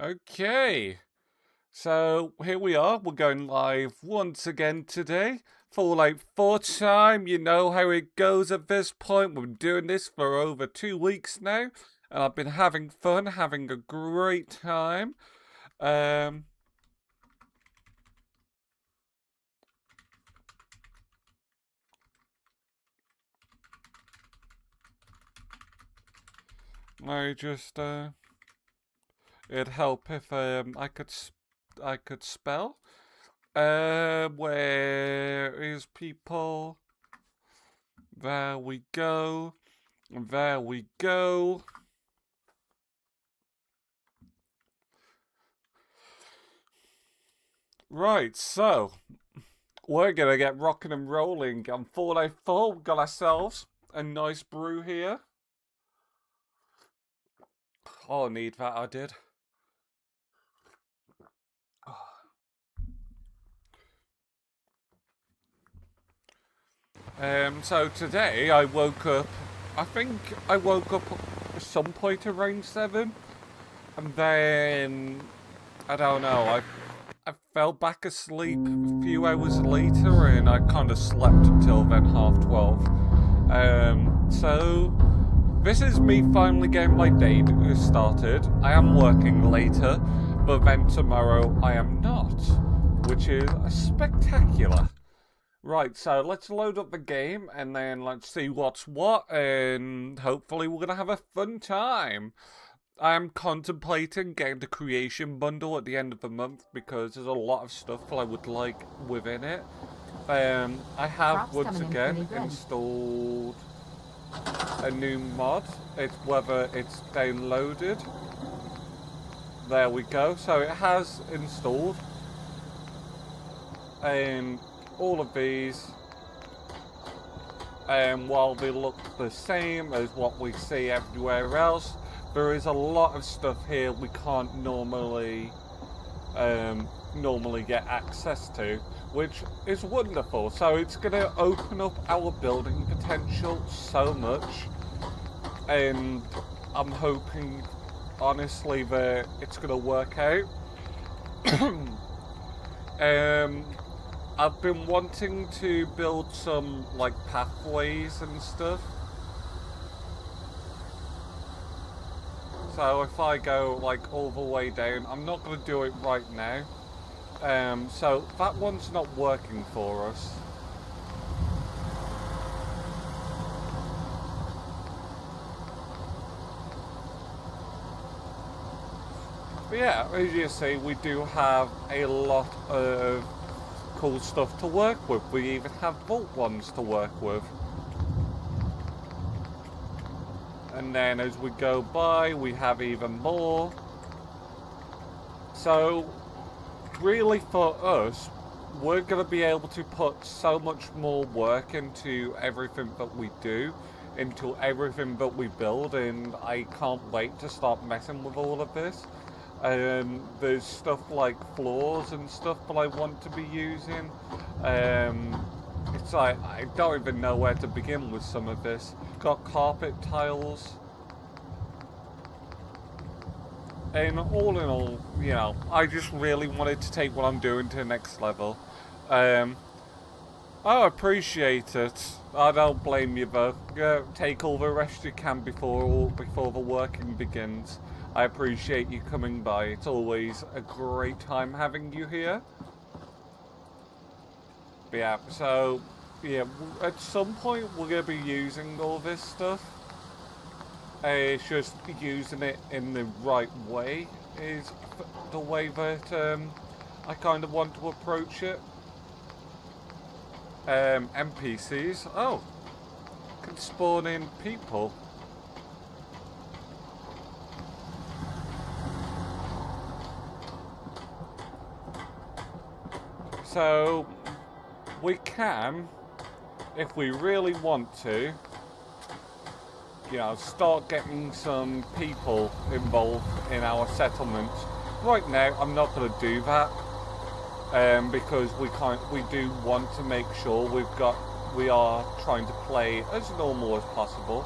Okay, so here we are. We're going live once again today. Fallout 4 time. You know how it goes at this point. We've been doing this for over 2 weeks now, and I've been having fun, having a great time. I just it'd help if I could spell. Where is people? There we go. There we go. Right, so we're gonna get rocking and rolling on Fallout 4. We've got ourselves a nice brew here. Oh, I need that, I did. So today I woke up, I think I woke up at some point around 7, and then, I don't know, I fell back asleep a few hours later, and I kind of slept until then, 12:30. So this is me finally getting my day started. I am working later, but then tomorrow I am not, which is spectacular. Right, so let's load up the game and then let's see what's what, and hopefully we're gonna have a fun time. I am contemplating getting the creation bundle at the end of the month because there's a lot of stuff that I would like within it. I have once again installed a new mod. It's whether it's downloaded. There we go. So it has installed, and all of these, while they look the same as what we see everywhere else, there is a lot of stuff here we can't normally get access to, which is wonderful. So it's going to open up our building potential so much, and I'm hoping honestly that it's going to work out. I've been wanting to build some like pathways and stuff. So if I go like all the way down, I'm not going to do it right now. So that one's not working for us. But yeah, as you see, we do have a lot of cool stuff to work with. We even have vault ones to work with. And then as we go by, we have even more. So really for us, we're going to be able to put so much more work into everything that we do, into everything that we build, and I can't wait to start messing with all of this. There's stuff like floors and stuff that I want to be using. It's like, I don't even know where to begin with some of this. Got carpet tiles. And all in all, you know, I just really wanted to take what I'm doing to the next level. I appreciate it. I don't blame you though. Take all the rest you can before the working begins. I appreciate you coming by. It's always a great time having you here. But yeah, so yeah, at some point we're going to be using all this stuff. It's just using it in the right way is the way that I kind of want to approach it. NPCs, oh, can spawn in people. So we can, if we really want to, you know, start getting some people involved in our settlement. Right now, I'm not going to do that because we do want to make sure we are trying to play as normal as possible.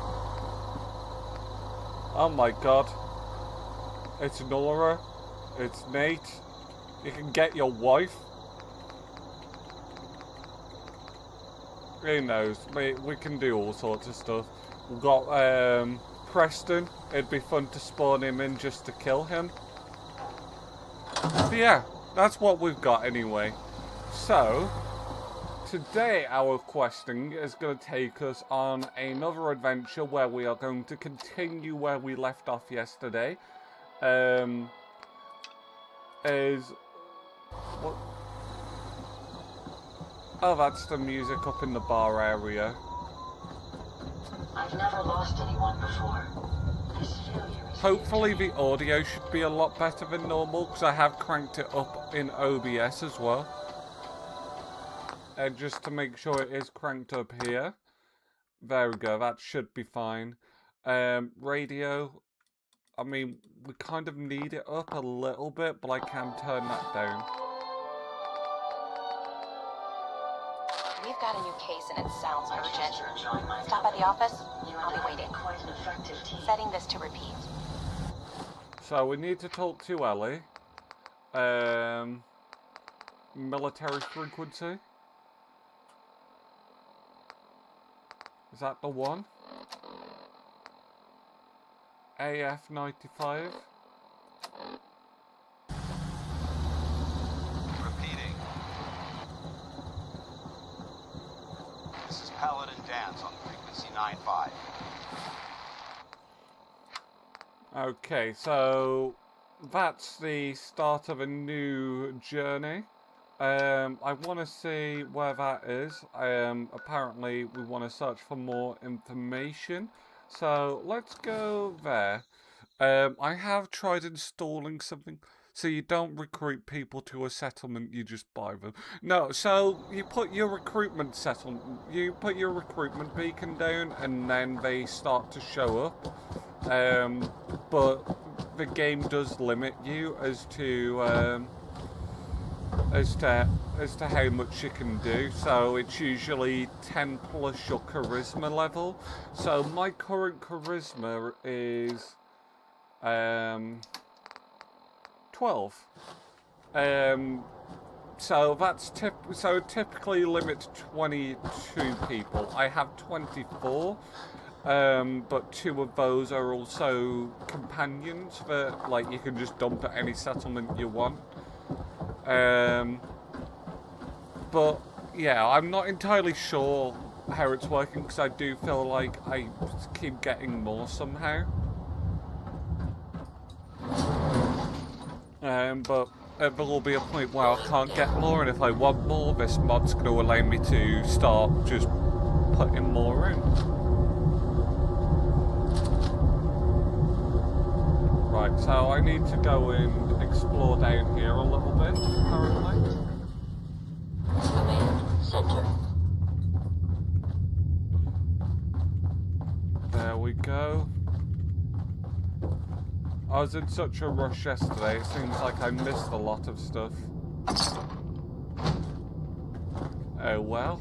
Oh my god, it's Nora. It's Nate. You can get your wife. Who knows? We can do all sorts of stuff. We've got Preston. It'd be fun to spawn him in just to kill him. But yeah, that's what we've got anyway. So, today our questing is going to take us on another adventure where we are going to continue where we left off yesterday. What? Oh, that's the music up in the bar area. I've never lost anyone before. Hopefully the audio should be a lot better than normal, because I have cranked it up in OBS as well. And just to make sure it is cranked up here. There we go, that should be fine. Radio, I mean, we kind of need it up a little bit, but I can turn that down. We've got a new case and it sounds urgent. Stop by the office. I'll be waiting. Setting this to repeat. So we need to talk to Ellie. Military frequency. Is that the one? AF95. Repeating. This is Paladin Dance on frequency 95. Okay, so that's the start of a new journey. I want to see where that is. Apparently we want to search for more information. So let's go there. I have tried installing something. So you don't recruit people to a settlement, you just buy them. No, so you put your recruitment beacon down and then they start to show up. But the game does limit you as to how much you can do. So it's usually 10 plus your charisma level. So my current charisma is 12. So that's typically limits 22 people. I have 24. But 2 of those are also companions that, like, you can just dump at any settlement you want. But yeah, I'm not entirely sure how it's working because I do feel like I keep getting more somehow. But there will be a point where I can't get more, and if I want more, this mod's going to allow me to start just putting more in. Right, so I need to go and explore down here a little bit, apparently. Command center. There we go. I was in such a rush yesterday, it seems like I missed a lot of stuff. Oh well.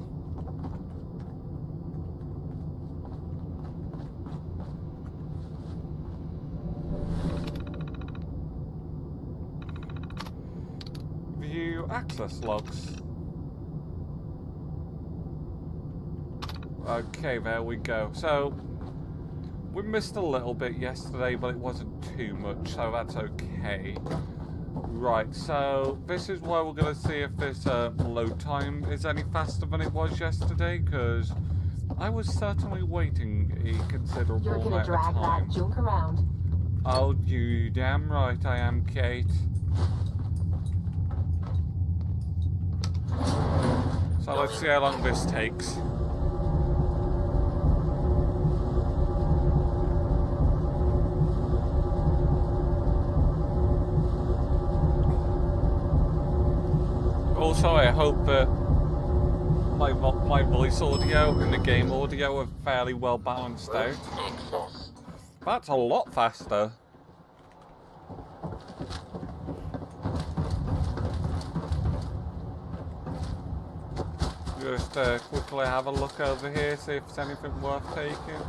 View access logs. Okay, there we go. So, we missed a little bit yesterday, but it wasn't too much, so that's okay. Right, so this is where we're going to see if this load time is any faster than it was yesterday, because I was certainly waiting a considerable amount of time. You're going to drag that junk around. Oh, you damn right I am, Kate. So let's see how long this takes. Also, I hope that my voice audio and the game audio are fairly well balanced out. Access. That's a lot faster. Just quickly have a look over here, see if there's anything worth taking.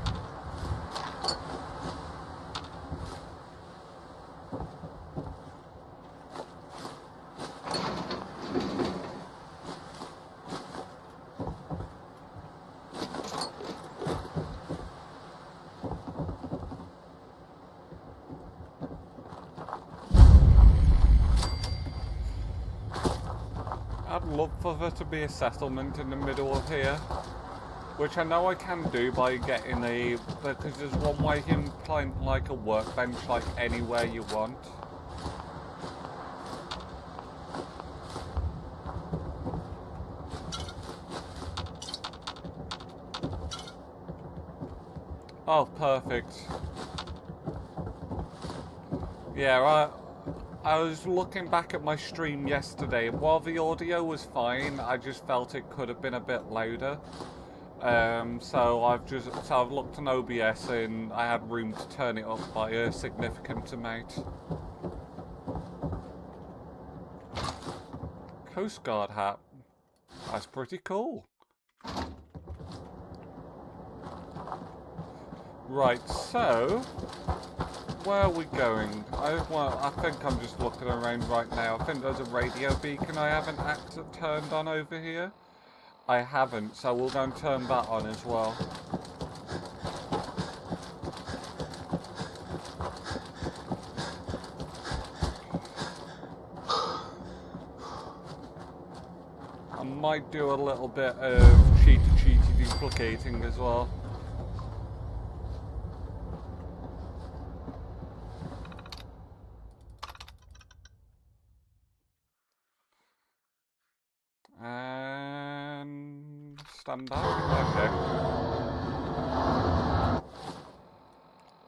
love for there to be a settlement in the middle of here. Which I know I can do by getting a... because there's one way you can plant like a workbench like anywhere you want. Oh, perfect. Yeah, I was looking back at my stream yesterday, and while the audio was fine, I just felt it could have been a bit louder. So I've looked on OBS and I had room to turn it up by a significant amount. Coast Guard hat. That's pretty cool. Right, so where are we going? I think I'm just looking around right now. I think there's a radio beacon I haven't turned on over here. I haven't, so we'll go and turn that on as well. I might do a little bit of cheaty duplicating as well. And stand back. Okay.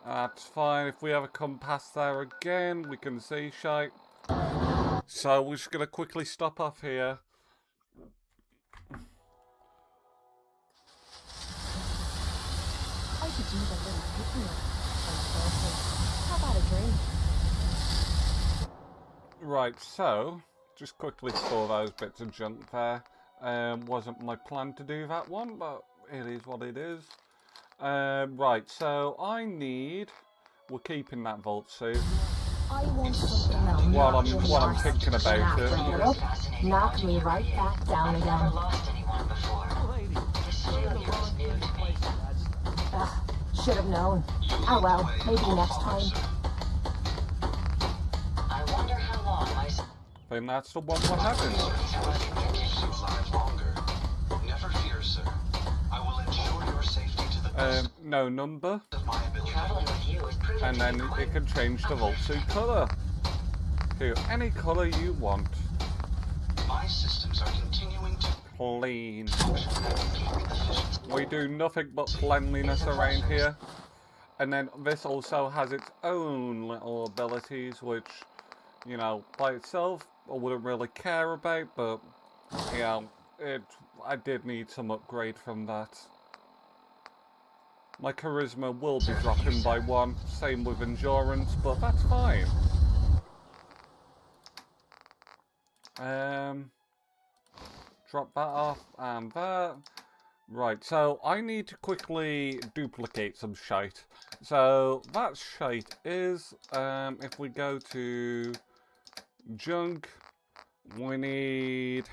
That's fine. If we ever come past there again, we can see shite. So we're just gonna quickly stop off here. I could use a little picnic. How about a drink? Right, so just quickly store those bits of junk there. Wasn't my plan to do that one, but it is what it is. Right, so we're keeping that vault suit. I want something that'll While knock I'm thinking about it. Bring it up, knock me right back down I've never again. lost anyone before. This failure is new to me. Ugh, should have known. Oh well, maybe next time. I wonder how long my I think that's the one we're having. Never fear, sir. I will ensure your safety to the best No number, of my ability. traveling with you is proving and then it can change the vault suit colour to any colour you want. My systems are continuing to Clean. function at peak efficiency. We do nothing but cleanliness around here. And then this also has its own little abilities, which, you know, by itself I wouldn't really care about, but, you know, I did need some upgrade from that. My charisma will be dropping by 1, same with endurance, but that's fine. Drop that off and that. Right, so I need to quickly duplicate some shite. So that shite is, if we go to junk, we need,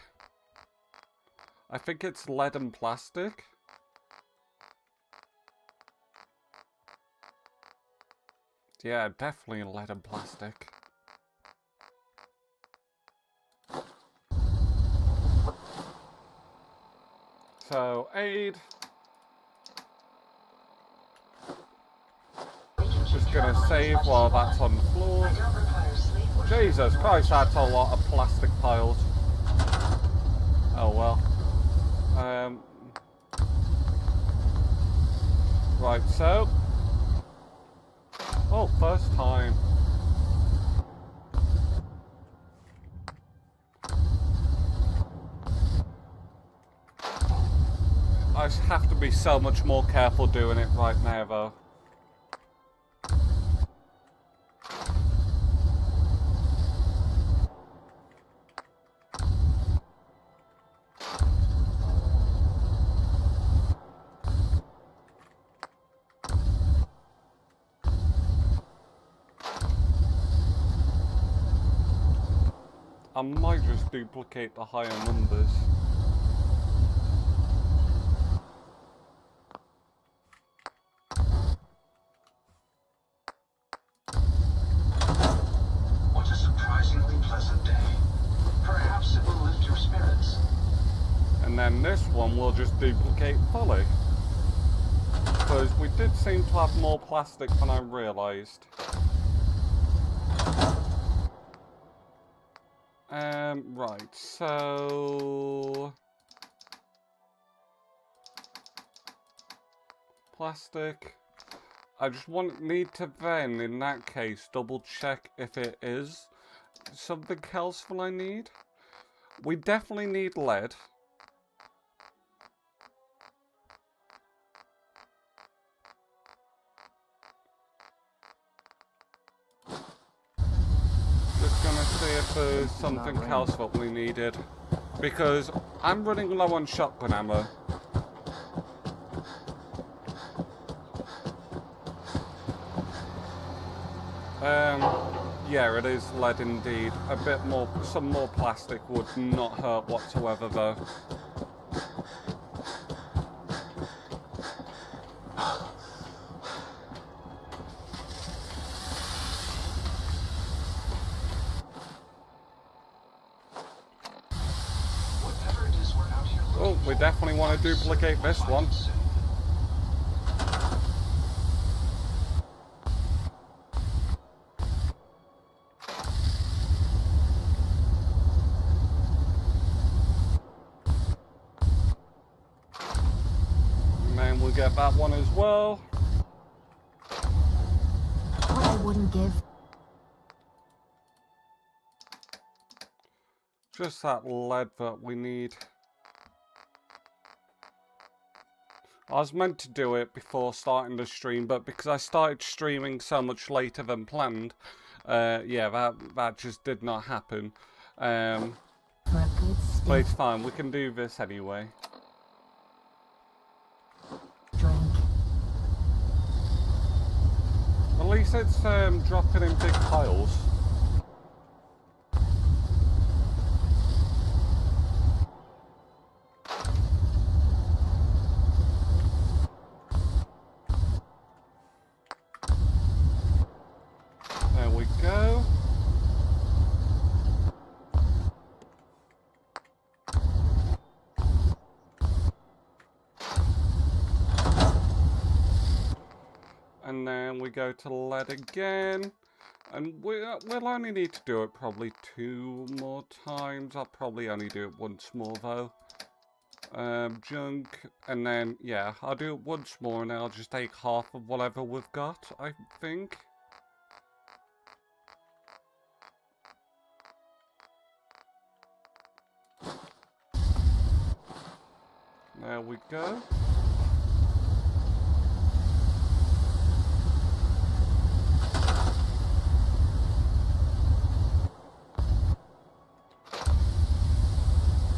I think it's lead and plastic. Yeah, definitely lead and plastic. So, aid. Just gonna save while that's on the floor. don't require sleep or Jesus Christ, that's a lot of plastic piles. Oh well. Right, so. Oh, first time. I just have to be so much more careful doing it right now, though. I might just duplicate the higher numbers. What a surprisingly pleasant day. Perhaps it will lift your spirits. And then this one we'll just duplicate fully. Because we did seem to have more plastic than I realised. Right, so... Plastic. I just need to then, in that case, double check if it is something else that I need. We definitely need lead. Just gonna see if there's something else that we needed. Because I'm running low on shotgun ammo. Yeah, it is lead indeed. A bit more, some more plastic would not hurt whatsoever though. Oh, we definitely want to duplicate this one. And then we'll get that one as well. What I wouldn't give. Just that lead that we need. I was meant to do it before starting the stream, but because I started streaming so much later than planned, yeah, that just did not happen. For a good But stiff it's fine, we can do this anyway. drink. At least it's dropping in big piles. There we go. And then we go to lead again. And we'll only need to do it probably 2 more times. I'll probably only do it once more though. Junk. And then, yeah, I'll do it once more and then I'll just take half of whatever we've got, I think. There we go.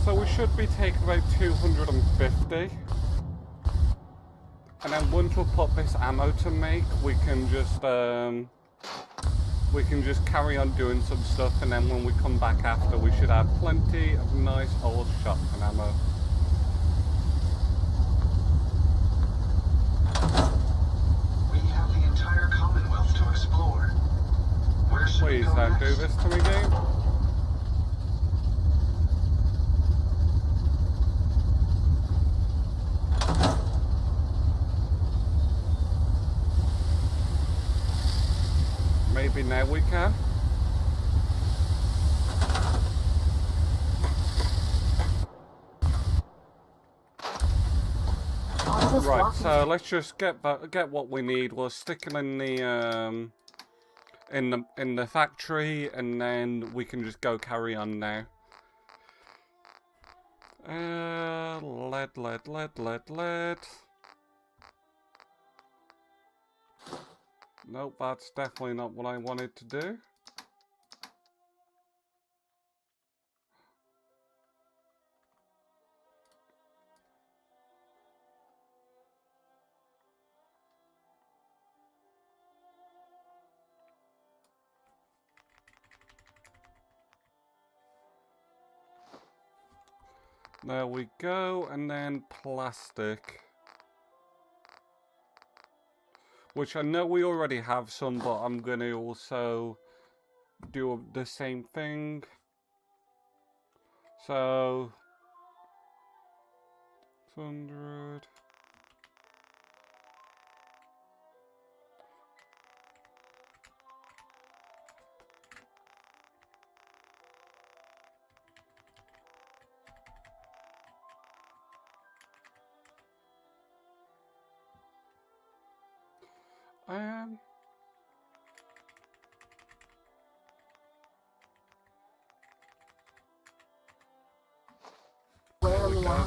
So we should be taking about 250. And then once we put this ammo to make, we can just carry on doing some stuff, and then when we come back after, we should have plenty of nice old shotgun ammo. We have the entire Commonwealth to explore. Where should we Please go don't next? do this to me, game. Maybe now we can. All this Right, walking. so let's just get what we need. We'll stick them in the factory, and then we can just go carry on now. Lead. Nope, that's definitely not what I wanted to do. There we go, and then plastic. Which I know we already have some, but I'm going to also do the same thing. So, 500. Um, Where are we at?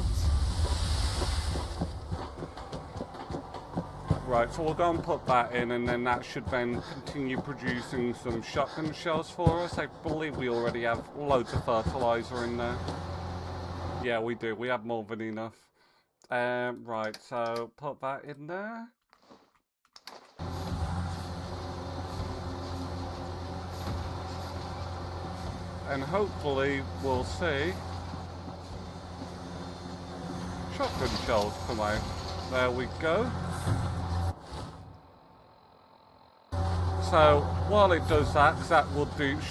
right, so we'll go and put that in, and then that should then continue producing some shotgun shells for us. I believe we already have loads of fertilizer in there. Yeah, we do. We have more than enough. Right, so put that in there. And hopefully we'll see shotgun shells come out. There we go. So while it does that, because that will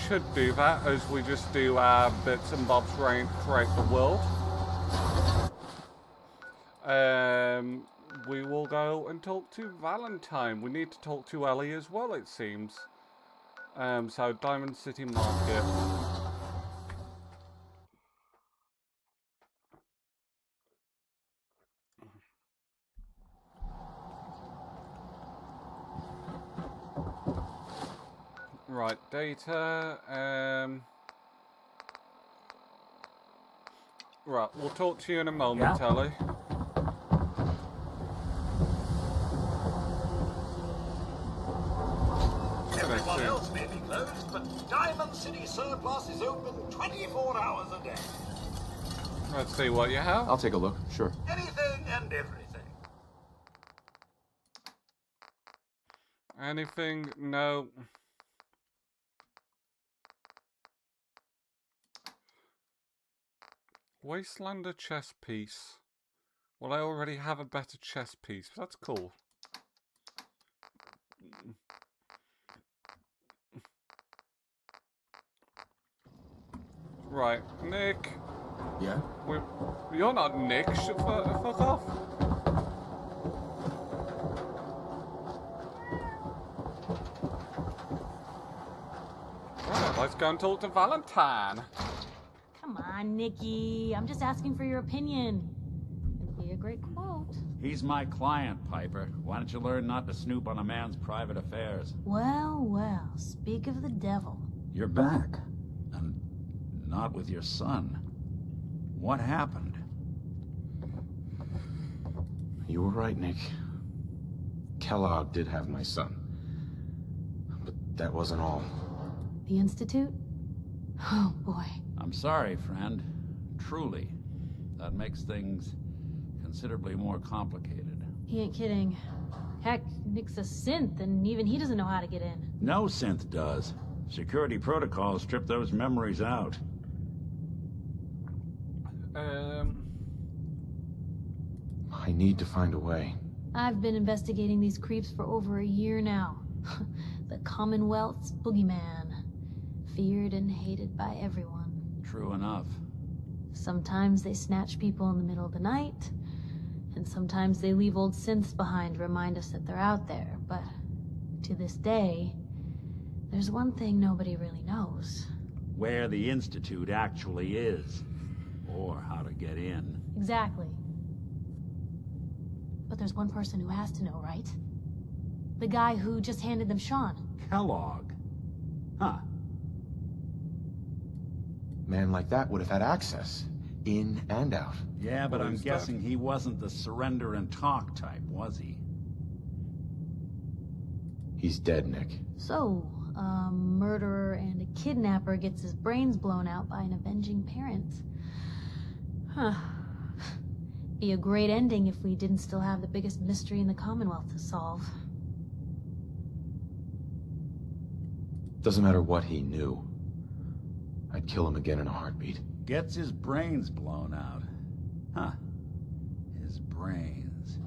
should do that as we just do our bits and bobs throughout the world. We will go and talk to Valentine. We need to talk to Ellie as well, it seems. So Diamond City Market. Right, data. Right, we'll talk to you in a moment, Ellie. Everyone else may be closed, but Diamond City Surplus is open 24 hours a day. Let's see what you have. I'll take a look, sure. Anything and everything. Anything? No. Wastelander chess piece. Well, I already have a better chess piece. That's cool. Right, Nick. Yeah? You're not Nick. Fuck off. Right, let's go and talk to Valentine. Come on, Nikki. I'm just asking for your opinion. It'd be a great quote. He's my client, Piper. Why don't you learn not to snoop on a man's private affairs? Well, well, speak of the devil. You're back. And not with your son. What happened? You were right, Nick. Kellogg did have my son. But that wasn't all. The Institute? Oh, boy. I'm sorry, friend. Truly. That makes things considerably more complicated. He ain't kidding. Heck, Nick's a synth, and even he doesn't know how to get in. No synth does. Security protocols strip those memories out. I need to find a way. I've been investigating these creeps for over a year now. The Commonwealth's boogeyman. Feared and hated by everyone. True enough. Sometimes they snatch people in the middle of the night, and sometimes they leave old synths behind to remind us that they're out there. But to this day, there's one thing nobody really knows. Where the Institute actually is. Or how to get in. Exactly. But there's one person who has to know, right? The guy who just handed them Sean. Kellogg? Huh. Man like that would have had access. In and out. Yeah, but I'm is that? guessing he wasn't the surrender and talk type, was he? He's dead, Nick. So, a murderer and a kidnapper gets his brains blown out by an avenging parent. Huh. Be a great ending if we didn't still have the biggest mystery in the Commonwealth to solve. Doesn't matter what he knew. I'd kill him again in a heartbeat. Gets his brains blown out. Huh. His brains.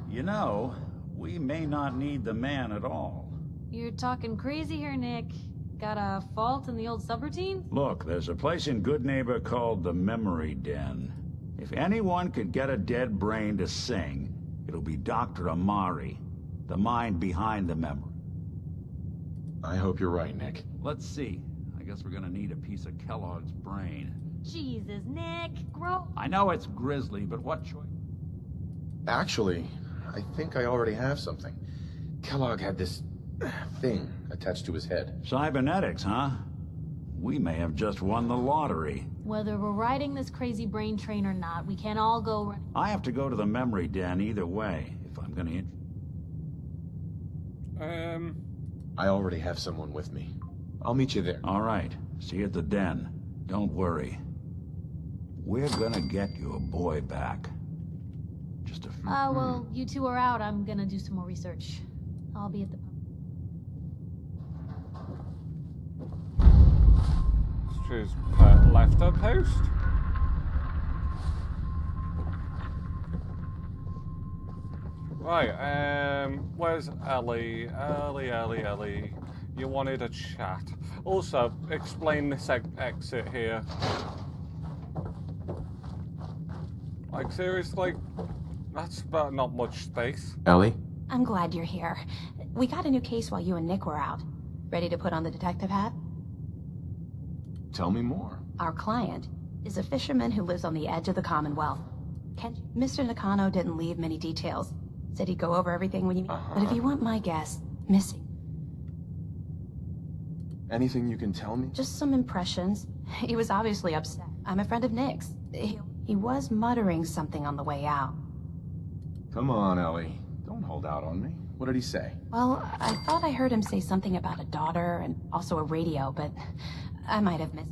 You know, we may not need the man at all. You're talking crazy here, Nick. Got a fault in the old subroutine? Look, there's a place in Good Neighbor called the Memory Den. If anyone could get a dead brain to sing, it'll be Dr. Amari, the mind behind the memory. I hope you're right, Nick. Let's see. I guess we're gonna need a piece of Kellogg's brain. Jesus, Nick, grow. I know it's grisly, but what choice? Actually, I think I already have something. Kellogg had this thing attached to his head. Cybernetics, huh? We may have just won the lottery. Whether we're riding this crazy brain train or not, we can't all go running. I have to go to the memory den either way, if I'm gonna... I already have someone with me. I'll meet you there. All right. See you at the den. Don't worry. We're gonna get your boy back. Just a few... Well, you two are out. I'm gonna do some more research. I'll be at the... She's left her post. Right, where's Ellie? Ellie. You wanted a chat. Also, explain this exit here. Like, seriously? That's about not much space. Ellie? I'm glad you're here. We got a new case while you and Nick were out. Ready to put on the detective hat? Tell me more. Our client is a fisherman who lives on the edge of the Commonwealth. Mr. Nakano didn't leave many details. Said he'd go over everything when you... But if you want my guess, missing. Anything you can tell me? Just some impressions. He was obviously upset. I'm a friend of Nick's. He was muttering something on the way out. Come on, Ellie. Don't hold out on me. What did he say? Well, I thought I heard him say something about a daughter and also a radio, but I might have missed.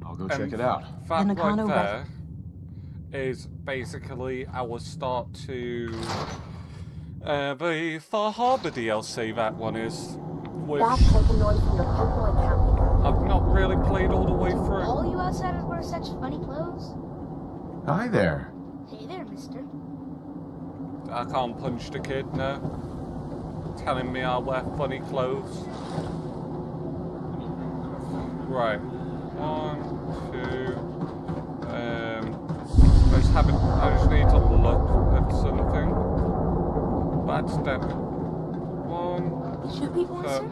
I'll go check it out. That The right Nakano there is basically our start to the Far Harbor DLC, that one is. Which That's taking noise from your pinpoint count. I've not really played all the way through. All you outsiders wear such funny clothes. Hi there. Hey there, mister. I can't punch the kid, no. Telling me I wear funny clothes. Right. 1, 2. I just need to look at something. That's step 1. Shoot people, So, mister?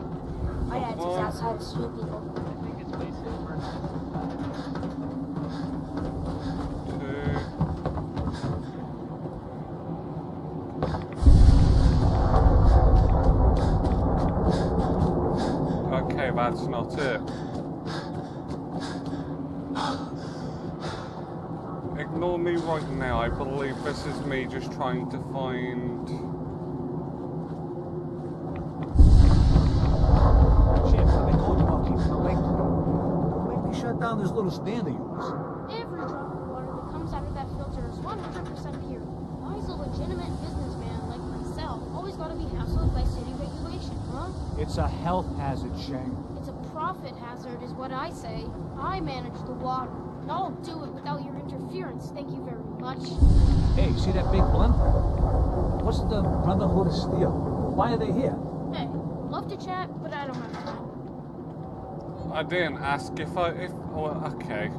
My dad's just outside to shoot people. 2. Okay, that's not it. Ignore me right now. I believe this is me just trying to find... Shit, I've been told you about keeping the lake. Why we shut down this little stand of yours? Every drop of water that comes out of that filter is 100% pure. Why is a legitimate businessman like myself always gotta be hassled by city regulation, huh? It's a health hazard, Shane. It's a profit hazard is what I say. I manage the water, and I'll do it without your interference, thank you very much. Hey, see that big blimp? What's the Brotherhood of Steel? Why are they here? Hey, love to chat, but I don't have time. I didn't ask if oh, okay.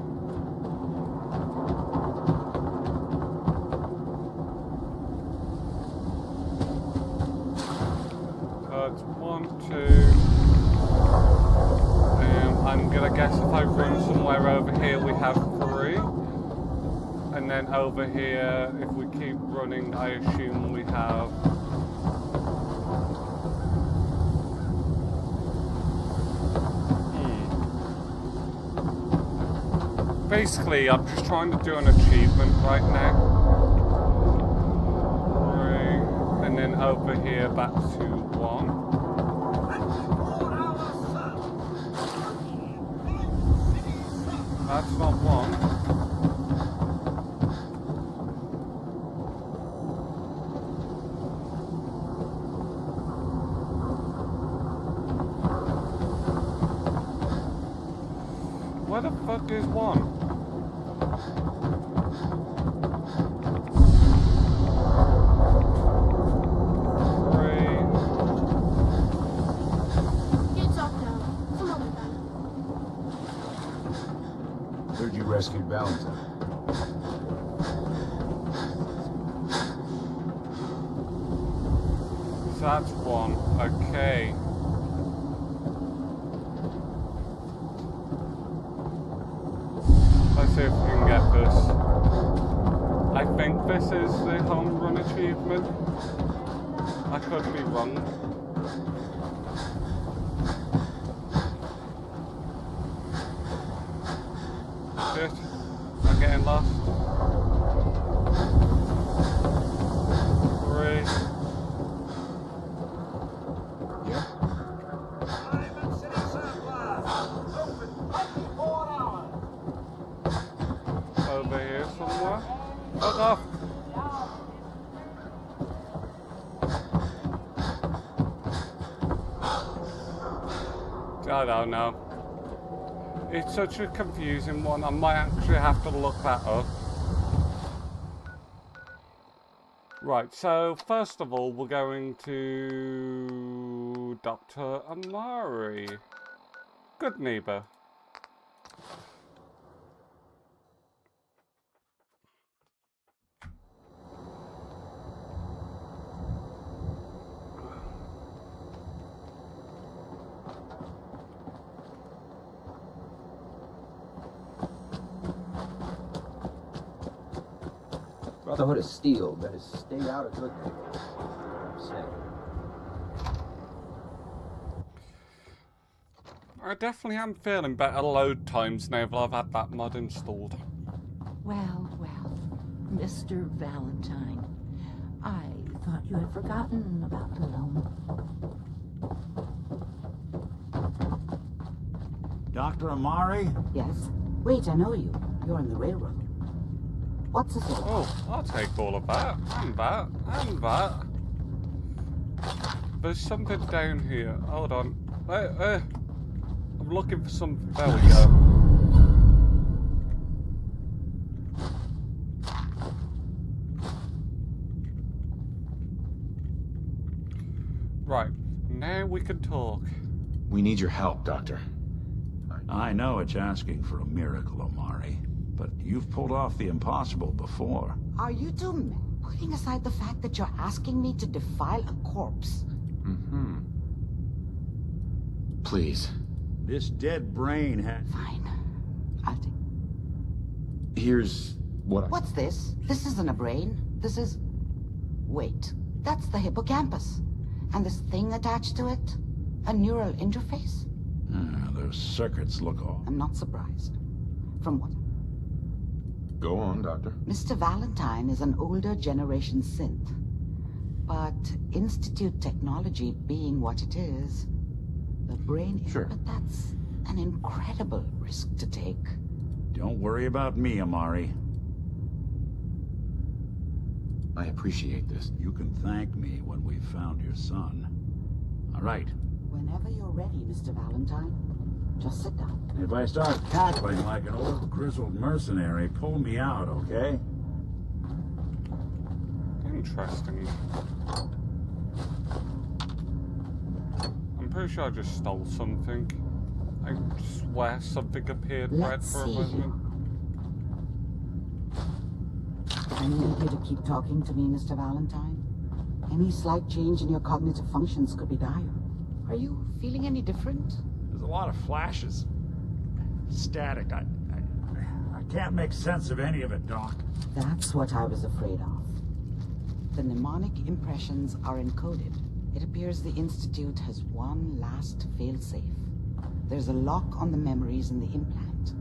That's 1, 2. I'm gonna guess if I run somewhere over here we have 3. And then over here, if we keep running, I assume we have... Basically, I'm just trying to do an achievement right now. 3, and then over here back to 1. That's not 1. Where the fuck is 1? It's up now. Some other time. Heard you rescued Valentine. that's one. Okay. Let's see if we can get this. I think this is the home run achievement. I could be wrong. Shit. I'm getting lost. 3. Yeah? Diamond City surplus. Open 24 hours. Over here somewhere. Fuck off. I don't know. It's such a confusing one. I might actually have to look that up. Right, so first of all, we're going to Dr. Amari. Good neighbor. Brotherhood of Steel better stay out of good people. I definitely am feeling better load times now that I've had that mod installed. Well, Mr. Valentine, I thought you had forgotten about the loan. Dr. Amari? Yes? Wait, I know you. You're in the railroad. What's it? Oh, I'll take all of that, and that, and that. There's something down here. Hold on. I'm looking for something. There we go. Right, now we can talk. We need your help, Doctor. I know it's asking for a miracle, Amari, but you've pulled off the impossible before. Are you two men putting aside the fact that you're asking me to defile a corpse? Mm-hmm. Please. This dead brain had... Fine. I'll take... Here's what What's this? This isn't a brain. This is... Wait. That's the hippocampus. And this thing attached to it? A neural interface? Those circuits look all... I'm not surprised. From what? Go on, Doctor. Mr. Valentine is an older generation synth. But Institute technology being what it is, the brain... Sure. But that's an incredible risk to take. Don't worry about me, Amari. I appreciate this. You can thank me when we've found your son. All right. Whenever you're ready, Mr. Valentine, just sit down. If I start cackling like an old grizzled mercenary, pull me out, okay? Interesting. I'm pretty sure I just stole something. I swear something appeared red for a moment. I need you to keep talking to me, Mr. Valentine. Any slight change in your cognitive functions could be dire. Are you feeling any different? There's a lot of flashes. Static. I can't make sense of any of it, Doc. That's what I was afraid of. The mnemonic impressions are encoded. It appears the Institute has one last failsafe. There's a lock on the memories in the implant.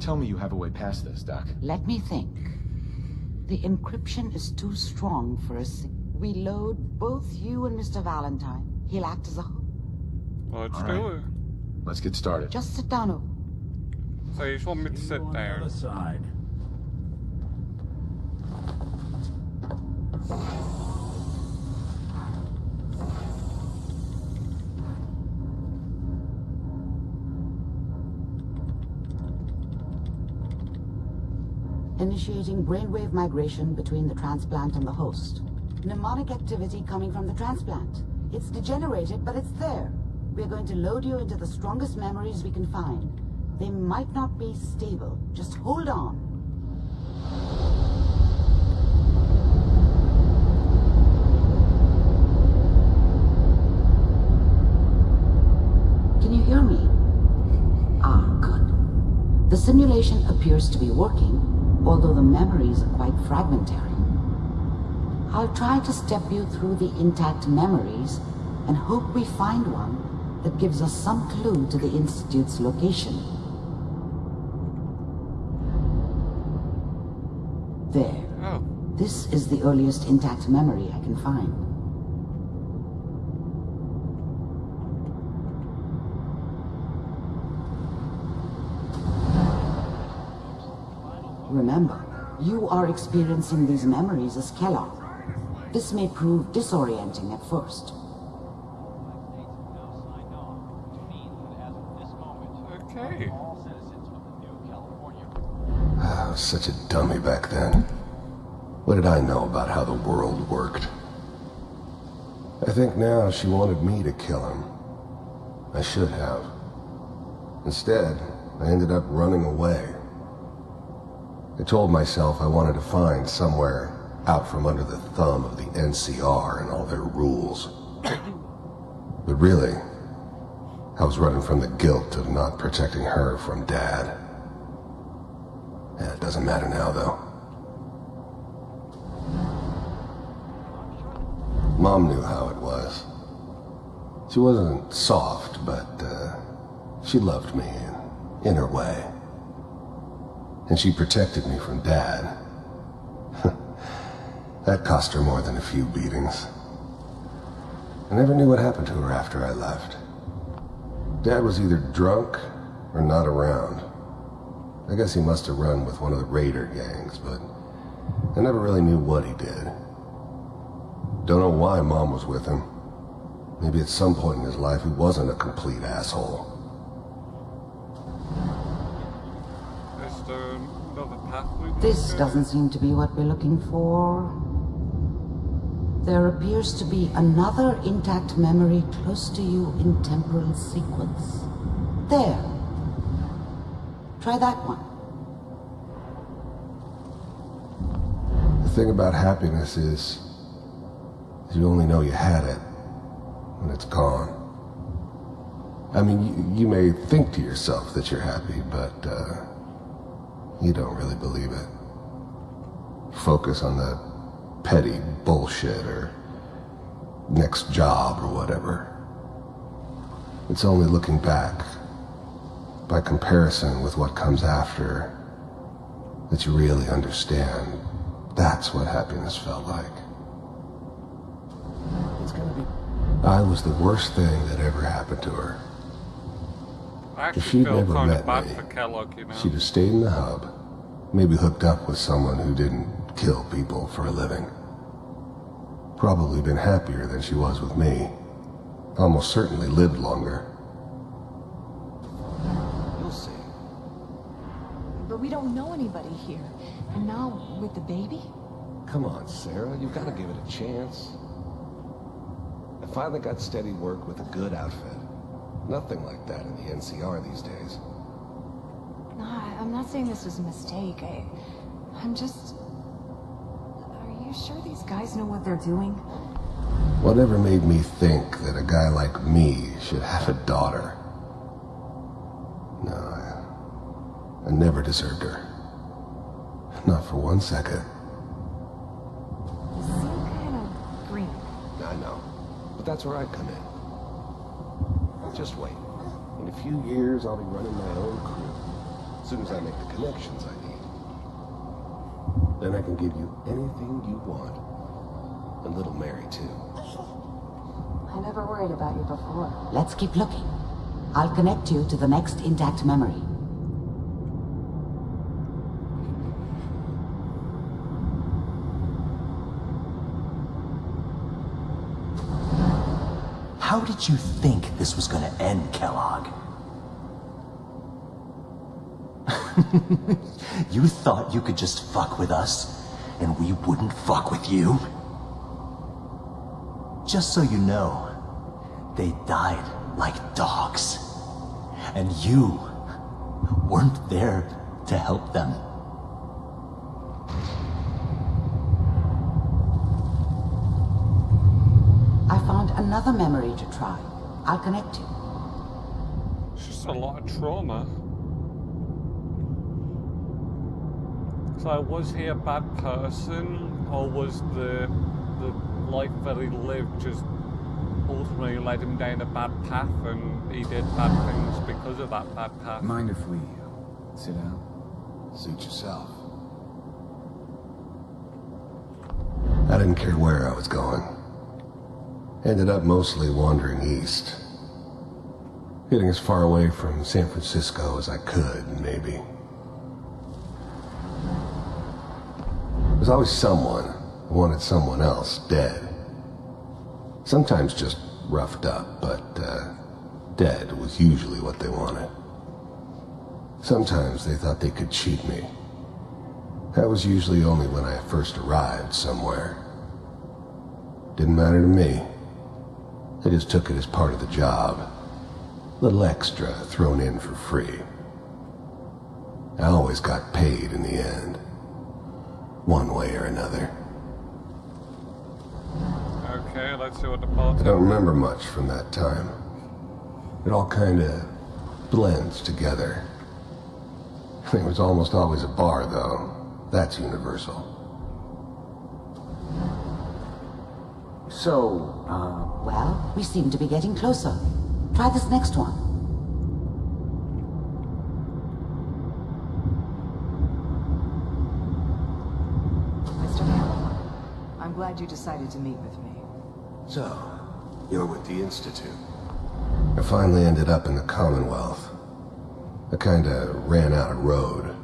Tell me you have a way past this, Doc. Let me think. The encryption is too strong for us. We load both you and Mr. Valentine. He'll act as a hook. Let's do it. Let's get started. Just sit down over. So you just want me to sit On the down? other side. Initiating brainwave migration between the transplant and the host. Mnemonic activity coming from the transplant. It's degenerated, but it's there. We're going to load you into the strongest memories we can find. They might not be stable. Just hold on. appears to be working, although the memories are quite fragmentary. I'll try to step you through the intact memories and hope we find one that gives us some clue to the Institute's location. There. Oh. This is the earliest intact memory I can find. Remember, you are experiencing these memories as Kellogg. This may prove disorienting at first. Okay. I was such a dummy back then. What did I know about how the world worked? I think now she wanted me to kill him. I should have. Instead, I ended up running away. I told myself I wanted to find somewhere out from under the thumb of the NCR and all their rules. But really, I was running from the guilt of not protecting her from Dad. Yeah, it doesn't matter now, though. Mom knew how it was. She wasn't soft, but she loved me in her way. And she protected me from Dad. That cost her more than a few beatings. I never knew what happened to her after I left. Dad was either drunk or not around. I guess he must have run with one of the raider gangs, but I never really knew what he did. Don't know why Mom was with him. Maybe at some point in his life he wasn't a complete asshole. Is there another path we can This go? doesn't seem to be what we're looking for. There appears to be another intact memory close to you in temporal sequence. There. Try that one. The thing about happiness is you only know you had it when it's gone. I mean, you may think to yourself that you're happy, but you don't really believe it. Focus on the petty bullshit or next job or whatever. It's only looking back, by comparison with what comes after, that you really understand. That's what happiness felt like. It's gonna be... I was the worst thing that ever happened to her. I If actually she'd feel never kind met of bad me, for Kellogg, you know. she'd have stayed in the hub, maybe hooked up with someone who didn't kill people for a living. Probably been happier than she was with me. Almost certainly lived longer. You'll see. But we don't know anybody here. And now, with the baby? Come on, Sarah, you've got to give it a chance. I finally got steady work with a good outfit. Nothing like that in the NCR these days. No, I'm not saying this was a mistake. I'm just... Are you sure these guys know what they're doing? Whatever made me think that a guy like me should have a daughter? No, I never deserved her. Not for 1 second. You seem kind of green. I know, but that's where I come in. Just wait. In a few years, I'll be running my own crew. As soon as I make the connections I need. Then I can give you anything you want. And little Mary, too. I never worried about you before. Let's keep looking. I'll connect you to the next intact memory. How did you think this was gonna end, Kellogg? You thought you could just fuck with us, and we wouldn't fuck with you? Just so you know, they died like dogs. And you weren't there to help them. I found another memory to try. I'll connect you. It's just a lot of trauma. So was he a bad person, or was the life that he lived just ultimately led him down a bad path, and he did bad things because of that bad path? Mind if we sit down? Suit yourself. I didn't care where I was going. Ended up mostly wandering east. Getting as far away from San Francisco as I could, maybe. There's always someone who wanted someone else dead. Sometimes just roughed up, but dead was usually what they wanted. Sometimes they thought they could cheat me. That was usually only when I first arrived somewhere. Didn't matter to me. I just took it as part of the job. Little extra thrown in for free. I always got paid in the end. One way or another. Okay, let's see what the party... I don't remember much from that time. It all kinda blends together. There was almost always a bar, though. That's universal. So, well, we seem to be getting closer. Try this next one. Mr. Hamill, I'm glad you decided to meet with me. So, you're with the Institute. I finally ended up in the Commonwealth. I kinda ran out of road.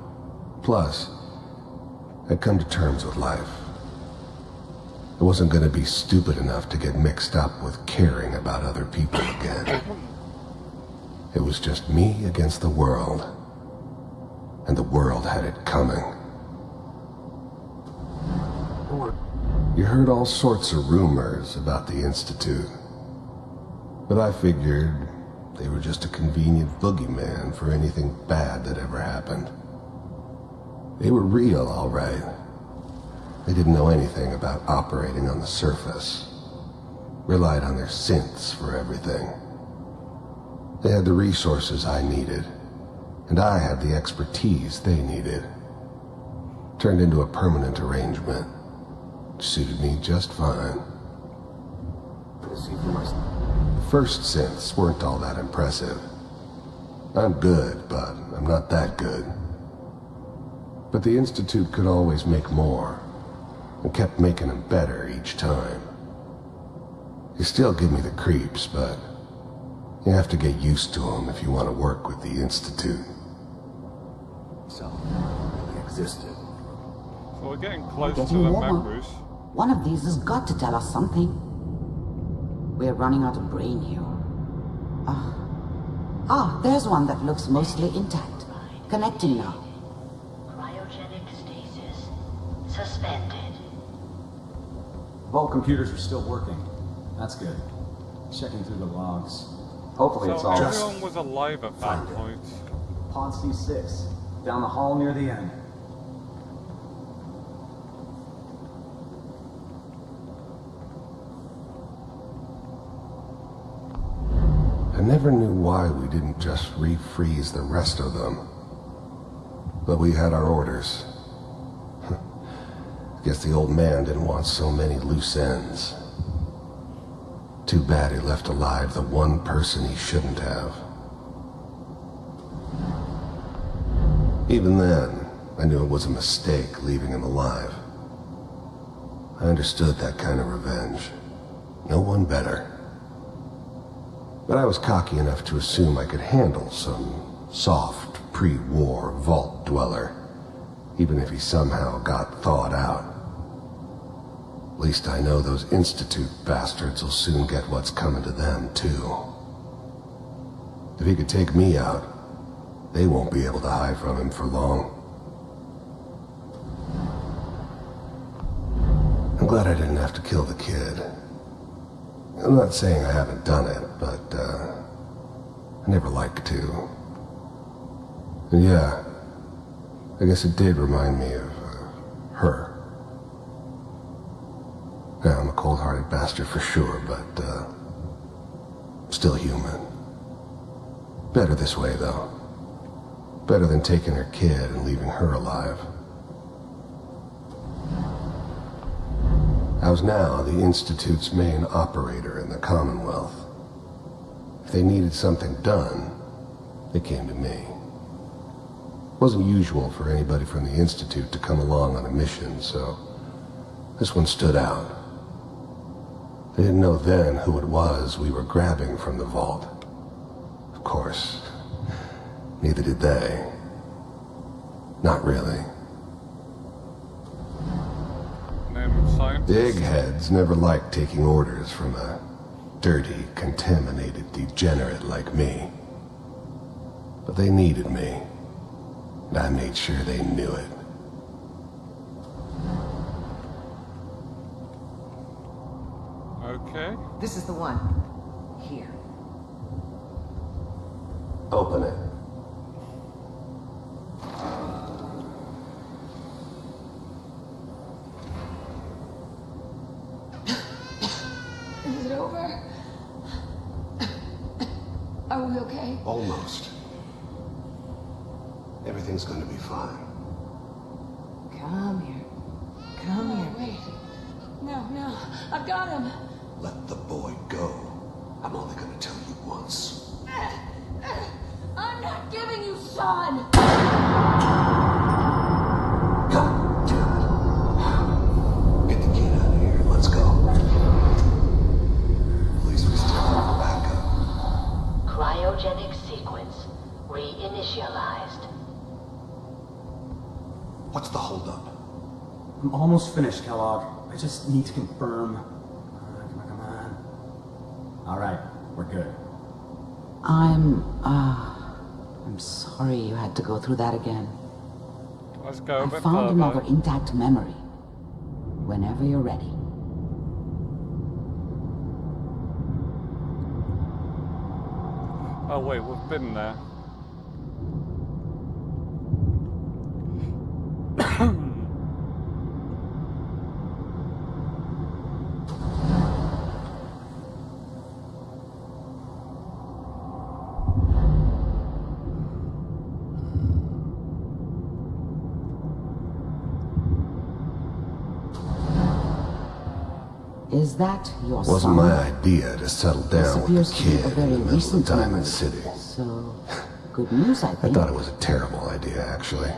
Plus, I'd come to terms with life. I wasn't gonna be stupid enough to get mixed up with caring about other people again. It was just me against the world. And the world had it coming. You heard all sorts of rumors about the Institute. But I figured they were just a convenient boogeyman for anything bad that ever happened. They were real, all right. They didn't know anything about operating on the surface. Relied on their synths for everything. They had the resources I needed, and I had the expertise they needed. Turned into a permanent arrangement. Suited me just fine. First synths weren't all that impressive. I'm good, but I'm not that good. But the Institute could always make more, and kept making them better each time. They still give me the creeps, but you have to get used to them if you want to work with the Institute. So, really existed. So we're getting close Getting to the warmer. memories. One of these has got to tell us something. We're running out of brain here. There's one that looks mostly intact. Connecting now. Cryogenic stasis. Suspended. Vault computers are still working. That's good. Checking through the logs. Hopefully it's So all everyone was alive at that point. Pod C6. Down the hall near the end. I never knew why we didn't just refreeze the rest of them. But we had our orders. Guess the old man didn't want so many loose ends. Too bad he left alive the one person he shouldn't have. Even then, I knew it was a mistake leaving him alive. I understood that kind of revenge. No one better. But I was cocky enough to assume I could handle some soft, pre-war vault dweller, even if he somehow got thawed out. At least I know those Institute bastards will soon get what's coming to them, too. If he could take me out, they won't be able to hide from him for long. I'm glad I didn't have to kill the kid. I'm not saying I haven't done it, but, I never like to. And yeah, I guess it did remind me of, her. Yeah, I'm a cold-hearted bastard for sure, but, still human. Better this way, though. Better than taking her kid and leaving her alive. I was now the Institute's main operator in the Commonwealth. If they needed something done, they came to me. It wasn't usual for anybody from the Institute to come along on a mission, so this one stood out. They didn't know then who it was we were grabbing from the vault. Of course, neither did they. Not really. Big heads never liked taking orders from a dirty, contaminated degenerate like me. But they needed me, and I made sure they knew it. Okay. This is the one. Here. Open it. Is it over? Are we okay? Almost. Everything's gonna be fine. Come here. Come here. Wait. No. I've got him. Let the boy go. I'm only gonna tell you once. I'm not giving you Sean! God damn it. Get the kid out of here. Let's go. At least we still have backup. Cryogenic sequence reinitialized. What's the holdup? I'm almost finished, Kellogg. I just need to confirm. Come on. All right, we're good. I'm sorry you had to go through that again. Let's go a bit I found further. another intact memory. Whenever you're ready. Oh wait, we've been there. Is that your Wasn't son? my idea to settle down with This the appears to be kid a in very the middle of recent Diamond memory. City. So, good news, I I think. thought it was a terrible idea, actually.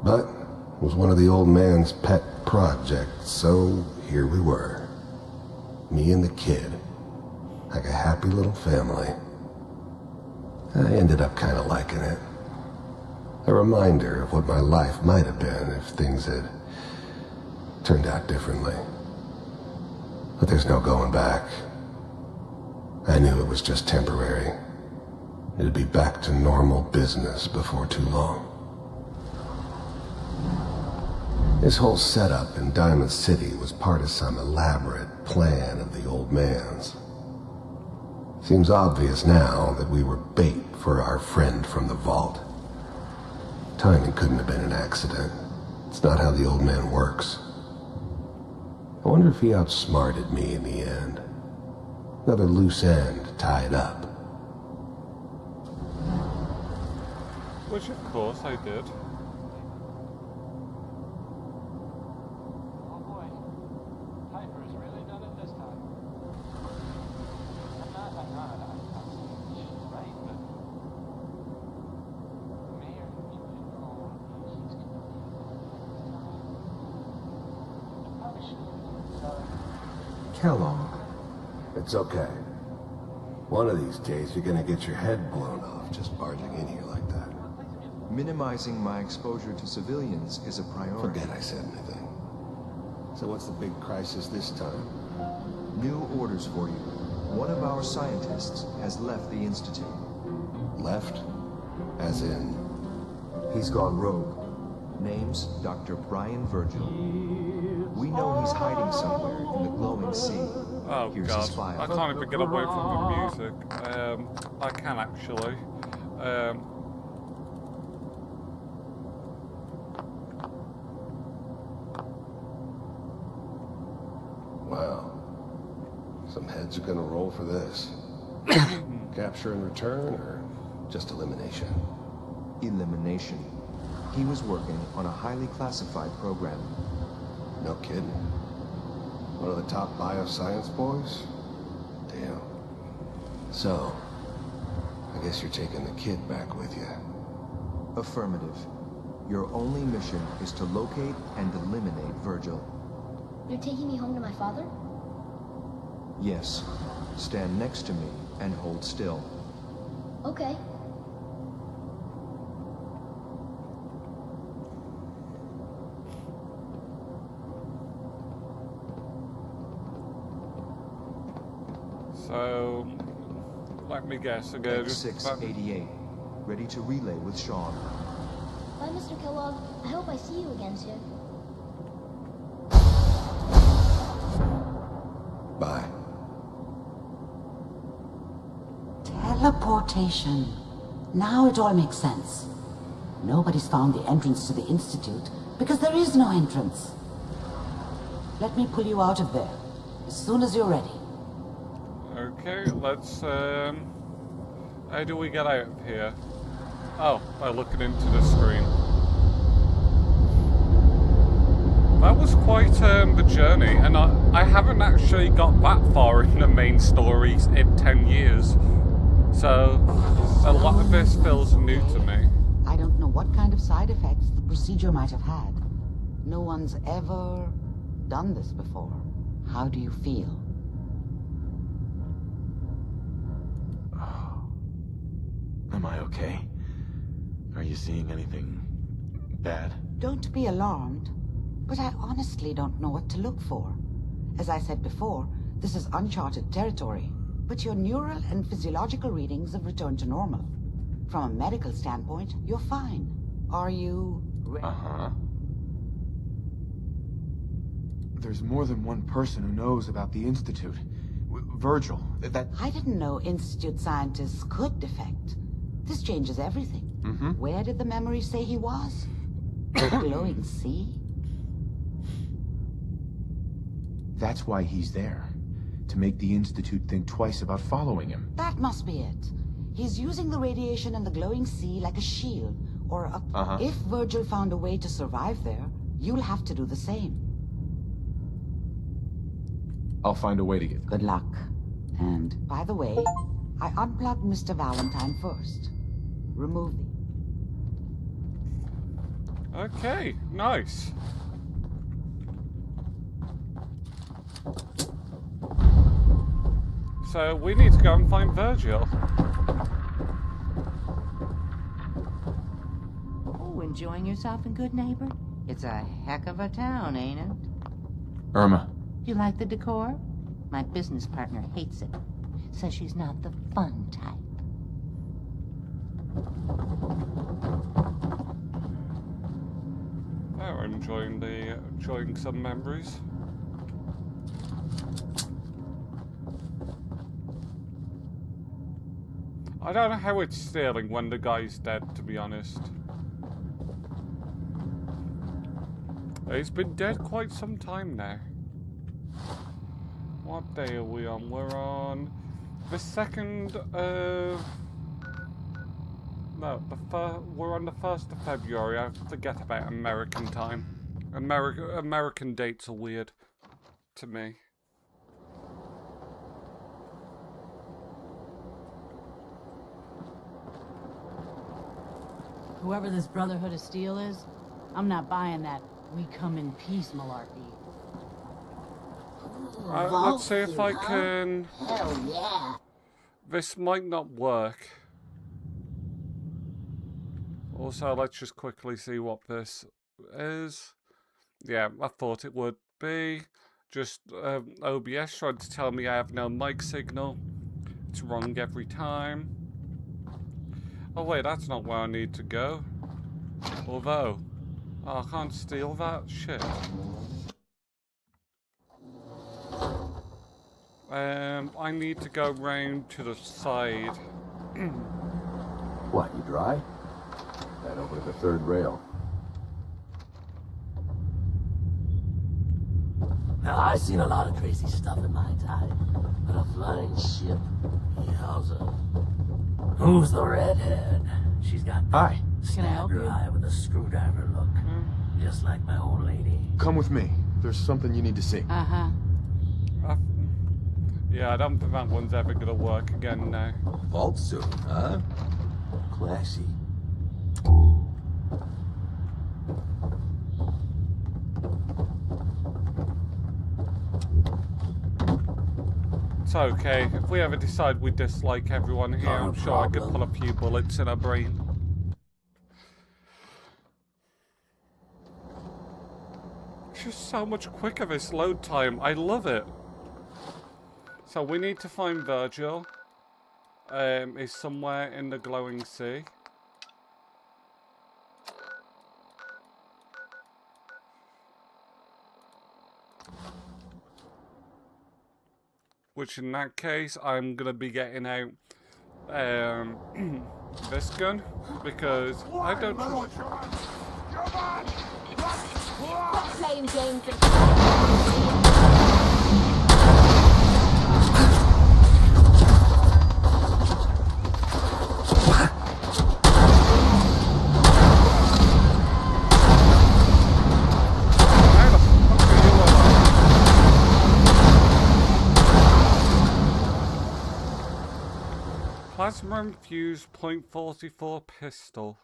But it was one of the old man's pet projects, so here we were. Me and the kid. Like a happy little family. I ended up kind of liking it. A reminder of what my life might have been if things had turned out differently. But there's no going back. I knew it was just temporary. It'd be back to normal business before too long. This whole setup in Diamond City was part of some elaborate plan of the old man's. Seems obvious now that we were bait for our friend from the vault. Timing couldn't have been an accident. It's not how the old man works. I wonder if he outsmarted me in the end. Another loose end tied up. Which of course I did. Kellogg. It's okay. One of these days you're gonna get your head blown off just barging in here like that. Minimizing my exposure to civilians is a priority. Forget I said anything. So what's the big crisis this time? New orders for you. One of our scientists has left the Institute. Left? As in? He's gone rogue. Name's Dr. Brian Virgil. We know he's hiding somewhere in the glowing sea. Oh Here's god, his file. I can't even get away from the music. I can actually. Wow. Some heads are gonna roll for this. Capture and return, or just elimination? Elimination. He was working on a highly classified program. No kidding. One of the top bioscience boys? Damn. So, I guess you're taking the kid back with you. Affirmative. Your only mission is to locate and eliminate Virgil. You're taking me home to my father? Yes. Stand next to me and hold still. Okay. So, let me guess again. X688. Ready to relay with Sean. Bye, Mr. Kellogg. I hope I see you again soon. Bye. Teleportation. Now it all makes sense. Nobody's found the entrance to the Institute because there is no entrance. Let me pull you out of there as soon as you're ready. Okay, let's, how do we get out of here? Oh, by looking into the screen. That was quite, the journey, and I haven't actually got that far in the main stories in 10 years. So, a lot of this feels new to me. I don't know what kind of side effects the procedure might have had. No one's ever done this before. How do you feel? Am I okay? Are you seeing anything bad? Don't be alarmed, but I honestly don't know what to look for. As I said before, this is uncharted territory, but your neural and physiological readings have returned to normal. From a medical standpoint, you're fine. Are you ready? There's more than one person who knows about the Institute. Virgil, that... I didn't know Institute scientists could defect. This changes everything. Where did the memory say he was? The glowing sea? That's why he's there. To make the Institute think twice about following him. That must be it. He's using the radiation in the glowing sea like a shield, or a... If Virgil found a way to survive there, you'll have to do the same. I'll find a way to get... Good luck. And, by the way, I unplugged Mr. Valentine first. Remove the... Okay, nice. So, we need to go and find Virgil. Oh, enjoying yourself in Good Neighbor? It's a heck of a town, ain't it? Irma. You like the decor? My business partner hates it. Says she's not the fun type. They're enjoying some memories. I don't know how it's stealing when the guy's dead, to be honest. He's been dead quite some time now. What day are we on? We're on the 2nd of... No, we're on the 1st of February. I forget about American time. American dates are weird to me. Whoever this Brotherhood of Steel is, I'm not buying that we come in peace malarkey. Let's see if I can... Hell yeah! This might not work. Also, let's just quickly see what this is. Yeah, I thought it would be. Just OBS trying to tell me I have no mic signal. It's wrong every time. Oh wait, that's not where I need to go. Although, oh, I can't steal that shit. I need to go round to the side. What, you dry? Head over to the 3rd rail. Now, I've seen a lot of crazy stuff in my time, but a flying ship, yowza. Who's the redhead? She's got Hi. stabbed her eye with a screwdriver look, just like my old lady. Come with me. There's something you need to see. Yeah, I don't think that one's ever gonna work again now. Vault soon, huh? Classy. It's okay. If we ever decide we dislike everyone here, I'm sure I could put a few bullets in our brain. It's just so much quicker, this load time. I love it. So we need to find Virgil. He's somewhere in the glowing sea. Which in that case, I'm gonna be getting out this gun because I don't trust. Quit playing games and Plasma infused .44 pistol.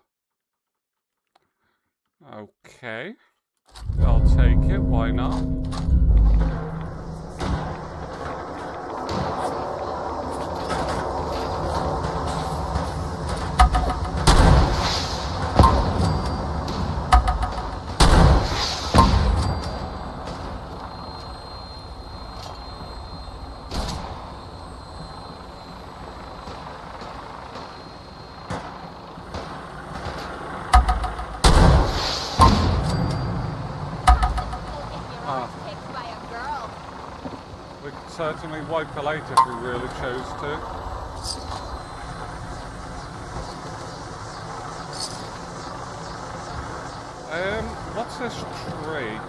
Okay. I'll take it, why not? We could certainly wipe her out if we really chose to. What's this tree?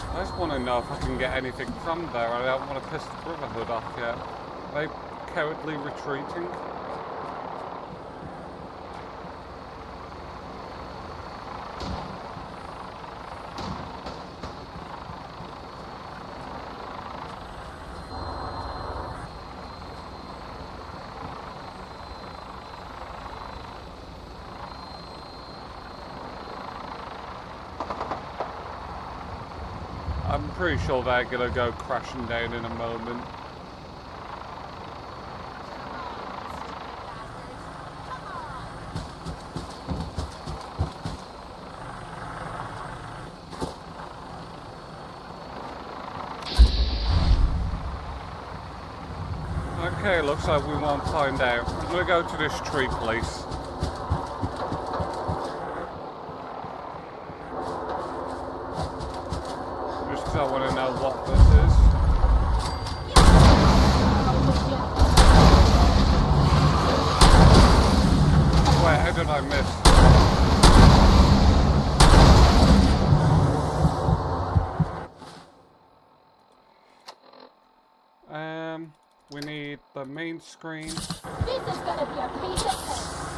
I just want to know if I can get anything from there. I don't want to piss the Brotherhood off yet. Are they cowardly retreating? I'm pretty sure they're gonna go crashing down in a moment. Okay, looks like we won't find out. I'm gonna go to this tree place. Just because I want to know what this is. Wait, how did I miss? We need the main screen. this is gonna be a piece of cake.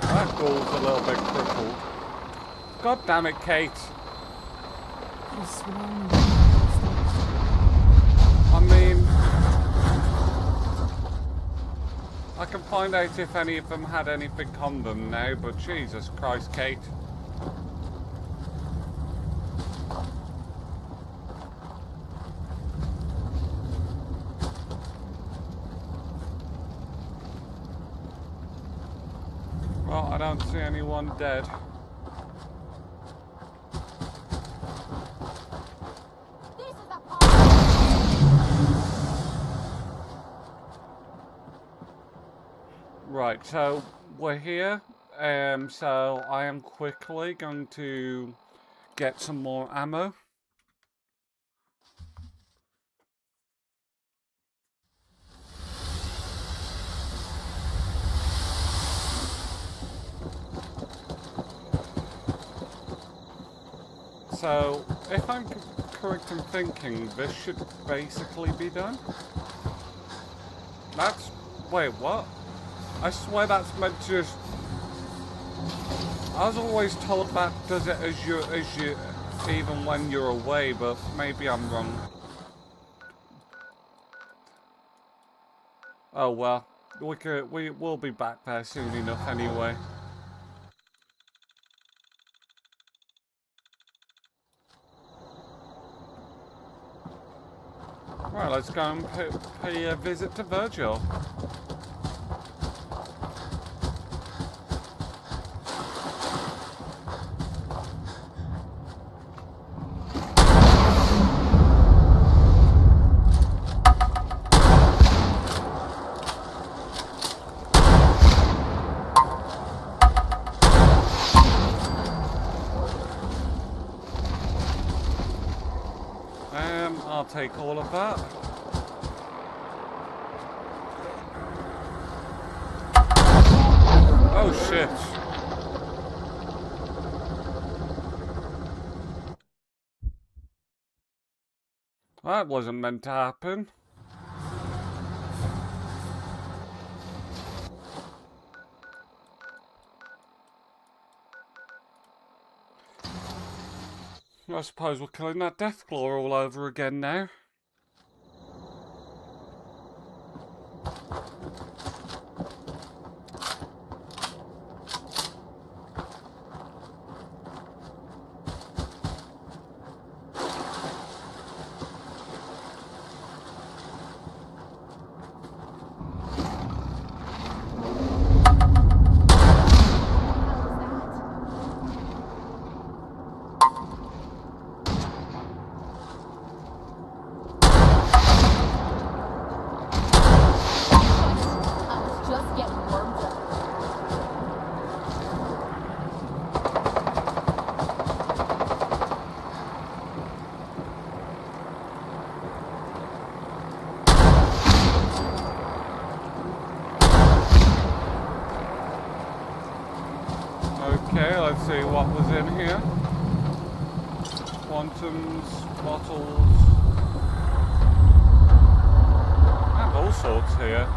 That goal's a little bit crippled. God damn it, Kate. I mean, I can find out if any of them had anything on them now, but Jesus Christ, Kate. Well, I don't see anyone dead. Right, so we're here. So I am quickly going to get some more ammo. So, if I'm correct in thinking, this should basically be done. That's... wait, what? I swear that's meant to just... I was always told that does it as you even when you're away, but maybe I'm wrong. Oh well, we will be back there soon enough anyway. Right, let's go and pay a visit to Virgil. I'll take all of that. Oh shit. That wasn't meant to happen. I suppose we're killing that Deathclaw all over again now. Okay, let's see what was in here. Quantums, bottles. I have all sorts here.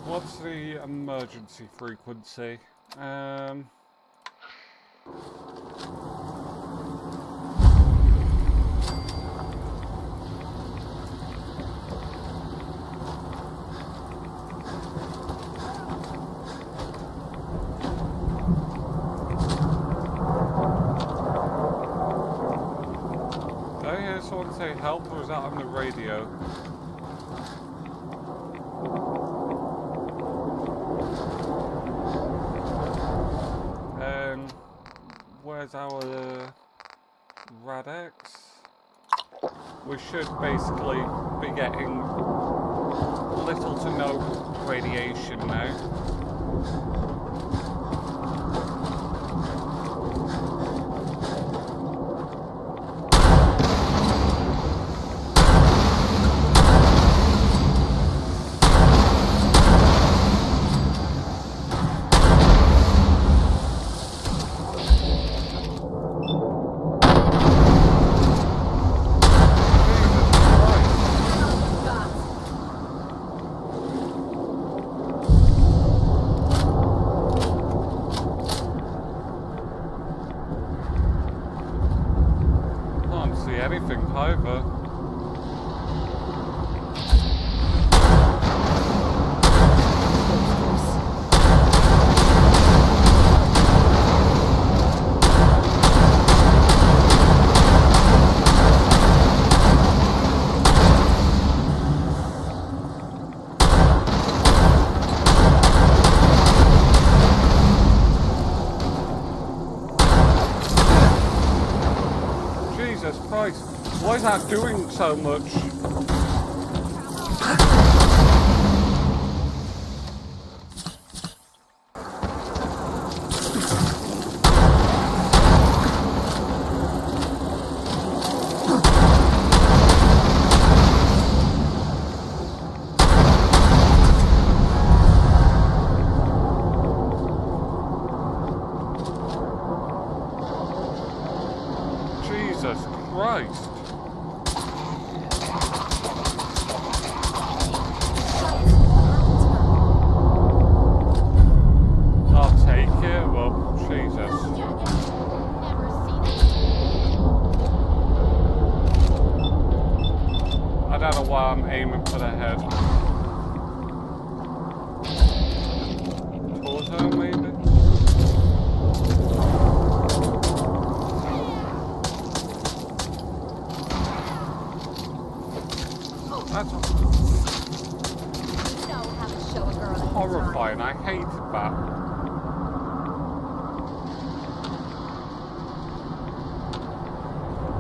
What's the emergency frequency? Did I hear someone say help, or was that on the radio? Where's our Radex? We should basically be getting little to no radiation now. is that doing so much? Jesus Christ. I'll take it. Well, Jesus. I don't know why I'm aiming for the head. Torso, maybe? That's horrifying. I hated that.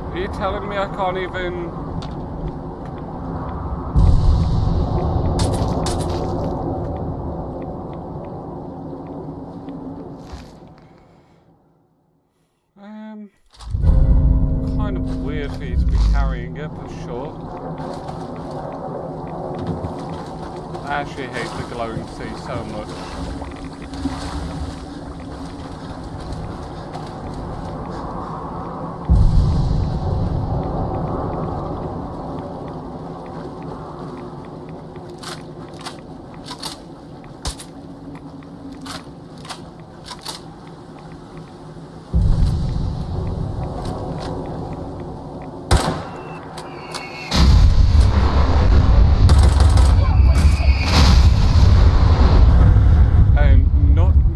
Are you telling me I can't even... kind of weird for you to be carrying it, but sure. I actually hate the glowing sea so much.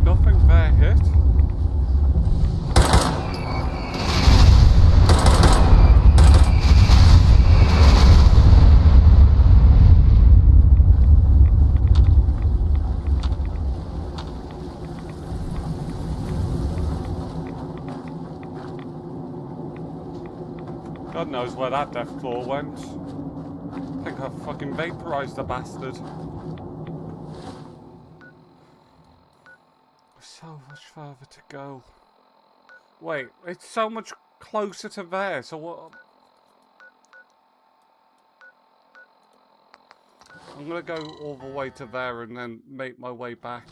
Nothing there hit. God knows where that death claw went. I think I fucking vaporized the bastard. So much further to go. Wait, it's so much closer to there, so what? I'm gonna go all the way to there and then make my way back.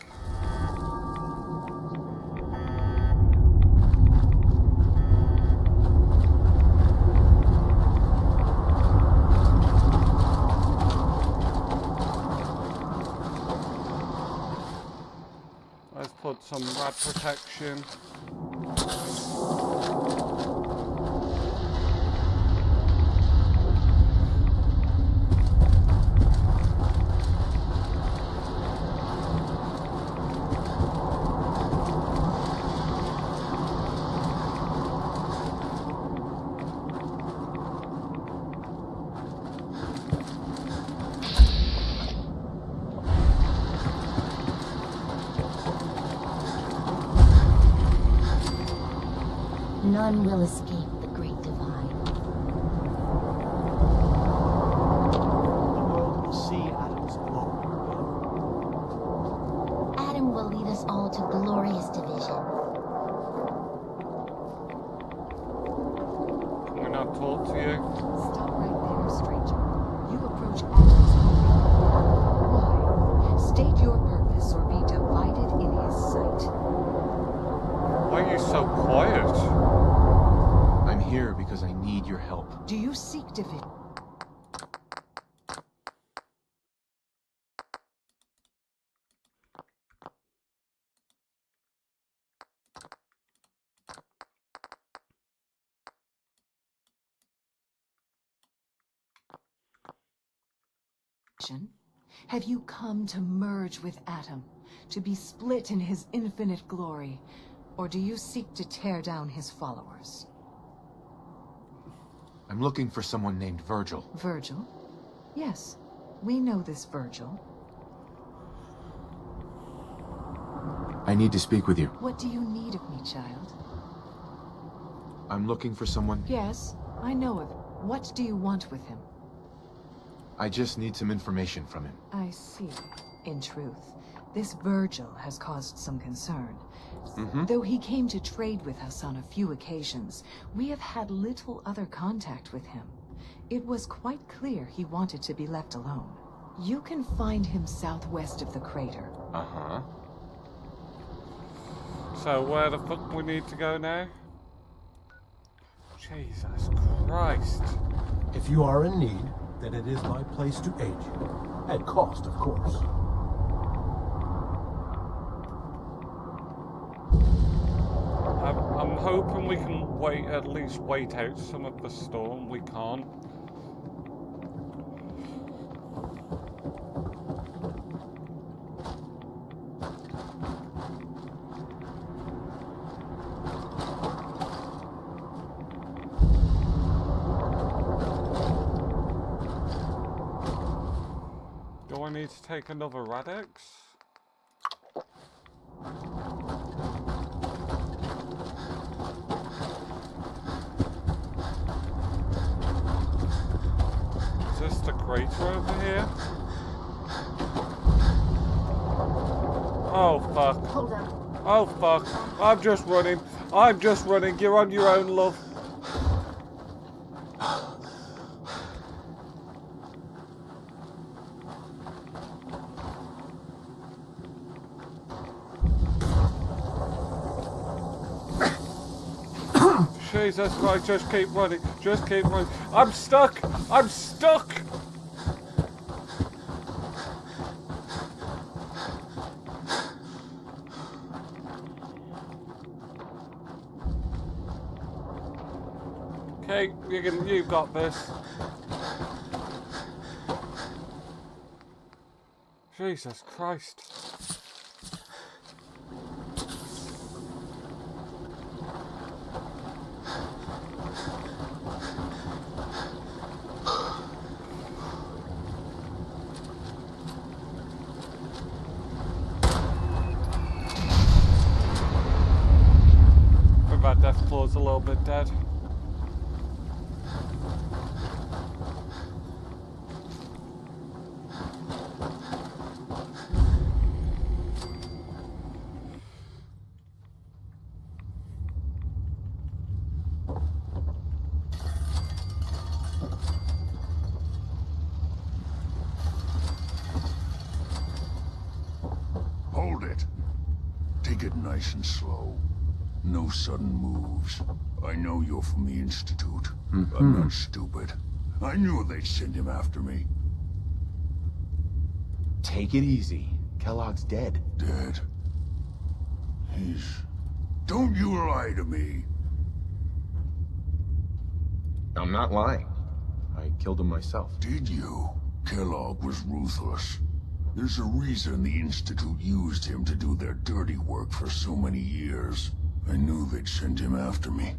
Let's put some rat protection. None will escape the Great Divide. The world will see Adam's glory. Adam will lead us all to glorious division. Can we not talk to you? Stop right there, stranger. You approach Adam's glory. Why? State your purpose or be divided in his sight. Why are you so quiet? I'm here because I need your help. Do you seek division? Have you come to merge with Adam, to be split in his infinite glory, or do you seek to tear down his followers? I'm looking for someone named Virgil. Virgil? Yes, we know this Virgil. I need to speak with you. What do you need of me, child? I'm looking for someone... Yes, I know of What do you want with him? I just need some information from him. I see. In truth, this Virgil has caused some concern. Though he came to trade with us on a few occasions, we have had little other contact with him. It was quite clear he wanted to be left alone. You can find him southwest of the crater. Uh-huh. So where the fuck we need to go now? Jesus Christ. If you are in need, then it is my place to aid you. At cost, of course. I'm hoping we can at least wait out some of the storm. We can't. Do I need to take another Radix? Is this the crater over here? Oh fuck. Hold on. Oh fuck. I'm just running. I'm just running. You're on your own, love. Jesus Christ, just keep running. Just keep running. I'm stuck. I'm stuck. Okay, you've got this. Jesus Christ. That death claw's a little bit dead. Hold it. Take it nice and slow. No sudden moves. I know you're from the Institute. I'm not stupid. I knew they'd send him after me. Take it easy. Kellogg's dead. Dead? Don't you lie to me. I'm not lying. I killed him myself. Did you? Kellogg was ruthless. There's a reason the Institute used him to do their dirty work for so many years. I knew they'd send him after me.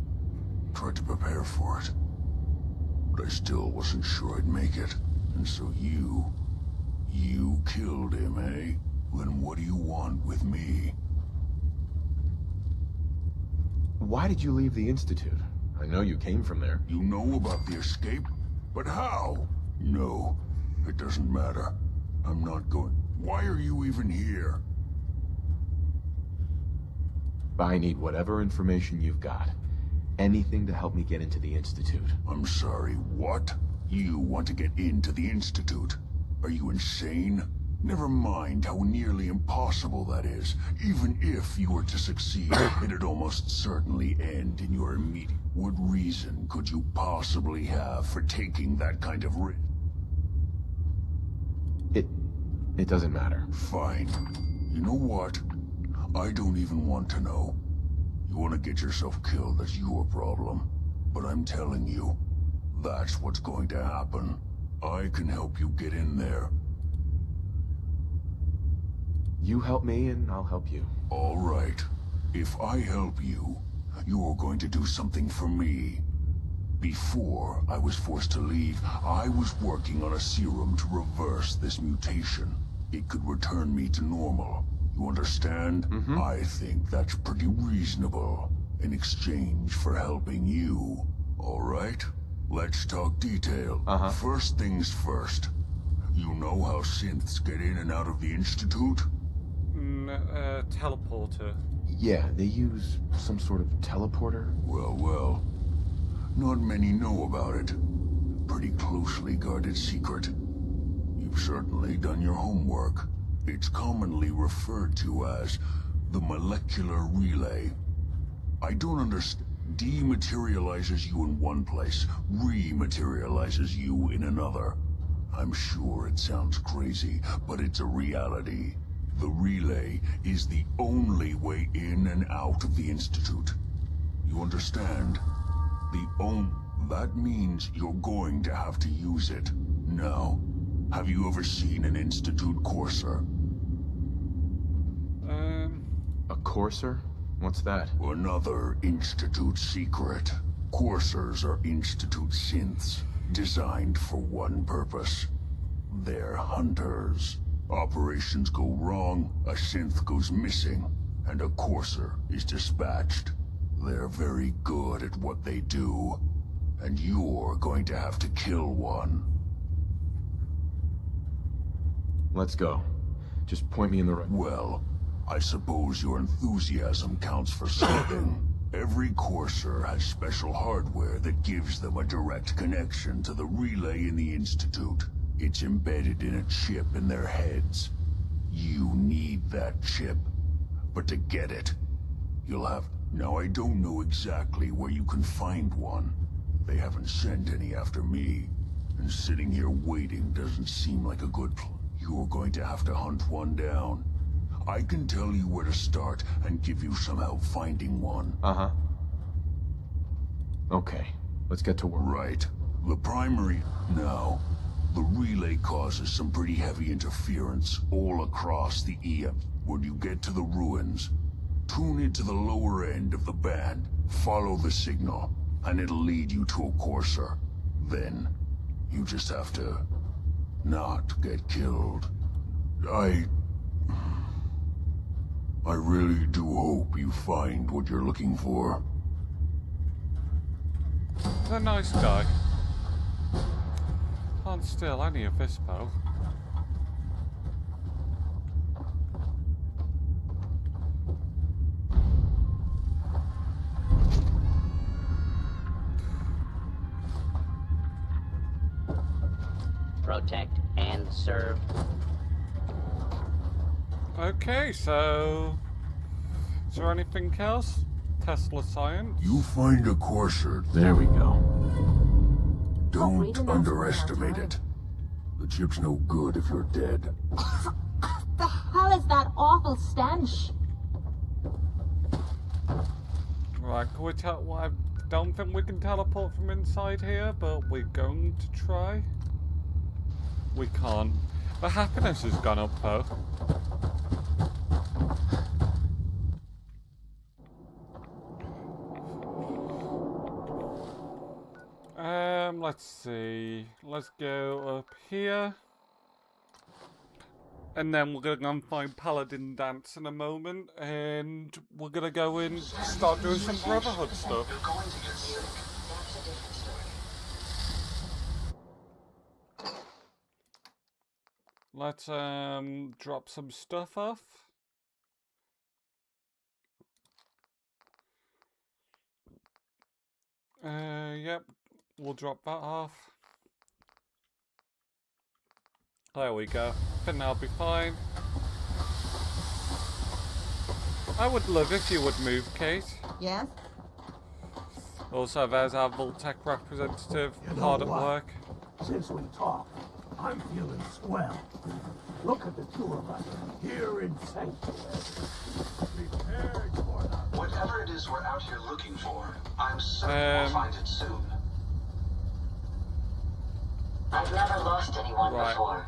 Tried to prepare for it. But I still wasn't sure I'd make it. And so you killed him, eh? Then what do you want with me? Why did you leave the Institute? I know you came from there. You know about the escape? But how? No, it doesn't matter. I'm not going. Why are you even here? I need whatever information you've got. Anything to help me get into the Institute. I'm sorry, what? You want to get into the Institute? Are you insane? Never mind how nearly impossible that is. Even if you were to succeed, it'd almost certainly end in your immediate... What reason could you possibly have for taking that kind of risk? It doesn't matter. Fine. You know what? I don't even want to know. You want to get yourself killed, that's your problem. But I'm telling you, that's what's going to happen. I can help you get in there. You help me and I'll help you. All right. If I help you, you're going to do something for me. Before I was forced to leave, I was working on a serum to reverse this mutation. It could return me to normal. You understand? I think that's pretty reasonable in exchange for helping you. All right? Let's talk detail. First things first. You know how synths get in and out of the Institute? Teleporter. Yeah, they use some sort of teleporter. Well. Not many know about it. Pretty closely guarded secret. You've certainly done your homework. It's commonly referred to as the molecular relay. I don't understand. Dematerializes you in one place, rematerializes you in another. I'm sure it sounds crazy, but it's a reality. The relay is the only way in and out of the Institute. You understand? That means you're going to have to use it. Now, have you ever seen an Institute courser? A courser? What's that? Another Institute secret. Coursers are Institute synths, designed for one purpose. They're hunters. Operations go wrong, a synth goes missing, and a courser is dispatched. They're very good at what they do, and you're going to have to kill one. Let's go. Just point me in the right... Well, I suppose your enthusiasm counts for something. Every courser has special hardware that gives them a direct connection to the relay in the Institute. It's embedded in a chip in their heads. You need that chip. But to get it, you'll have... Now, I don't know exactly where you can find one. They haven't sent any after me. And sitting here waiting doesn't seem like a good plan. You're going to have to hunt one down. I can tell you where to start and give you some help finding one. Okay, let's get to work. Right. The primary... Now, the relay causes some pretty heavy interference all across the EM. When you get to the ruins, tune into the lower end of the band, follow the signal, and it'll lead you to a courser. Then, you just have to... not get killed. I really do hope you find what you're looking for. He's a nice guy. Can't steal any of this, though. Protect and serve. Okay, so... Is there anything else? Tesla science? You find a courser. There we go. Don't underestimate it. The chip's no good if you're dead. The hell is that awful stench? Right, can we tell... Well, I don't think we can teleport from inside here, but we're going to try. We can't. The happiness has gone up, though. Let's see. Let's go up here. And then we're going to go and find Paladin Dance in a moment. And we're going to go and start doing some Brotherhood stuff. Let's drop some stuff off. Yep, we'll drop that off. There we go. I think that'll be fine. I would love if you would move, Kate. Yes? Also, there's our Voltec representative, hard at work. Since we talked, I'm feeling swell. Look at the two of us here in Sanctuary. Prepared for the... Whatever it is we're out here looking for, I'm certain we'll find it soon. I've never lost anyone before.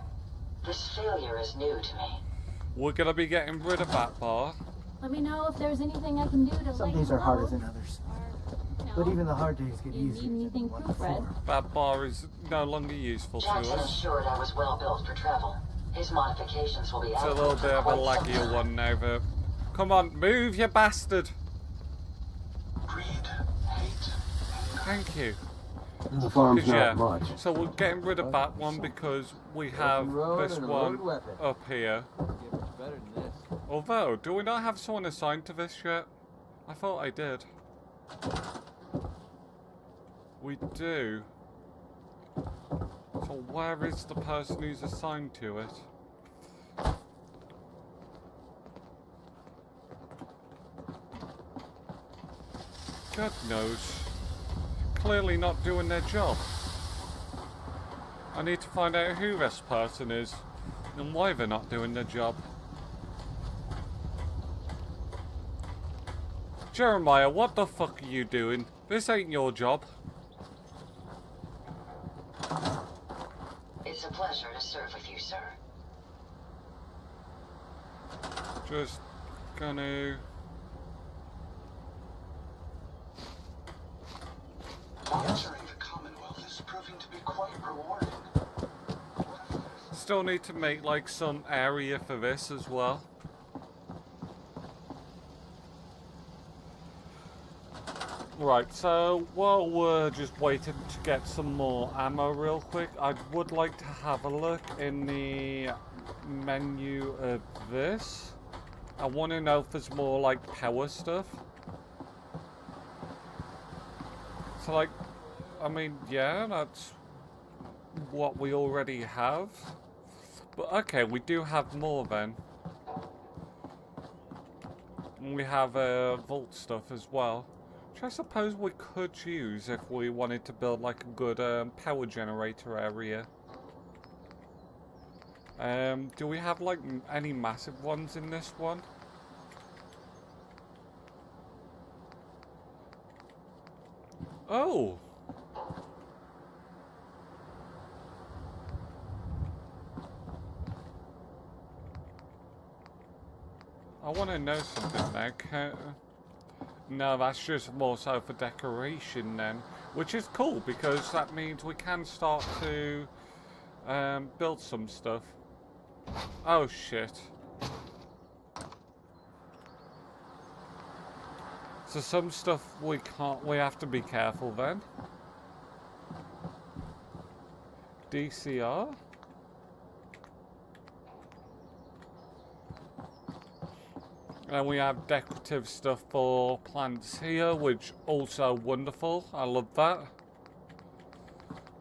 This failure is new to me. We're gonna be getting rid of that bar. Let me know if there's anything I can do to Some days are harder than others. But even the hard days get easier. Need anything proofread? That bar is no longer useful to Jackson us. assured I was well built for travel. His modifications will be It's a little bit of a laggier one now, but... Come on, move, you bastard! Greed, hate, Thank you. The farm's 'Cause, not yeah, much. so we're getting rid of that one because we have this one up here. Although, do we not have someone assigned to this yet? I thought I did. We do. So where is the person who's assigned to it? God knows. Clearly not doing their job. I need to find out who this person is and why they're not doing their job. Jeremiah, what the fuck are you doing? This ain't your job. It's a pleasure to serve with you, sir. Just gonna... Entering the Commonwealth is proving to be quite rewarding. Still need to make like some area for this as well. Right, so while we're just waiting to get some more ammo real quick, I would like to have a look in the menu of this. I want to know if there's more like power stuff. So like, I mean, yeah, that's what we already have. But okay, we do have more then. And we have vault stuff as well. Which I suppose we could use if we wanted to build like a good power generator area. Do we have like any massive ones in this one? Oh! I want to know something now. No, that's just more so for decoration then. Which is cool, because that means we can start to build some stuff. Oh shit. So some stuff we can't, we have to be careful then. DCR? And we have decorative stuff for plants here, which also wonderful. I love that.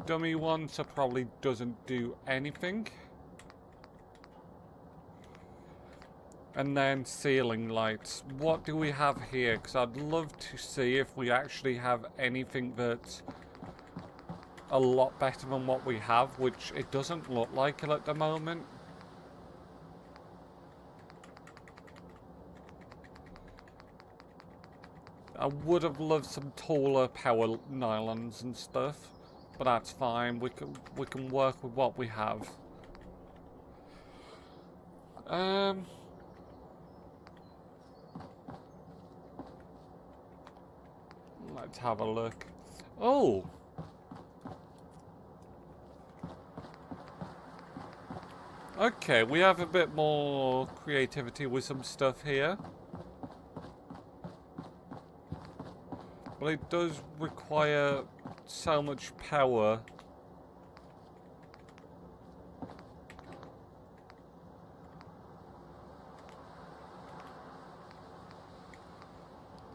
Dummy one, so probably doesn't do anything. And then ceiling lights. What do we have here? Because I'd love to see if we actually have anything that's a lot better than what we have, which it doesn't look like it at the moment. I would have loved some taller power nylons and stuff, but that's fine. We can work with what we have. Let's have a look. Oh! Okay, we have a bit more creativity with some stuff here. But it does require so much power.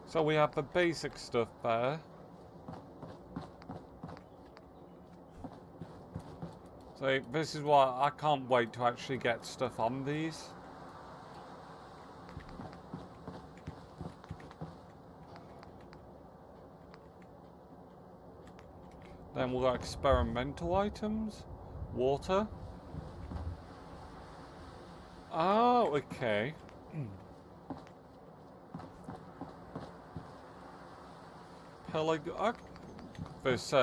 So we have the basic stuff there. So this is why I can't wait to actually get stuff on these. Then we've got experimental items. Water. Oh, okay. This,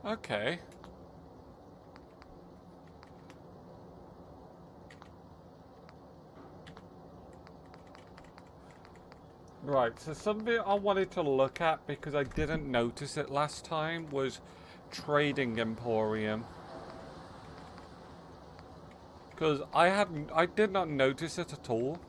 okay. Right, so something I wanted to look at because I didn't notice it last time was Trading Emporium. Because I did not notice it at all.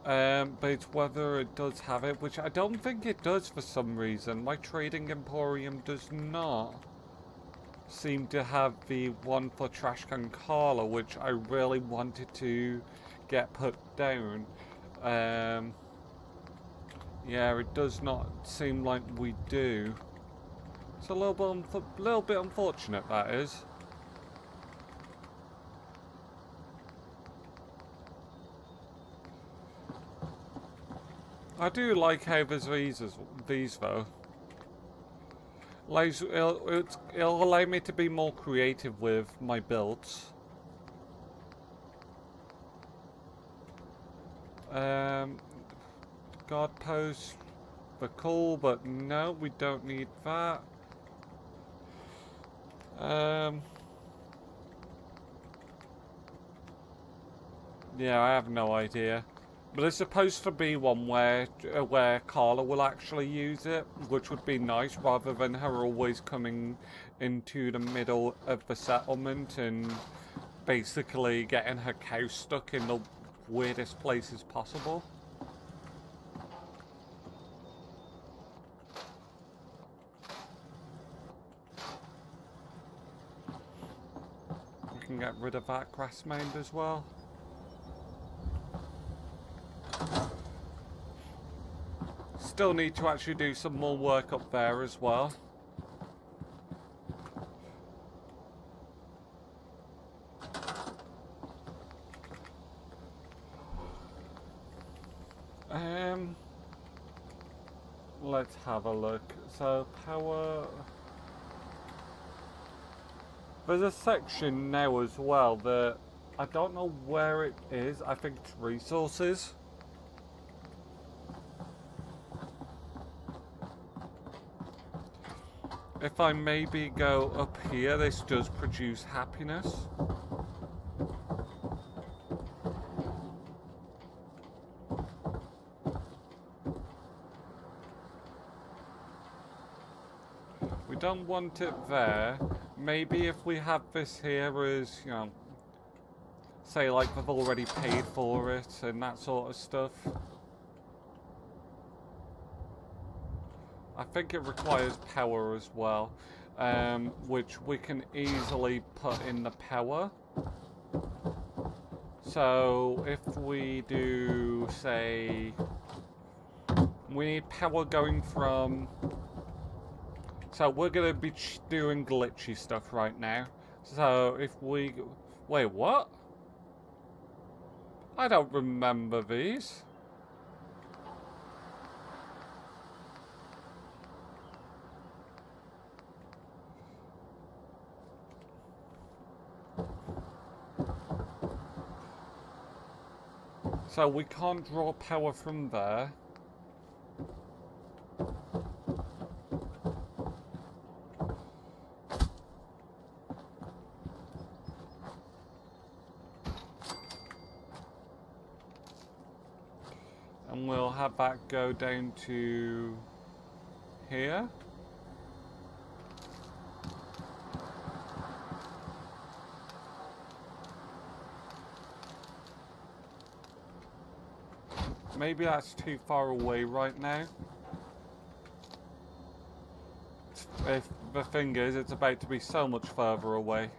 But it's whether it does have it, which I don't think it does for some reason. My trading emporium does not seem to have the one for Trashcan Carla, which I really wanted to get put down. Yeah, it does not seem like we do. It's a little bit unfortunate, that is. I do like how there's these though. It'll allow me to be more creative with my builds. Guard posts are cool, but no, we don't need that. Yeah, I have no idea. But there's supposed to be one where Carla will actually use it, which would be nice, rather than her always coming into the middle of the settlement and basically getting her cow stuck in the weirdest places possible. We can get rid of that grass mound as well. Still need to actually do some more work up there as well. Let's have a look. So power. There's a section now as well that I don't know where it is. I think it's resources. If I maybe go up here, this does produce happiness. We don't want it there. Maybe if we have this here as, you know, say like they've already paid for it and that sort of stuff. I think it requires power as well, which we can easily put in the power. So if we do, say, we need power going from, so we're going to be doing glitchy stuff right now. So if we, wait, what? I don't remember these. So we can't draw power from there. And we'll have that go down to here. Maybe that's too far away right now. If the thing is, it's about to be so much further away.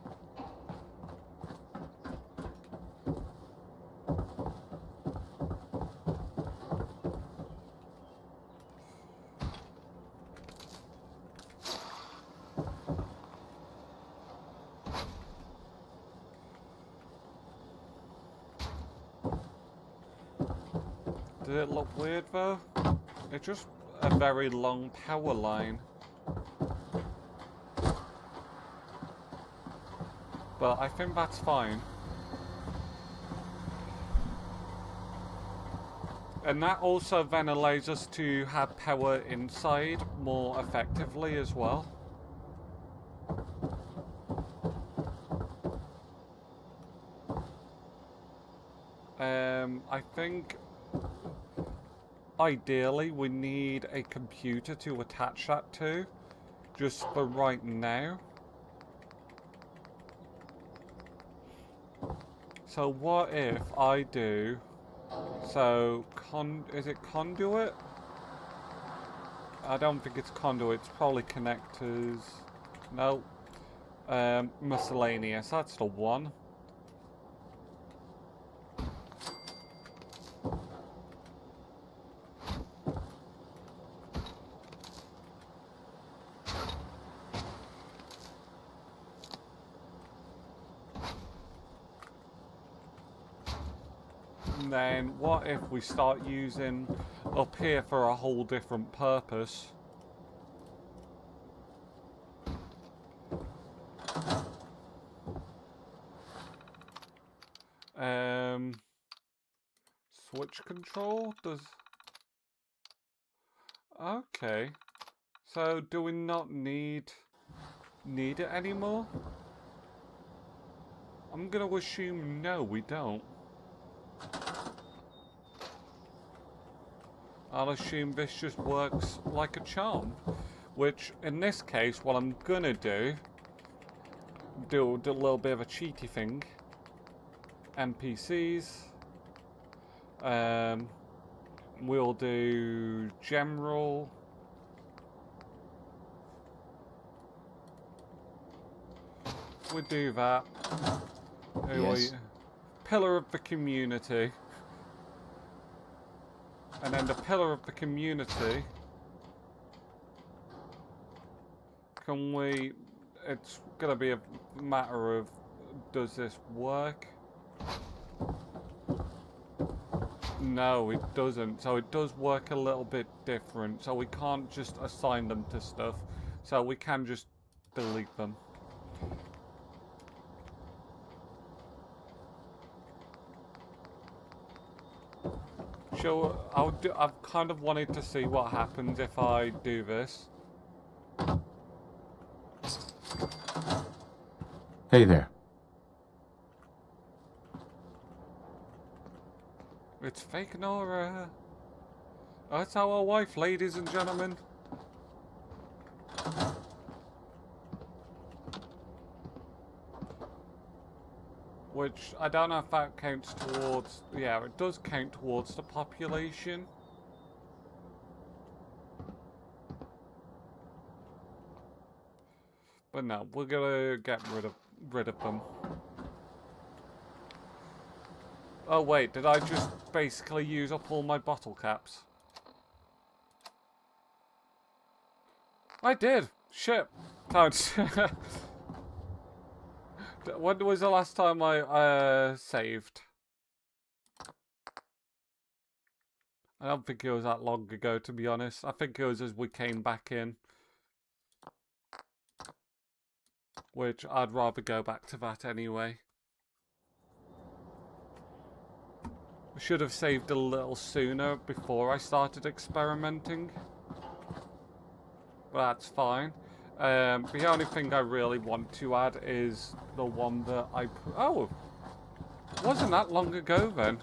Did it look weird though? It's just a very long power line. But I think that's fine. And that also then allows us to have power inside more effectively as well. I think ideally we need a computer to attach that to, just for right now. So what if I do... So, is it conduit? I don't think it's conduit, it's probably connectors. No. Miscellaneous, that's the one. And then what if we start using up here for a whole different purpose? Switch control does... Okay. So do we not need it anymore? I'm gonna assume no, we don't. I'll assume this just works like a charm. Which, in this case, what I'm gonna do a little bit of a cheaty thing. NPCs. We'll do general. We'll do that. Yes. Pillar of the community. And then the pillar of the community. Can we... It's gonna be a matter of... Does this work? No, it doesn't. So it does work a little bit different. So we can't just assign them to stuff. So we can just delete them. Sure, I've kind of wanted to see what happens if I do this. Hey there. It's fake Nora. That's our wife, ladies and gentlemen. Which, I don't know if that counts towards... Yeah, it does count towards the population. But no, we're gonna get rid of them. Oh wait, did I just basically use up all my bottle caps? I did! Shit! Thanks. When was the last time I saved? I don't think it was that long ago, to be honest. I think it was as we came back in. Which I'd rather go back to that anyway. I should have saved a little sooner before I started experimenting. But that's fine. The only thing I really want to add is the one that I... Oh! Wasn't that long ago then?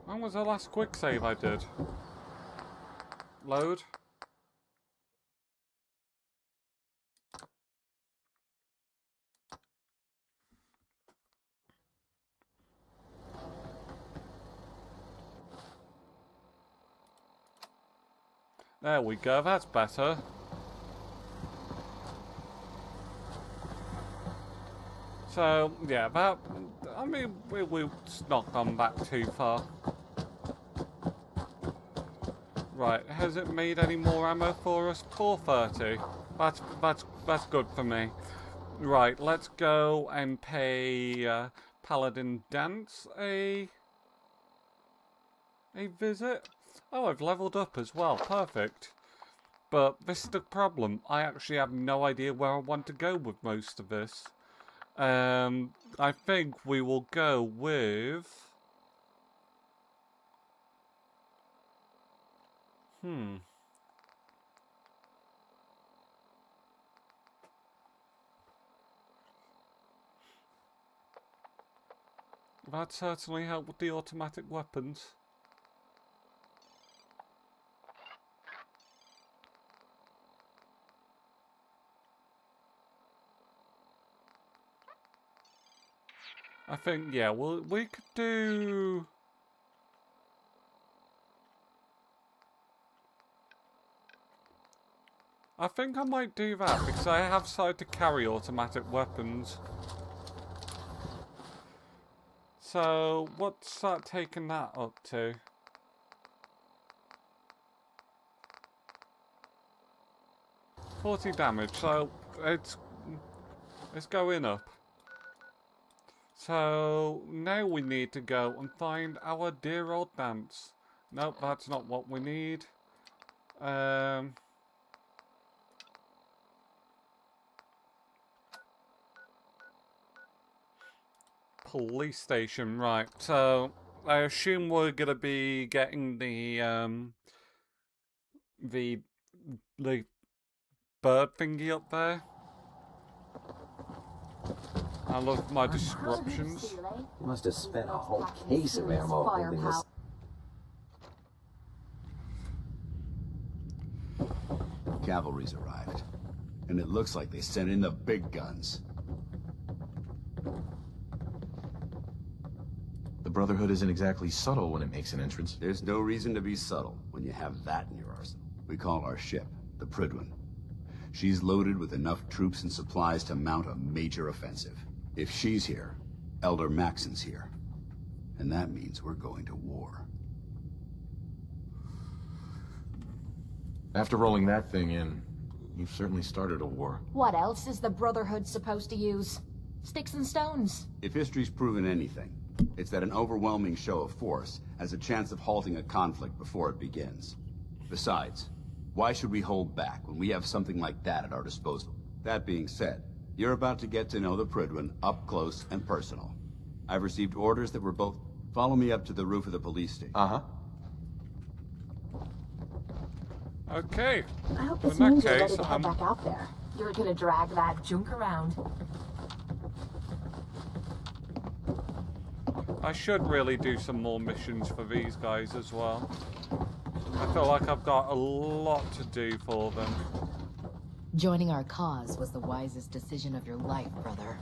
When was the last quick save I did? Load. There we go, that's better. So, yeah, that... I mean, we've not gone back too far. Right, has it made any more ammo for us? 430. That's good for me. Right, let's go and pay Paladin Dance a visit. Oh, I've leveled up as well. Perfect. But this is the problem. I actually have no idea where I want to go with most of this. I think we will go with... That certainly helped with the automatic weapons. I think, yeah, we could do... I think I might do that, because I have started to carry automatic weapons. So, what's that taking that up to? $40 damage, so it's going up. So, now we need to go and find our dear old dance. Nope, that's not what we need. Police station, right. So, I assume we're gonna be getting the bird thingy up there. I love my disruptions. You must have spent a whole case of ammo building this. Cavalry's arrived, and it looks like they sent in the big guns. The Brotherhood isn't exactly subtle when it makes an entrance. There's no reason to be subtle when you have that in your arsenal. We call our ship the Prydwen. She's loaded with enough troops and supplies to mount a major offensive. If she's here, Elder Maxon's here. And that means we're going to war. After rolling that thing in, you've certainly started a war. What else is the Brotherhood supposed to use? Sticks and stones. If history's proven anything, it's that an overwhelming show of force has a chance of halting a conflict before it begins. Besides, why should we hold back when we have something like that at our disposal? That being said, you're about to get to know the Prydwen up close and personal. I've received orders that were both... Follow me up to the roof of the police station. Uh-huh. Okay. I hope this means you're ready to head back out there. You're gonna drag that junk around. I should really do some more missions for these guys as well. I feel like I've got a lot to do for them. Joining our cause was the wisest decision of your life, brother.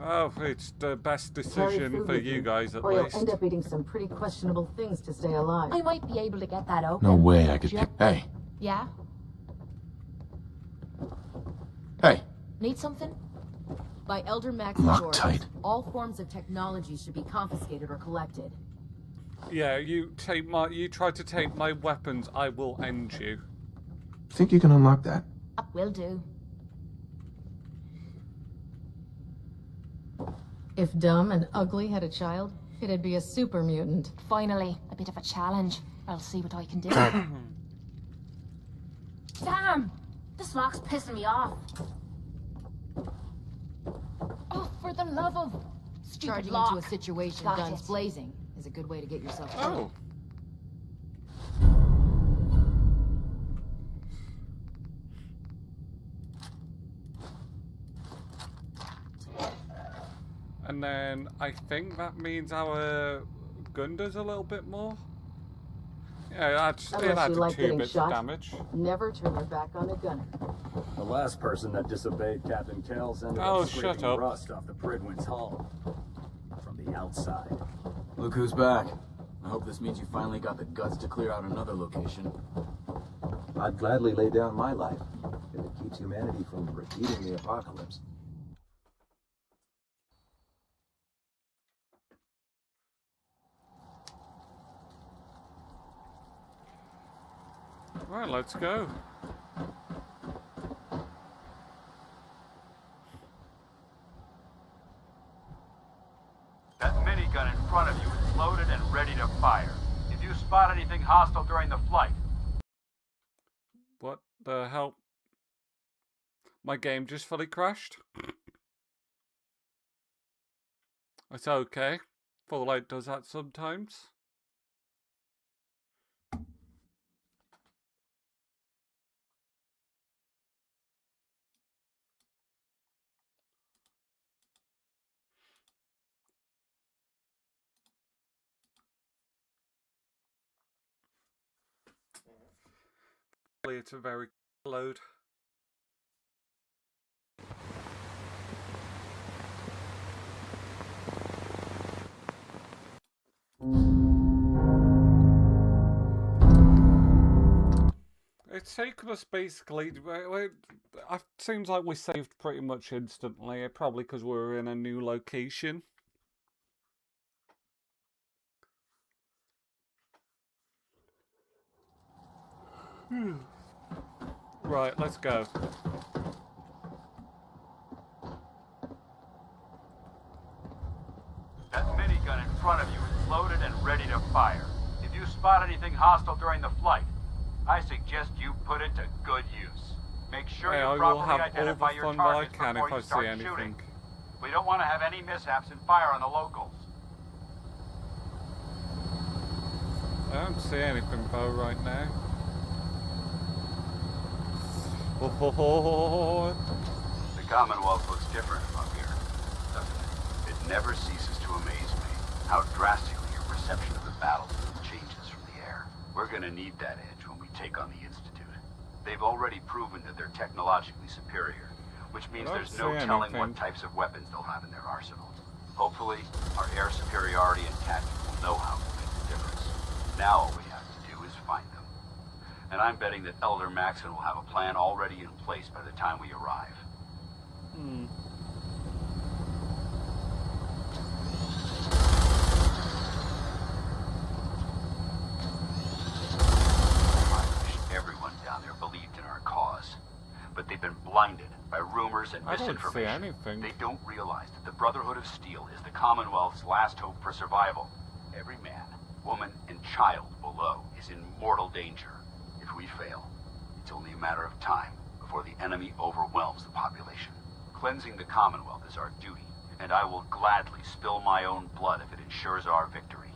Oh, it's the best decision for you guys at or least. You'll end up eating some pretty questionable things to stay alive. I might be able to get that open. No way I could pick... Hey. Yeah? Hey. Need something? By Elder Maxon's orders, Loctite. all forms of technology should be confiscated or collected. Yeah, you try to take my weapons, I will end you. Think you can unlock that? Will do. If Dumb and Ugly had a child, it'd be a super mutant. Finally, a bit of a challenge. I'll see what I can do. Damn! This lock's pissing me off. Oh, for the love of... Stupid Charging lock. into a situation, Got guns it. blazing, is a good way to get yourself Oh. killed. And then I think that means our gun does a little bit more. Yeah, it Unless you adds like 2 getting bits shot, of damage. never turn your back on a gunner. The last person that disobeyed Captain Kells ended Oh, up shut scraping up. rust off the Prydwen's hull. From the outside. Look who's back. I hope this means you finally got the guts to clear out another location. I'd gladly lay down my life if it keeps humanity from repeating the apocalypse. Right, let's go. That minigun in front of you is loaded and ready to fire. If you spot anything hostile during the flight... What the hell? My game just fully crashed? It's okay. Fallout does that sometimes. It's a very load. taken us basically. It seems like we saved pretty much instantly, probably because we were in a new location. Right, let's go. That minigun in front of you is loaded and ready to fire. If you spot anything hostile during the flight, I suggest you put it to good use. Make sure Hey, you I will properly have identify all the your fun that I targets can before if I you start see anything. shooting. We don't want to have any mishaps and fire on the locals. I don't see anything, Bo, right now. Oh. The Commonwealth looks different from up here, doesn't it? It never ceases to amaze me how drastically your perception of the battlefield changes from the air. We're gonna need that edge when we take on the Institute. They've already proven that they're technologically superior, which means there's no telling what types of weapons they'll have in their arsenal. Hopefully, our air superiority and tactics will know how to make the difference. Now all we have to do is find them. And I'm betting that Elder Maxon will have a plan already in place by the time we arrive. I wish everyone down there believed in our cause. But they've been blinded by rumors and misinformation. They don't realize that the Brotherhood of Steel is the Commonwealth's last hope for survival. Every man, woman, and child below is in mortal danger. If we fail, it's only a matter of time before the enemy overwhelms the population. Cleansing the Commonwealth is our duty, and I will gladly spill my own blood if it ensures our victory.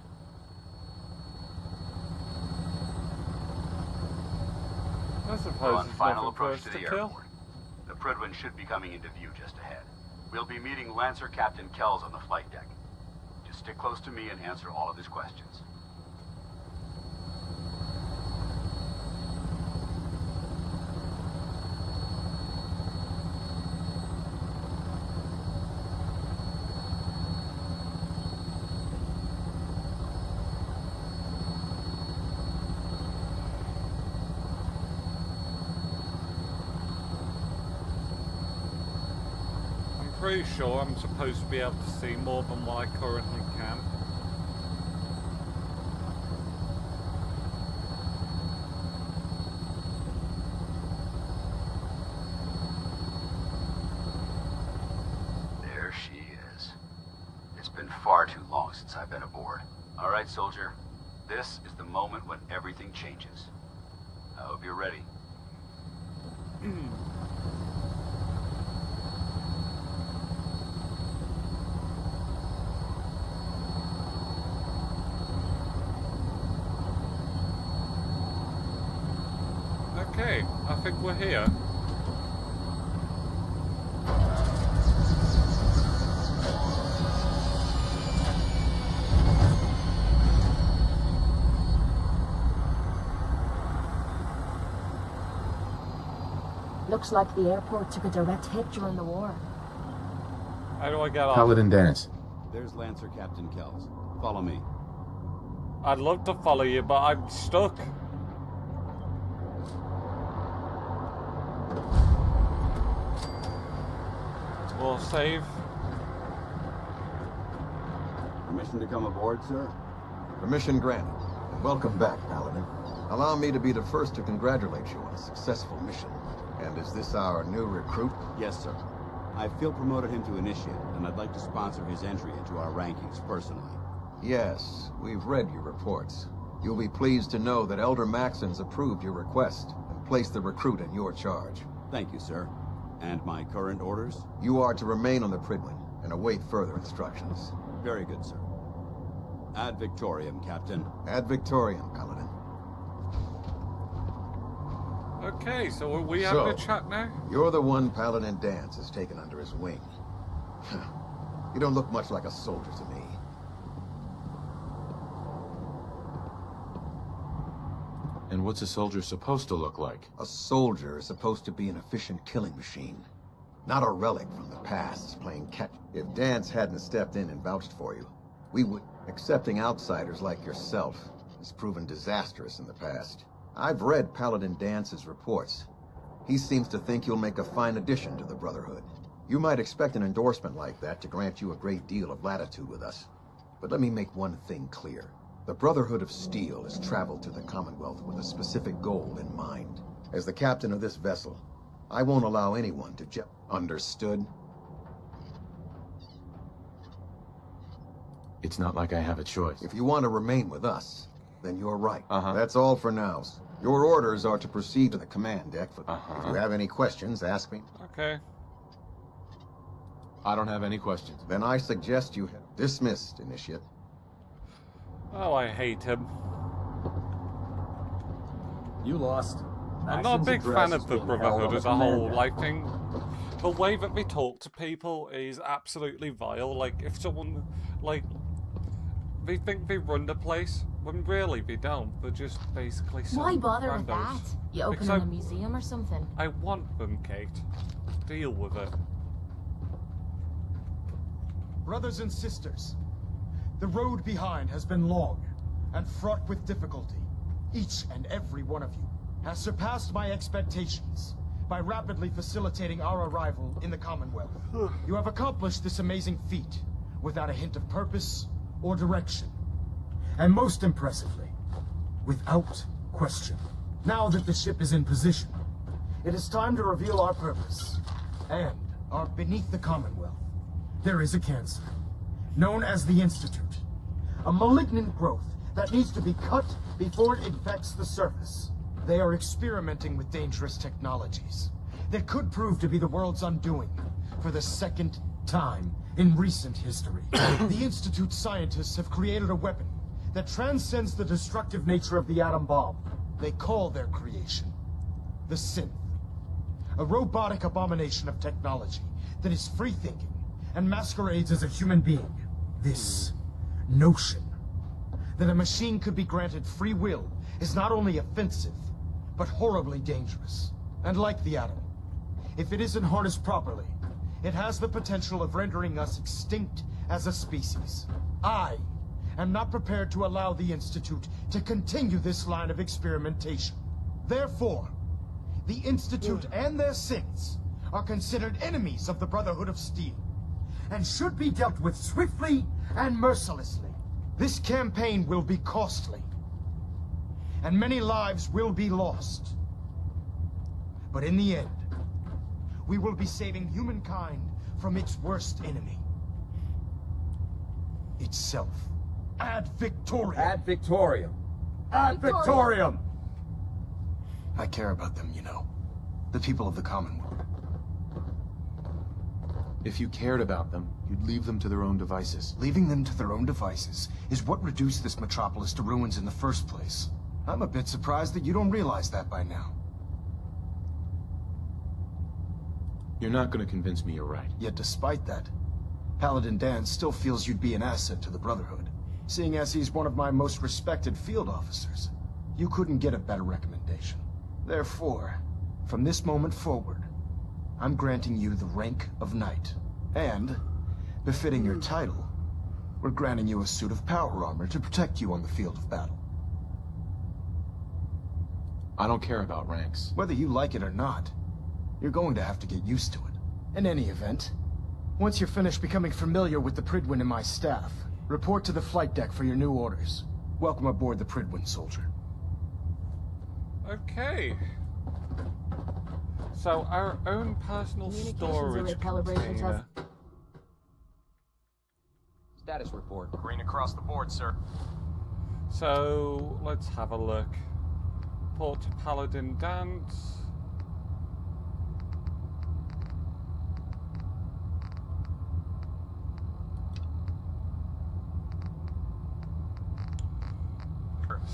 I suppose We're on it's final nothing for approach us to to the kill. airport. The Prydwen should be coming into view just ahead. We'll be meeting Lancer Captain Kells on the flight deck. Just stick close to me and answer all of his questions. I'm pretty sure I'm supposed to be able to see more than what I currently can. There she is. It's been far too long since I've been aboard. All right, soldier. This is the moment when everything changes. I hope you're ready. Okay, I think we're here. Looks like the airport took a direct hit during the war. How do I get off? Paladin Dance. There's Lancer Captain Kells. Follow me. I'd love to follow you, but I'm stuck. We'll save. Permission to come aboard, sir? Permission granted. Welcome back, Paladin. Allow me to be the first to congratulate you on a successful mission. And is this our new recruit? Yes, sir. I feel promoted him to initiate, and I'd like to sponsor his entry into our rankings personally. Yes, we've read your reports. You'll be pleased to know that Elder Maxon's approved your request and placed the recruit in your charge. Thank you, sir. And my current orders? You are to remain on the Prydwen and await further instructions. Very good, sir. Ad Victoriam, Captain. Ad Victoriam, Paladin. Okay, so we have a chat now? You're the one Paladin Dance has taken under his wing. You don't look much like a soldier to me. And what's a soldier supposed to look like? A soldier is supposed to be an efficient killing machine. Not a relic from the past playing catch. If Dance hadn't stepped in and vouched for you, we would... Accepting outsiders like yourself has proven disastrous in the past. I've read Paladin Dance's reports. He seems to think you'll make a fine addition to the Brotherhood. You might expect an endorsement like that to grant you a great deal of latitude with us. But let me make one thing clear. The Brotherhood of Steel has traveled to the Commonwealth with a specific goal in mind. As the captain of this vessel, I won't allow anyone to Understood? It's not like I have a choice. If you want to remain with us, then you're right. That's all for now. Your orders are to proceed to the command deck. If you have any questions, ask me. Okay. I don't have any questions. Then I suggest you dismissed, Initiate. Oh, I hate him. You lost. I'm not a big fan of the Brotherhood as a whole. I think the way that they talk to people is absolutely vile. Like, if someone, like, they think they run the place, when really they don't. They're just basically some Why bother with randos. that? You open Except a museum or something? I want them, Kate. Deal with it. Brothers and sisters, the road behind has been long and fraught with difficulty. Each and every one of you has surpassed my expectations by rapidly facilitating our arrival in the Commonwealth. You have accomplished this amazing feat without a hint of purpose or direction. And most impressively, without question. Now that the ship is in position, it is time to reveal our purpose and our beneath the Commonwealth. There is a cancer, known as the Institute. A malignant growth that needs to be cut before it infects the surface. They are experimenting with dangerous technologies that could prove to be the world's undoing for the second time in recent history. The Institute scientists have created a weapon that transcends the destructive nature of the atom bomb. They call their creation the Synth. A robotic abomination of technology that is free-thinking and masquerades as a human being. This notion that a machine could be granted free will is not only offensive, but horribly dangerous. And like the atom, if it isn't harnessed properly, it has the potential of rendering us extinct as a species. I am not prepared to allow the Institute to continue this line of experimentation. Therefore, the Institute and their synths are considered enemies of the Brotherhood of Steel, and should be dealt with swiftly and mercilessly. This campaign will be costly, and many lives will be lost. But in the end, we will be saving humankind from its worst enemy. Itself. Ad Victoriam. Ad Victoriam. Ad Victoriam! I care about them, you know. The people of the Commonwealth. If you cared about them, you'd leave them to their own devices. Leaving them to their own devices is what reduced this metropolis to ruins in the first place. I'm a bit surprised that you don't realize that by now. You're not going to convince me you're right. Yet despite that, Paladin Dan still feels you'd be an asset to the Brotherhood. Seeing as he's one of my most respected field officers, you couldn't get a better recommendation. Therefore, from this moment forward, I'm granting you the rank of Knight. And, befitting your title, we're granting you a suit of power armor to protect you on the field of battle. I don't care about ranks. Whether you like it or not, you're going to have to get used to it. In any event, once you're finished becoming familiar with the Pridwin and my staff, report to the flight deck for your new orders. Welcome aboard the Pridwin, soldier. Okay. So, our own personal storage container. Status report. Green across the board, sir. So, let's have a look. Port to Paladin Dance.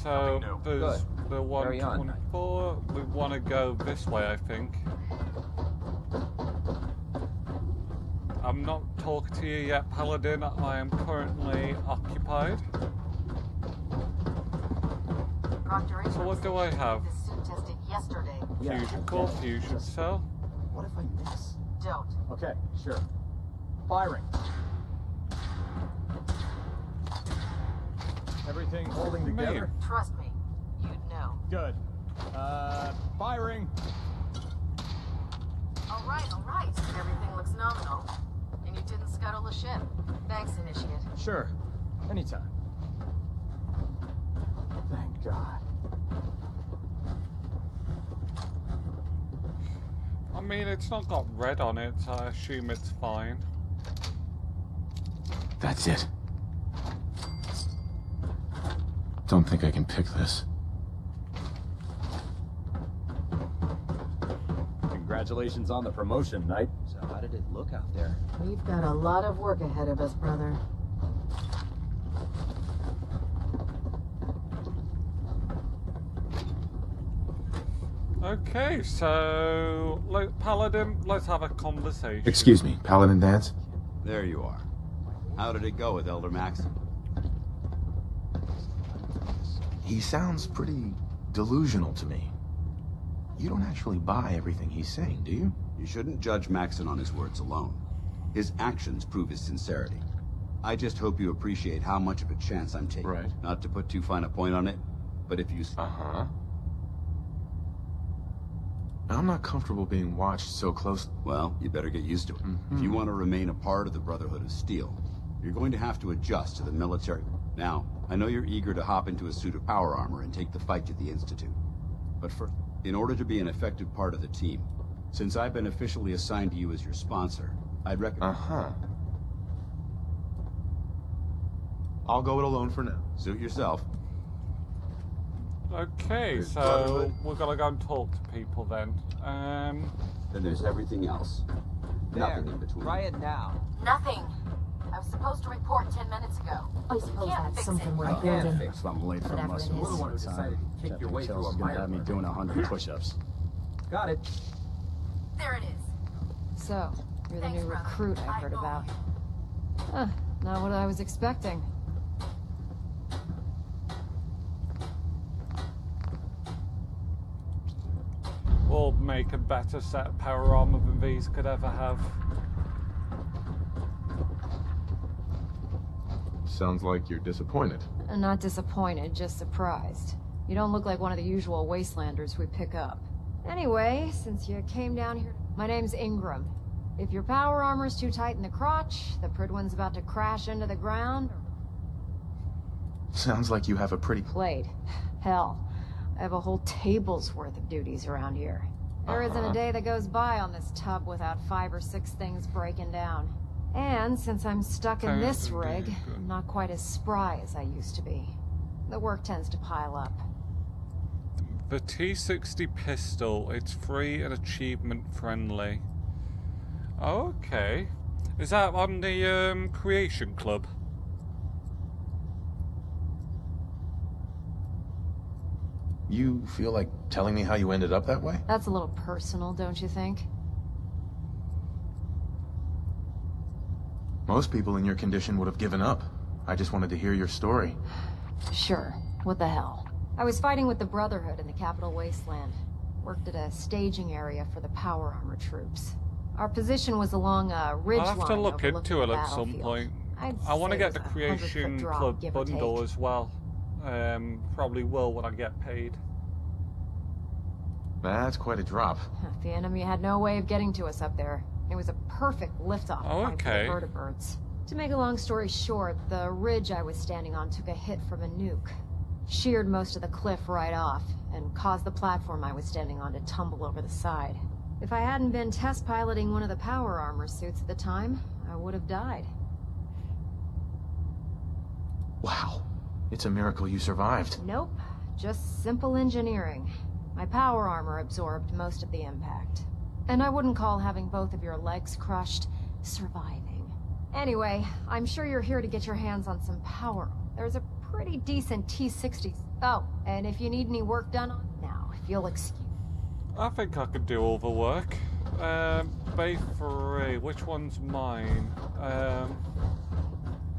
So, there's the 124. We want to go this way, I think. I'm not talking to you yet, Paladin. I am currently occupied. So what do I have? Fusion core, fusion cell. What if I miss? Don't. Okay, sure. Firing. Everything holding together? Trust me, you'd know. Good. Firing. All right. Everything looks nominal. And you didn't scuttle the ship. Thanks, Initiate. Sure. Anytime. Thank God. I mean, it's not got red on it, so I assume it's fine. That's it. Don't think I can pick this. Congratulations on the promotion, Knight. So how did it look out there? We've got a lot of work ahead of us, brother. Okay, so Paladin, let's have a conversation. Excuse me, Paladin Dance? There you are. How did it go with Elder Maxon? He sounds pretty delusional to me. You don't actually buy everything he's saying, do you? You shouldn't judge Maxon on his words alone. His actions prove his sincerity. I just hope you appreciate how much of a chance I'm taking. Right. Not to put too fine a point on it, but if you... Uh-huh. I'm not comfortable being watched so close. Well, you better get used to it. If you want to remain a part of the Brotherhood of Steel, you're going to have to adjust to the military. Now, I know you're eager to hop into a suit of power armor and take the fight to the Institute. But in order to be an effective part of the team, since I've been officially assigned to you as your sponsor, I'd recommend... Uh-huh. I'll go it alone for now. Suit yourself. Okay, so we're gonna go and talk to people then. Then there's everything else. Nothing in between. Try it now. Nothing. I was supposed to report 10 minutes ago. I suppose that's something worth can't building. fix I'm late for Whatever muscle. it is. You're the one who decided to kick your way through a Gonna fire. have me doing 100 push-ups. Got it. There it is. So, you're the Thanks, new brother. recruit I heard about. Huh, not what I was expecting. We'll make a better set of power armor than these could ever have. Sounds like you're disappointed. Not disappointed, just surprised. You don't look like one of the usual wastelanders we pick up. Anyway, since you came down here... My name's Ingram. If your power armor's too tight in the crotch, the Pridwin's about to crash into the ground... Sounds like you have a pretty... Played. Hell, I have a whole table's worth of duties around here. There isn't a day that goes by on this tub without 5 or 6 things breaking down. And since I'm stuck in this rig, I'm not quite as spry as I used to be. The work tends to pile up. The T60 pistol, it's free and achievement friendly. Okay. Is that on the Creation Club? You feel like telling me how you ended up that way? That's a little personal, don't you think? Most people in your condition would have given up. I just wanted to hear your story. Sure. What the hell? I was fighting with the Brotherhood in the Capital Wasteland. Worked at a staging area for the power armor troops. Our position was along a ridge line. I'll have to look into it the at some battlefield. point. I'd I want to say get it the was a Creation 100-foot drop, Club give or bundle take. as well. Probably will when I get paid. That's quite a drop. The enemy had no way of getting to us up there. It was a perfect liftoff point for the okay. vertibirds. To make a long story short, the ridge I was standing on took a hit from a nuke. Sheared most of the cliff right off, and caused the platform I was standing on to tumble over the side. If I hadn't been test piloting one of the power armor suits at the time, I would have died. Wow. It's a miracle you survived. Nope. Just simple engineering. My power armor absorbed most of the impact. And I wouldn't call having both of your legs crushed surviving. Anyway, I'm sure you're here to get your hands on some power. There's a pretty decent T60. Oh, and if you need any work done on now, if you'll excuse. I think I could do all the work. Bay 3, which one's mine?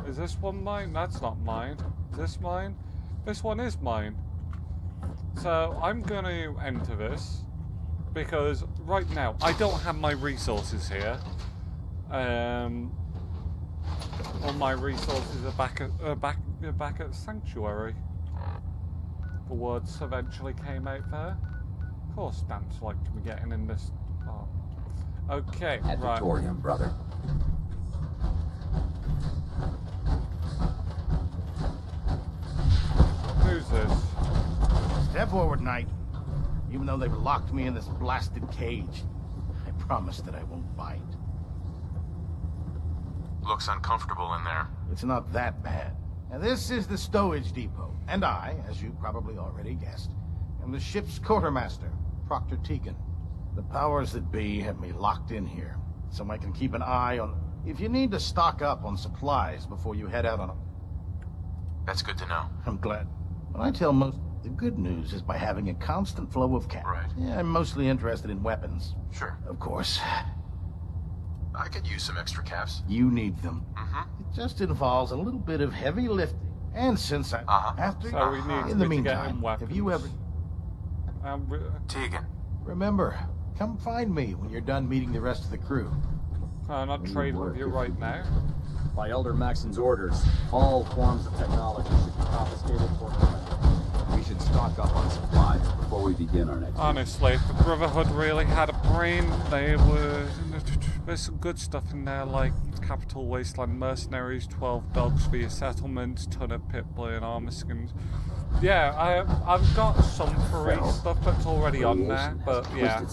Is this one mine? That's not mine. Is this mine? This one is mine. So I'm going to enter this because right now I don't have my resources here. All my resources are back at Sanctuary. The words eventually came out there. course, Dan's like to be getting in this. Oh. Okay, At right. Victorium, brother. Who's this? Step forward, Knight. Even though they've locked me in this blasted cage, I promise that I won't bite. Looks uncomfortable in there. It's not that bad. Now, this is the stowage depot, and I, as you probably already guessed, am the ship's quartermaster, Proctor Tegan. The powers that be have me locked in here, so I can keep an eye on... If you need to stock up on supplies before you head out on a... That's good to know. I'm glad. When I tell most... The good news is by having a constant flow of cash. Right. Yeah, I'm mostly interested in weapons. Sure. Of course. I could use some extra caps. You need them. Mm-hmm. It just involves a little bit of heavy lifting. And since I have to... So we need in the to get meantime, him weapons. have you ever... Tegan. Remember, come find me when you're done meeting the rest of the crew. Can I trade with you right now? By Elder Maxon's orders, all forms of technology should be confiscated for We should stock up on supplies before we begin our next. Honestly, if the Brotherhood really had a brain, they would. There's some good stuff in there, like Capital Wasteland Mercenaries, 12 dogs for your settlement, ton of Pip-Boy and armor skins. Yeah, I've got some free stuff that's already on there, but yeah,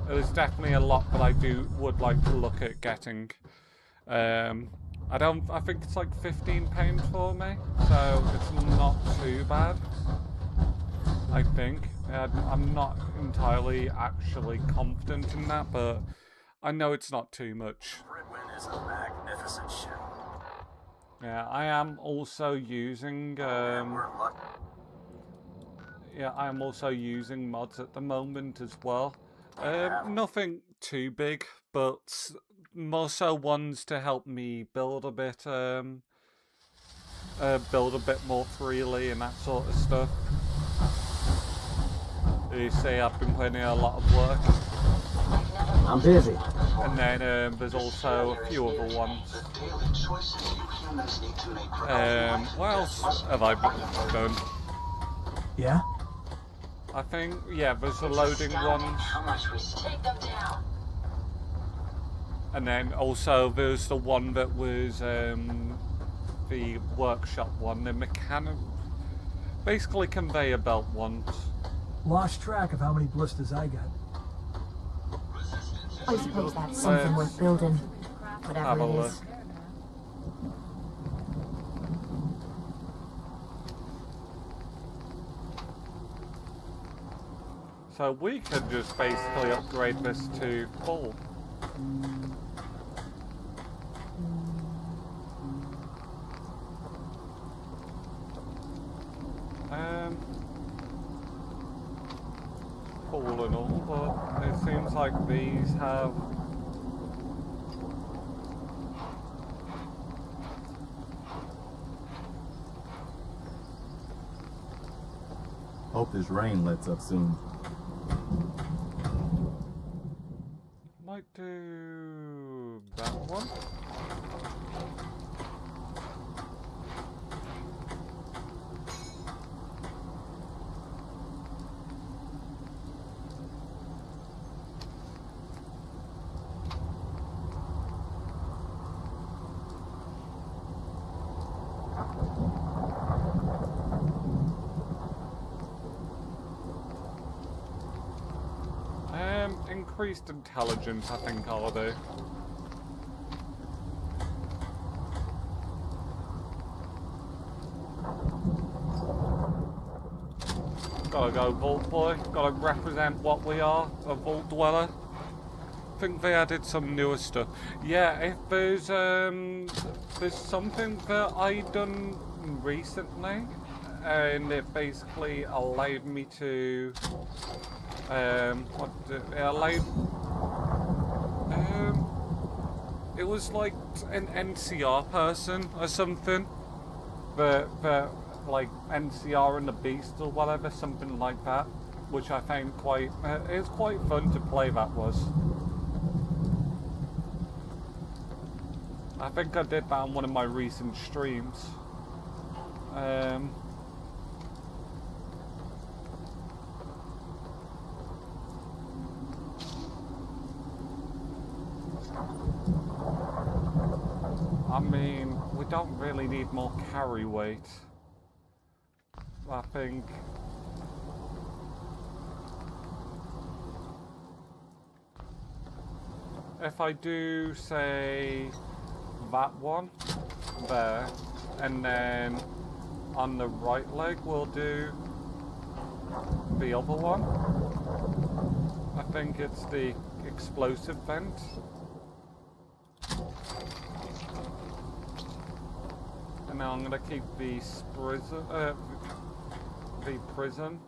there's definitely a lot that I would like to look at getting. I think it's like £15 for me, so it's not too bad. I think. I'm not entirely actually confident in that, but I know it's not too much. Ridwin is a magnificent ship. Yeah, I am also using I am also using mods at the moment as well. Nothing too big, but more so ones to help me build a bit more freely and that sort of stuff. You see, I've been putting in a lot of work. I'm busy. And then there's also a few other ones. What else have I done? Yeah? I think, yeah, there's the loading ones. And then also there's the one that was the workshop one, the basically conveyor belt ones. Lost track of how many blisters I got. I suppose that's something worth building. Have Whatever a it look. is. So we could just basically upgrade this to full. Full and all, but it seems like these have... Hope this rain lets up soon. Might do that one. Increased intelligence, I think I'll do. Gotta go Vault Boy, gotta represent what we are, a Vault Dweller. I think they added some newer stuff. Yeah, if there's something that I done recently, and it basically allowed me to it was like an NCR person or something, but like NCR and the Beast or whatever, something like that, which I found quite it's quite fun to play. That was. I think I did that on one of my recent streams. mean, we don't really need more carry weight. I think... If I do, say, that one there, and then on the right leg we'll do the other one. I think it's the explosive vent. And now I'm going to keep the prison.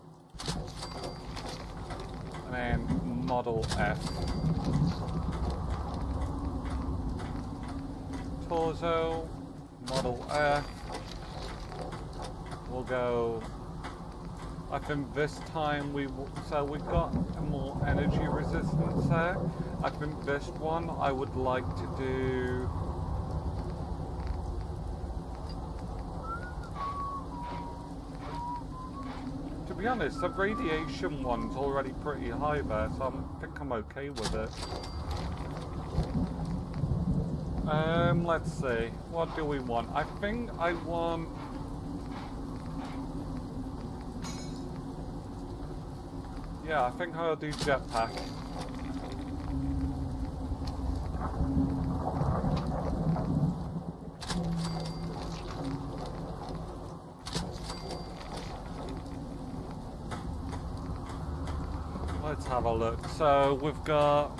And then Model F. Torso, Model F. We'll go. I think this time we've got more energy resistance there. I think this one I would like to do. To be honest, the radiation one's already pretty high there, so I think I'm okay with it. Let's see. What do we want? I think I want... Yeah, I think I'll do jetpack. Let's have a look. So we've got...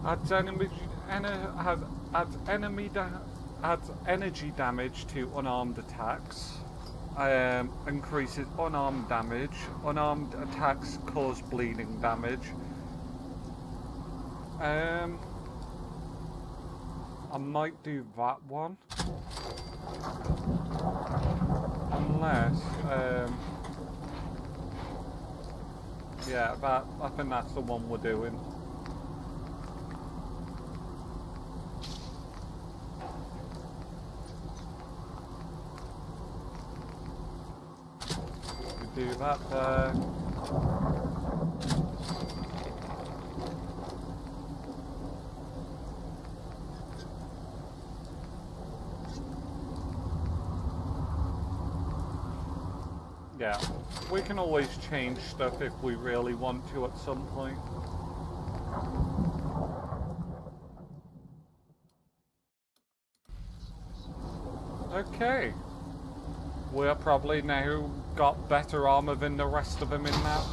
Adds energy damage to unarmed attacks. Increases unarmed damage. Unarmed attacks cause bleeding damage. I might do that one. Unless, yeah, I think that's the one we're doing. Do that there. Yeah, we can always change stuff if we really want to at some point. Okay. We're probably now got better armor than the rest of them in that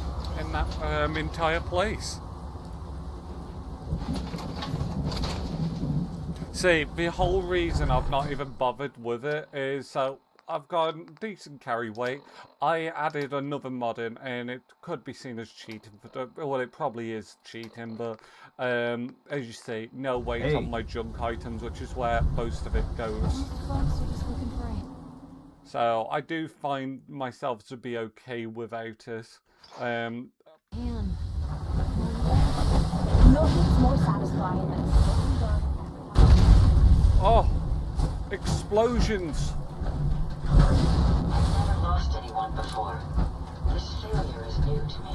entire place. See, the whole reason I've not even bothered with it is so I've got a decent carry weight. I added another mod in, and it could be seen as cheating. Well, it probably is cheating, but as you see, no weight on my junk items, which is where most of it goes. So I do find myself to be okay without it. Nothing's more satisfying than sitting down. Oh, explosions! I've never lost anyone before. This failure is new to me.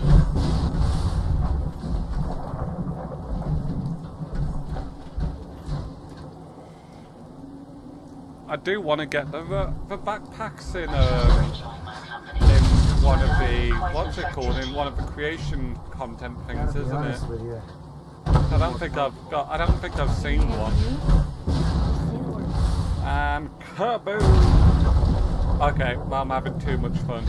I do want to get the backpacks in one of the, what's it called, in one of the creation content things, isn't it? I don't think I've seen one. And kaboom! Okay, well, I'm having too much fun.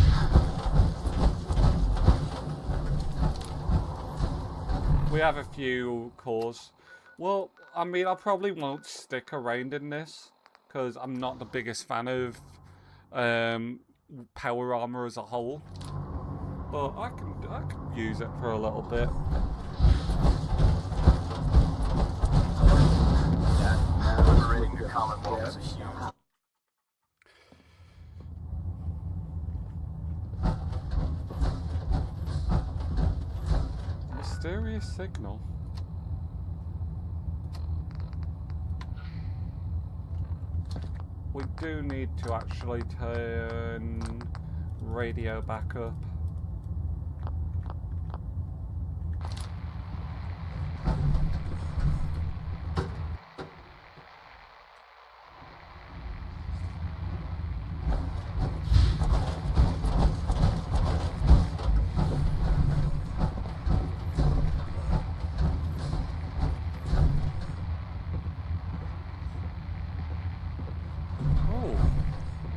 We have a few cores. Well, I mean, I probably won't stick around in this, because I'm not the biggest fan of power armor as a whole, but I can use it for a little bit. Liberating the Commonwealth is a huge... Mysterious signal. We do need to actually turn radio back up.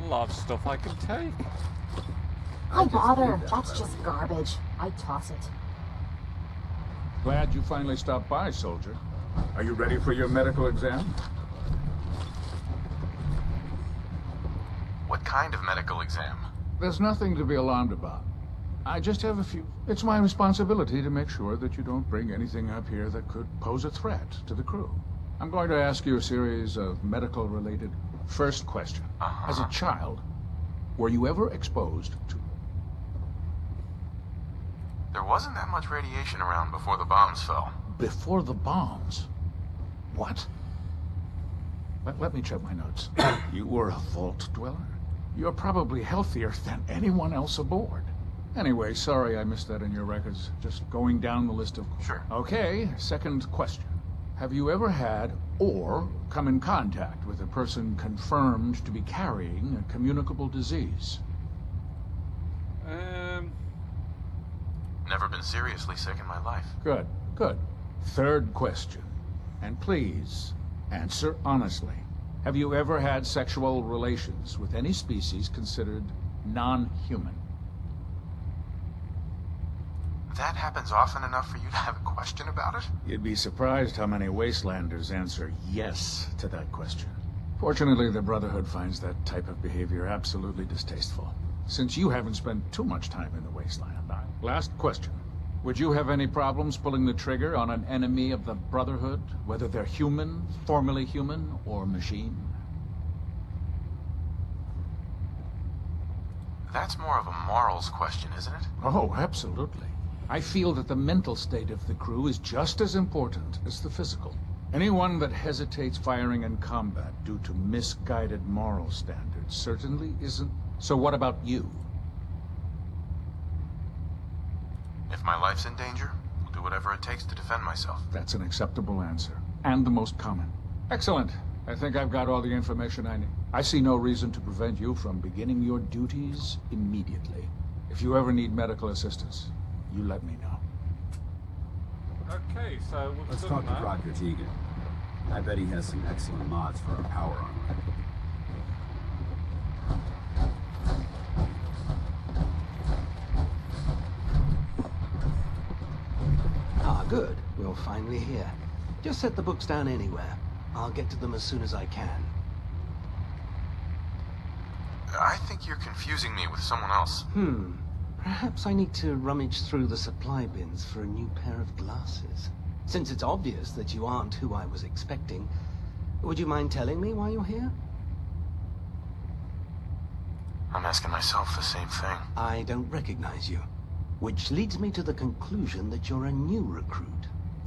lot of stuff I can take. Why bother? That's just garbage. I toss it. Glad you finally stopped by, soldier. Are you ready for your medical exam? What kind of medical exam? There's nothing to be alarmed about. I just have a few... It's my responsibility to make sure that you don't bring anything up here that could pose a threat to the crew. I'm going to ask you a series of medical-related... First question. As a child, were you ever exposed to... There wasn't that much radiation around before the bombs fell. Before the bombs? What? Let me check my notes. You were a vault dweller? You're probably healthier than anyone else aboard. Anyway, sorry I missed that in your records. Just going down the list of... Sure. Okay, second question. Have you ever had or come in contact with a person confirmed to be carrying a communicable disease? Never been seriously sick in my life. Good, good. Third question. And please, answer honestly. Have you ever had sexual relations with any species considered non-human? That happens often enough for you to have a question about it? You'd be surprised how many Wastelanders answer yes to that question. Fortunately, the Brotherhood finds that type of behavior absolutely distasteful. Since you haven't spent too much time in the Wasteland. Last question. Would you have any problems pulling the trigger on an enemy of the Brotherhood, whether they're human, formerly human, or machine? That's more of a morals question, isn't it? Oh, absolutely. I feel that the mental state of the crew is just as important as the physical. Anyone that hesitates firing in combat due to misguided moral standards certainly isn't. So what about you? If my life's in danger, I'll do whatever it takes to defend myself. That's an acceptable answer, and the most common. Excellent. I think I've got all the information I need. I see no reason to prevent you from beginning your duties immediately. If you ever need medical assistance, you let me know. Okay, so Let's talk to Proctor Tegan. I bet he has some excellent mods for our power armor. Ah, good. We're finally here. Just set the books down anywhere. I'll get to them as soon as I can. I think you're confusing me with someone else. Perhaps I need to rummage through the supply bins for a new pair of glasses. Since it's obvious that you aren't who I was expecting, would you mind telling me why you're here? I'm asking myself the same thing. I don't recognize you. Which leads me to the conclusion that you're a new recruit.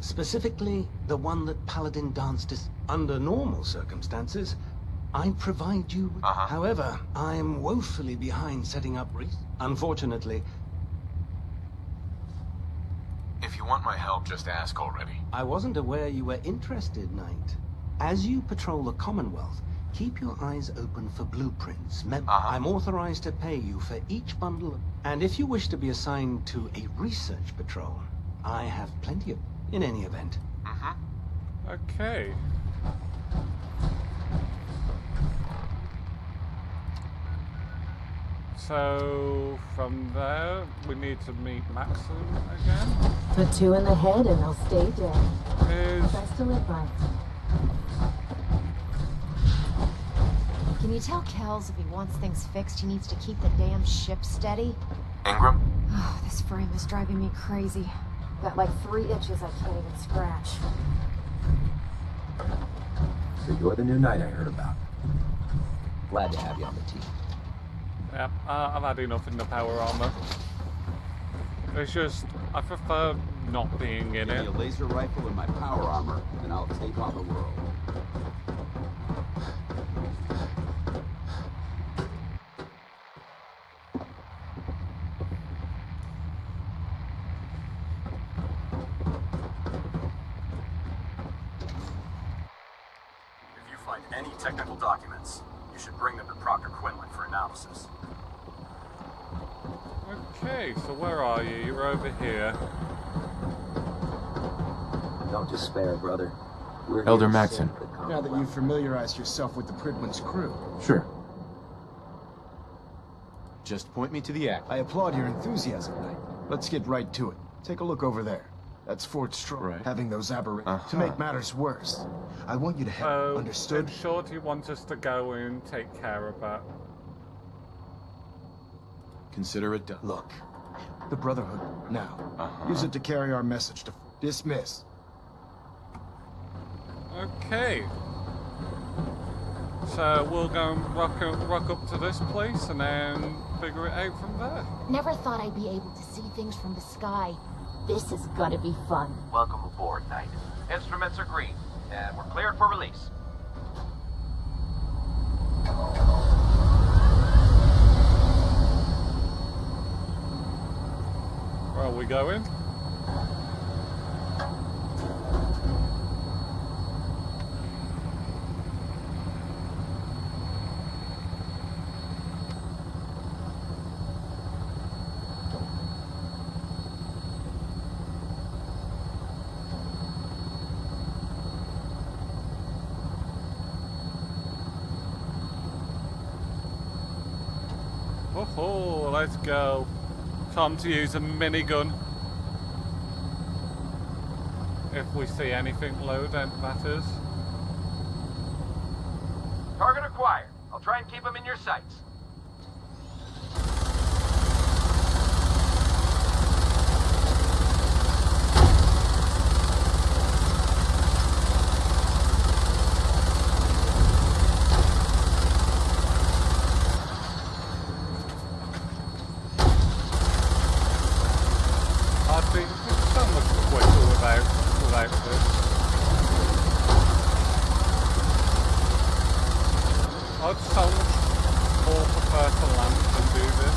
Specifically, the one that Paladin danced as. Under normal circumstances, I'd provide you with... However, I'm woefully behind setting up Unfortunately... If you want my help, just ask already. I wasn't aware you were interested, Knight. As you patrol the Commonwealth, keep your eyes open for blueprints. I'm authorized to pay you for each bundle. And if you wish to be assigned to a research patrol, I have plenty of... In any event. Okay. So, from there, we need to meet Maxim again. Put two in the head and they'll stay dead. Best to live by. Can you tell Kells if he wants things fixed, he needs to keep the damn ship steady? Ingram? Oh, this frame is driving me crazy. Got like 3 itches I can't even scratch. So you're the new knight I heard about. Glad to have you on the team. Yeah, I've had enough in the power armor. It's just, I prefer not being in it. Give me a laser rifle and my power armor, and I'll take on the world. If you find any technical documents, you should bring them to Proctor Quinlan for analysis. Okay, so where are you? You're over here. Don't despair, brother. We're Elder here to Maxon. save the Now that you've familiarized yourself with the Pridman's crew. Sure. Just point me to the act. I applaud your enthusiasm, Knight. Let's get right to it. Take a look over there. That's Fort Strong. Having those aberrations. To make matters worse, I want you to help. Understood? In short, you want us to go and take care of that. Consider it done. Look, the Brotherhood, now. Use it to carry our message to... Dismiss. Okay. So we'll go and rock up to this place and then figure it out from there. Never thought I'd be able to see things from the sky. This is gonna be fun. Welcome aboard, Knight. Instruments are green, and we're cleared for release. Where are we going? Oh, let's go. Time to use a minigun. If we see anything low, then matters. Target acquired. I'll try and keep them in your sights. I think it's so much quicker without this. I'd so much more prefer to land than do this.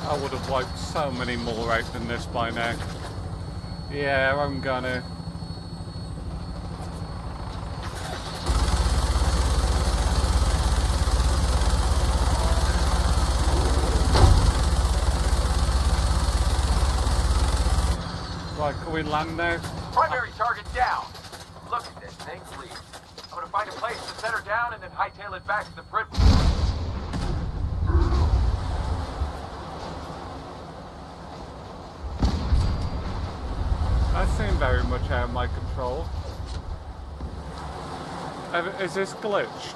I would have wiped so many more out than this by now. Yeah, I'm gonna. Right, can we land now? Primary target down. Look at this thing, please. I'm gonna find a place to set her down and then hightail it back to the bridge. That seemed very much out of my control. Is this glitched?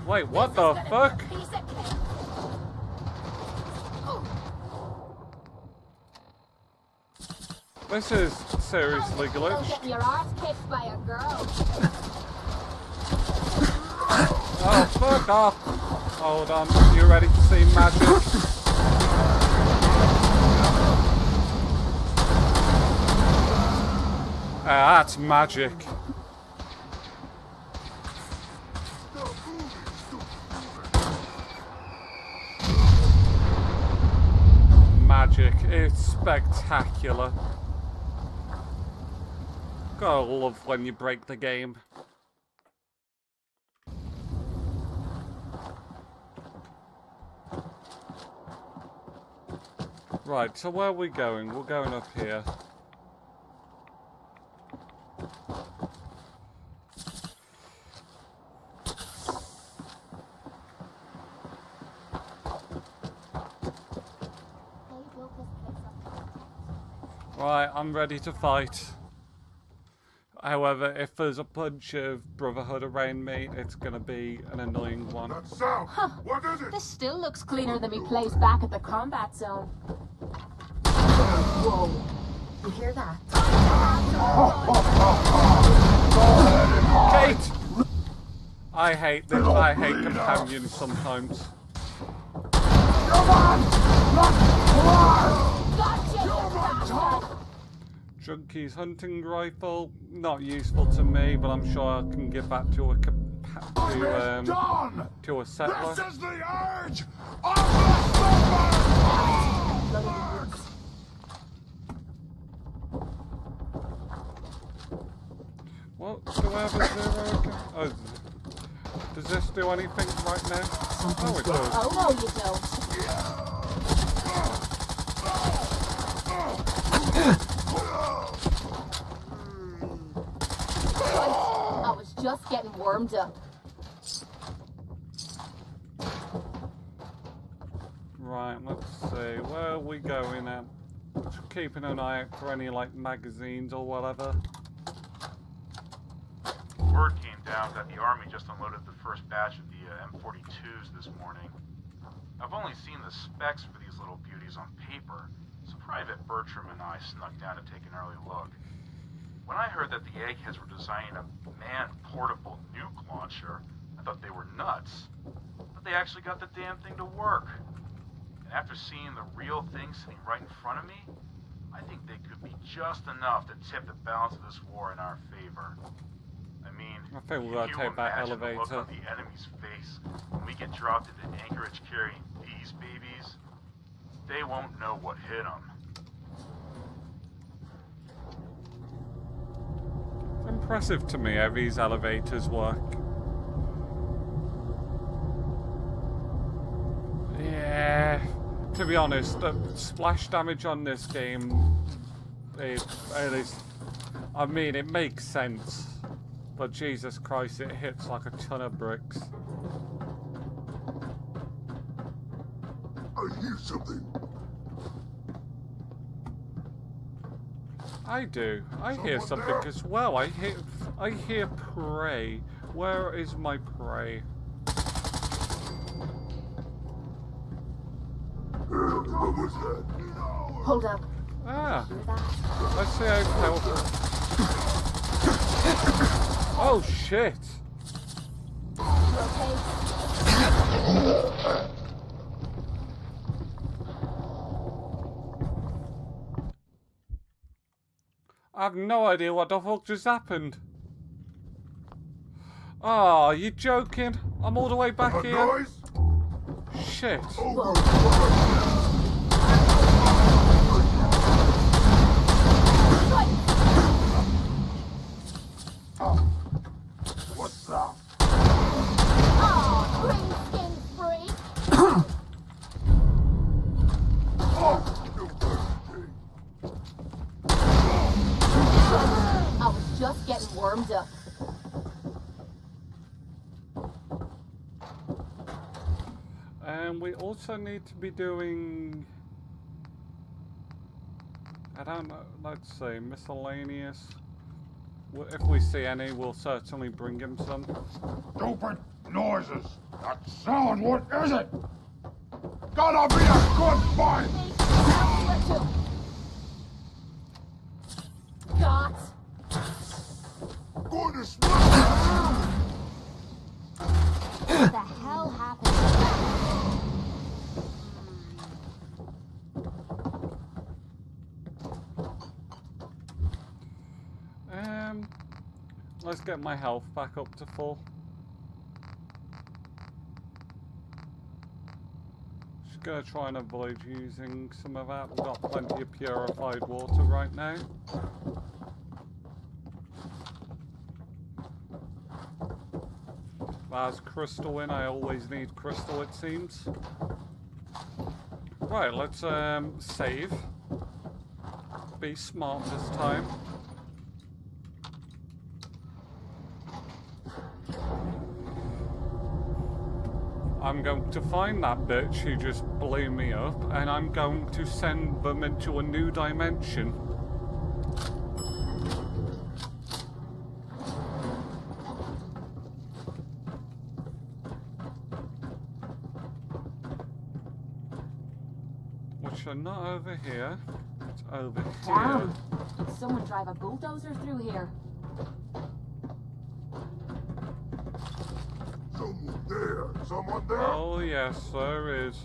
Wait, what the fuck? This is seriously glitched. Get your arse kicked by a girl. Oh, fuck off. Hold on, you ready to see magic? That's magic. Magic, it's spectacular. Gotta love when you break the game. Right, so where are we going? We're going up here. Right, I'm ready to fight. However, if there's a bunch of Brotherhood around me, it's gonna be an annoying one. Huh. What is it? This still looks cleaner than me place back at the combat zone. Whoa. You hear that? Kate! I hate this. I hate companions sometimes. Junkie's hunting rifle, not useful to me, but I'm sure I can give that to a settler. This is the urge of the What? Do I have a 0 again? Oh, does this do anything right now? Oh, it does. Oh, no, you don't. I was just getting warmed up. Right, let's see. Where are we going at? Just keeping an eye out for any, like, magazines or whatever. Word came down that the Army just unloaded the first batch of the M42s this morning. I've only seen the specs for these little beauties on paper, so Private Bertram and I snuck down to take an early look. When I heard that the eggheads were designing a manned portable nuke launcher, I thought they were nuts. But they actually got the damn thing to work. And after seeing the real thing sitting right in front of me, I think they could be just enough to tip the balance of this war in our favor. I mean, I think we're gonna take that elevator. the look on the enemy's face when we get dropped into Anchorage carrying these babies. They won't know what hit them. It's impressive to me how these elevators work. Yeah, to be honest, the splash damage on this game, it is, I mean, it makes sense. But Jesus Christ, it hits like a ton of bricks. I hear something. I do. I hear something as well. I hear prey. Where is my prey? What was that? Hold up. Ah. Let's see how powerful. Oh shit! You okay? I have no idea what the fuck just happened. Oh, you joking? I'm all the way back here. Noise? Shit. What's that? Oh, green skin freak! I was just getting warmed up. And we also need to be doing, I don't know, let's see, miscellaneous. If we see any, we'll certainly bring him some. Stupid noises. That sound, what is it? Gotta be a good fight. Got. Goodness. What the hell happened? Let's get my health back up to full. Just gonna try and avoid using some of that. We've got plenty of purified water right now. There's crystal in. I always need crystal, it seems. Right, let's save. Be smart this time. I'm going to find that bitch who just blew me up, and I'm going to send them into a new dimension. Which are not over here. It's over here. Damn. Did someone drive a bulldozer through here? There, someone there? Oh yes, there is.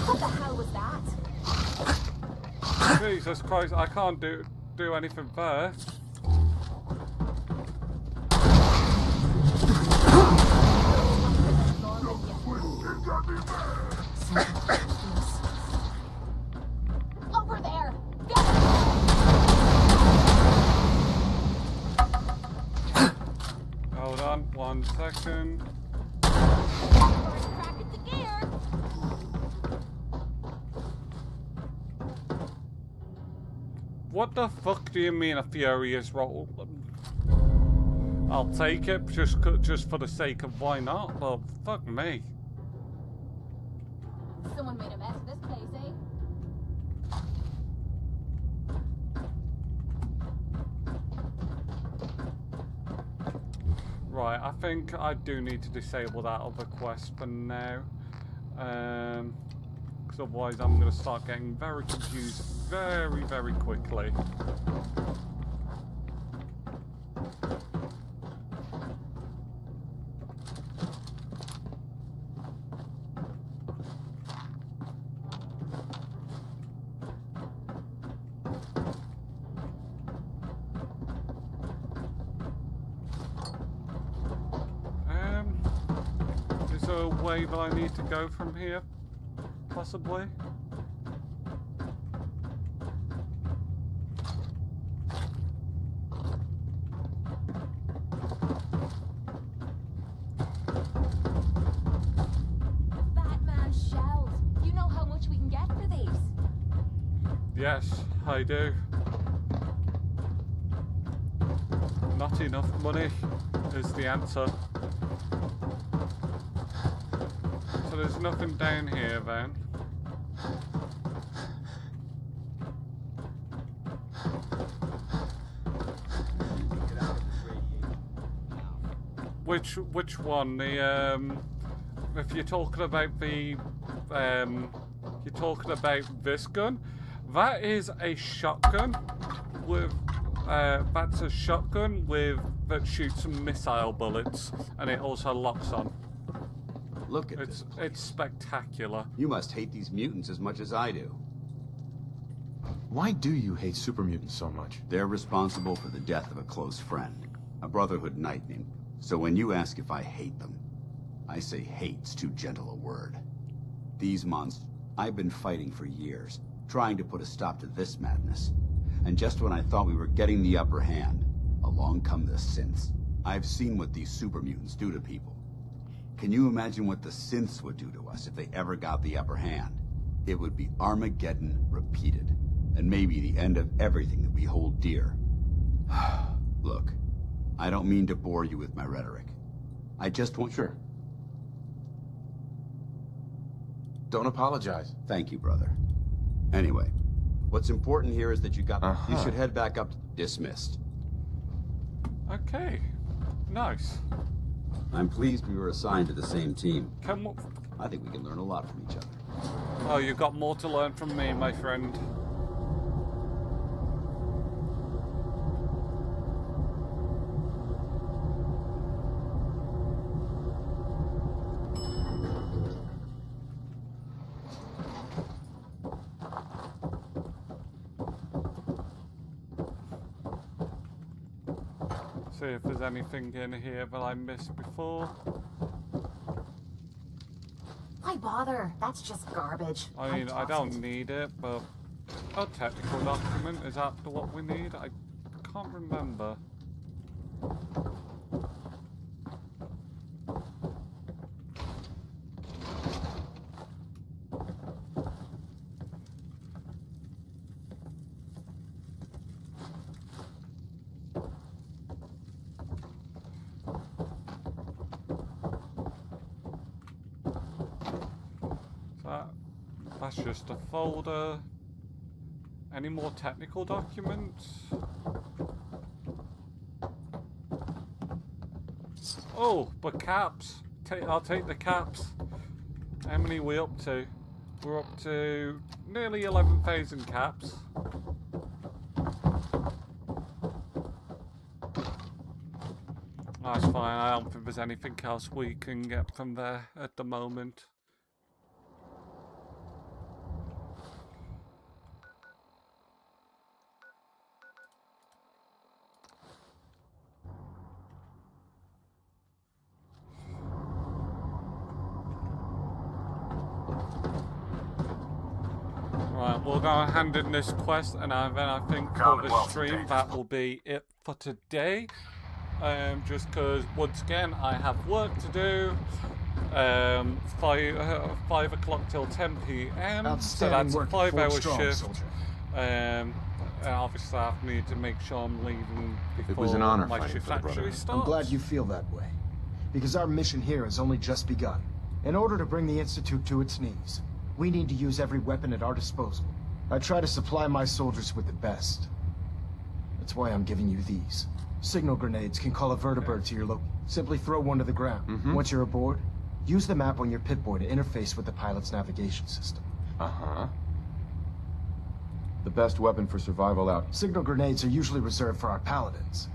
What the hell was that? Jesus Christ, I can't do anything there. Over there! Hold on, 1 second. Crack it to gear! What the fuck do you mean a furious roll? I'll take it just for the sake of why not, but fuck me. Someone made a mess of this place, eh? Right, I think I do need to disable that other quest for now. Because otherwise I'm going to start getting very confused very, very quickly. Is there a way that I need to go from here? Possibly? Batman shells. You know how much we can get for these? Yes, I do. Not enough money is the answer. So there's nothing down here then. Which one? The if you're talking about the you're talking about this gun, that is a shotgun with that's a shotgun with that shoots some missile bullets, and it also locks on. Look at this. It's spectacular. You must hate these mutants as much as I do. Why do you hate super mutants so much? They're responsible for the death of a close friend, a Brotherhood knight named. So when you ask if I hate them, I say hate's too gentle a word. These monsters, I've been fighting for years, trying to put a stop to this madness. And just when I thought we were getting the upper hand, along come the synths. I've seen what these super mutants do to people. Can you imagine what the synths would do to us if they ever got the upper hand? It would be Armageddon repeated, and maybe the end of everything that we hold dear. Look, I don't mean to bore you with my rhetoric. I just want... Sure. Don't apologize. Thank you, brother. Anyway, what's important here is that you got... You should head back up to... Dismissed. Okay. Nice. I'm pleased we were assigned to the same team. Can we... I think we can learn a lot from each other. Oh, you've got more to learn from me, my friend. See if there's anything in here that I missed before. Why bother? That's just garbage. I mean, I don't need it, but a technical document, is that what we need? I can't remember. That's just a folder. Any more technical documents? Oh, but caps. I'll take the caps. How many are we up to? We're up to nearly 11,000 caps. That's fine, I don't think there's anything else we can get from there at the moment. Right, we'll go and hand in this quest, and then I think for the stream that will be it for today. Just because once again I have work to do. 5 o'clock till 10 p.m. So that's a 5-hour shift. And obviously I need to make sure I'm leaving before it was an honor my fighting shift for the actually Brotherhood. starts. I'm glad you feel that way, because our mission here has only just begun. In order to bring the Institute to its knees, we need to use every weapon at our disposal. I try to supply my soldiers with the best. That's why I'm giving you these. Signal grenades can call a vertibird to your Simply throw one to the ground. Once you're aboard, use the map on your Pip-Boy to interface with the pilot's navigation system. The best weapon for survival out. Signal grenades are usually reserved for our paladins.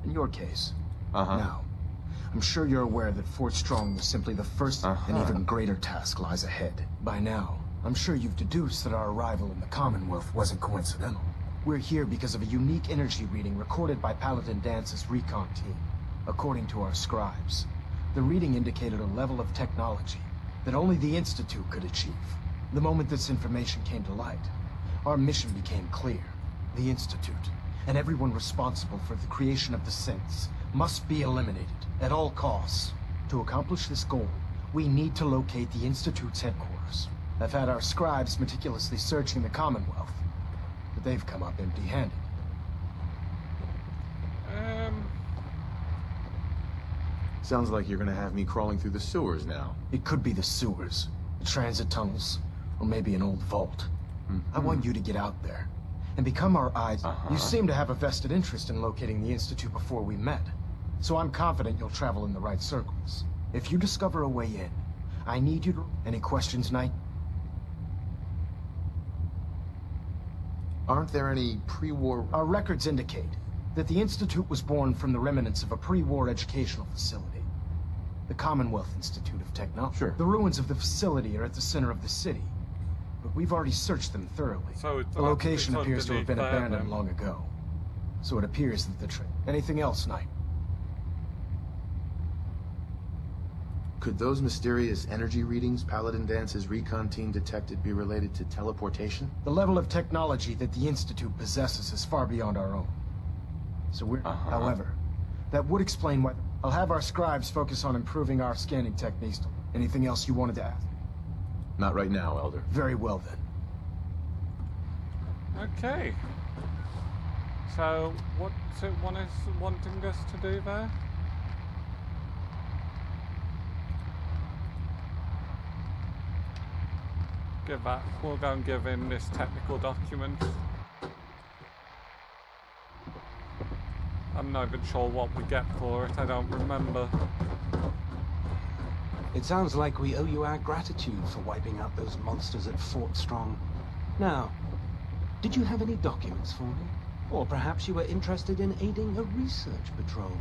In your case. Now, I'm sure you're aware that Fort Strong was simply the first, and even greater task lies ahead. By now, I'm sure you've deduced that our arrival in the Commonwealth wasn't coincidental. We're here because of a unique energy reading recorded by Paladin Dance's recon team. According to our scribes, the reading indicated a level of technology that only the Institute could achieve. The moment this information came to light, our mission became clear. The Institute, and everyone responsible for the creation of the synths, must be eliminated at all costs. To accomplish this goal, we need to locate the Institute's headquarters. I've had our scribes meticulously searching the Commonwealth, but they've come up empty-handed. Sounds like you're gonna have me crawling through the sewers now. It could be the sewers, the transit tunnels, or maybe an old vault. I want you to get out there and become our eyes. You seem to have a vested interest in locating the Institute before we met, so I'm confident you'll travel in the right circles. If you discover a way in, I need you to... Any questions, Knight? Aren't there any pre-war... Our records indicate that the Institute was born from the remnants of a pre-war educational facility. The Commonwealth Institute of Technology. Sure. The ruins of the facility are at the center of the city, but we've already searched them thoroughly. So the location appears to have been abandoned long ago. So it appears that the Anything else, Knight? Could those mysterious energy readings Paladin Dance's recon team detected be related to teleportation? The level of technology that the Institute possesses is far beyond our own. So we're... However, that would explain why... I'll have our scribes focus on improving our scanning techniques. Anything else you wanted to ask? Not right now, Elder. Very well, then. Okay. So, what's it wanting us to do there? We'll go and give in this technical document. I'm not even sure what we get for it, I don't remember. It sounds like we owe you our gratitude for wiping out those monsters at Fort Strong. Now, did you have any documents for me? Or perhaps you were interested in aiding a research patrol?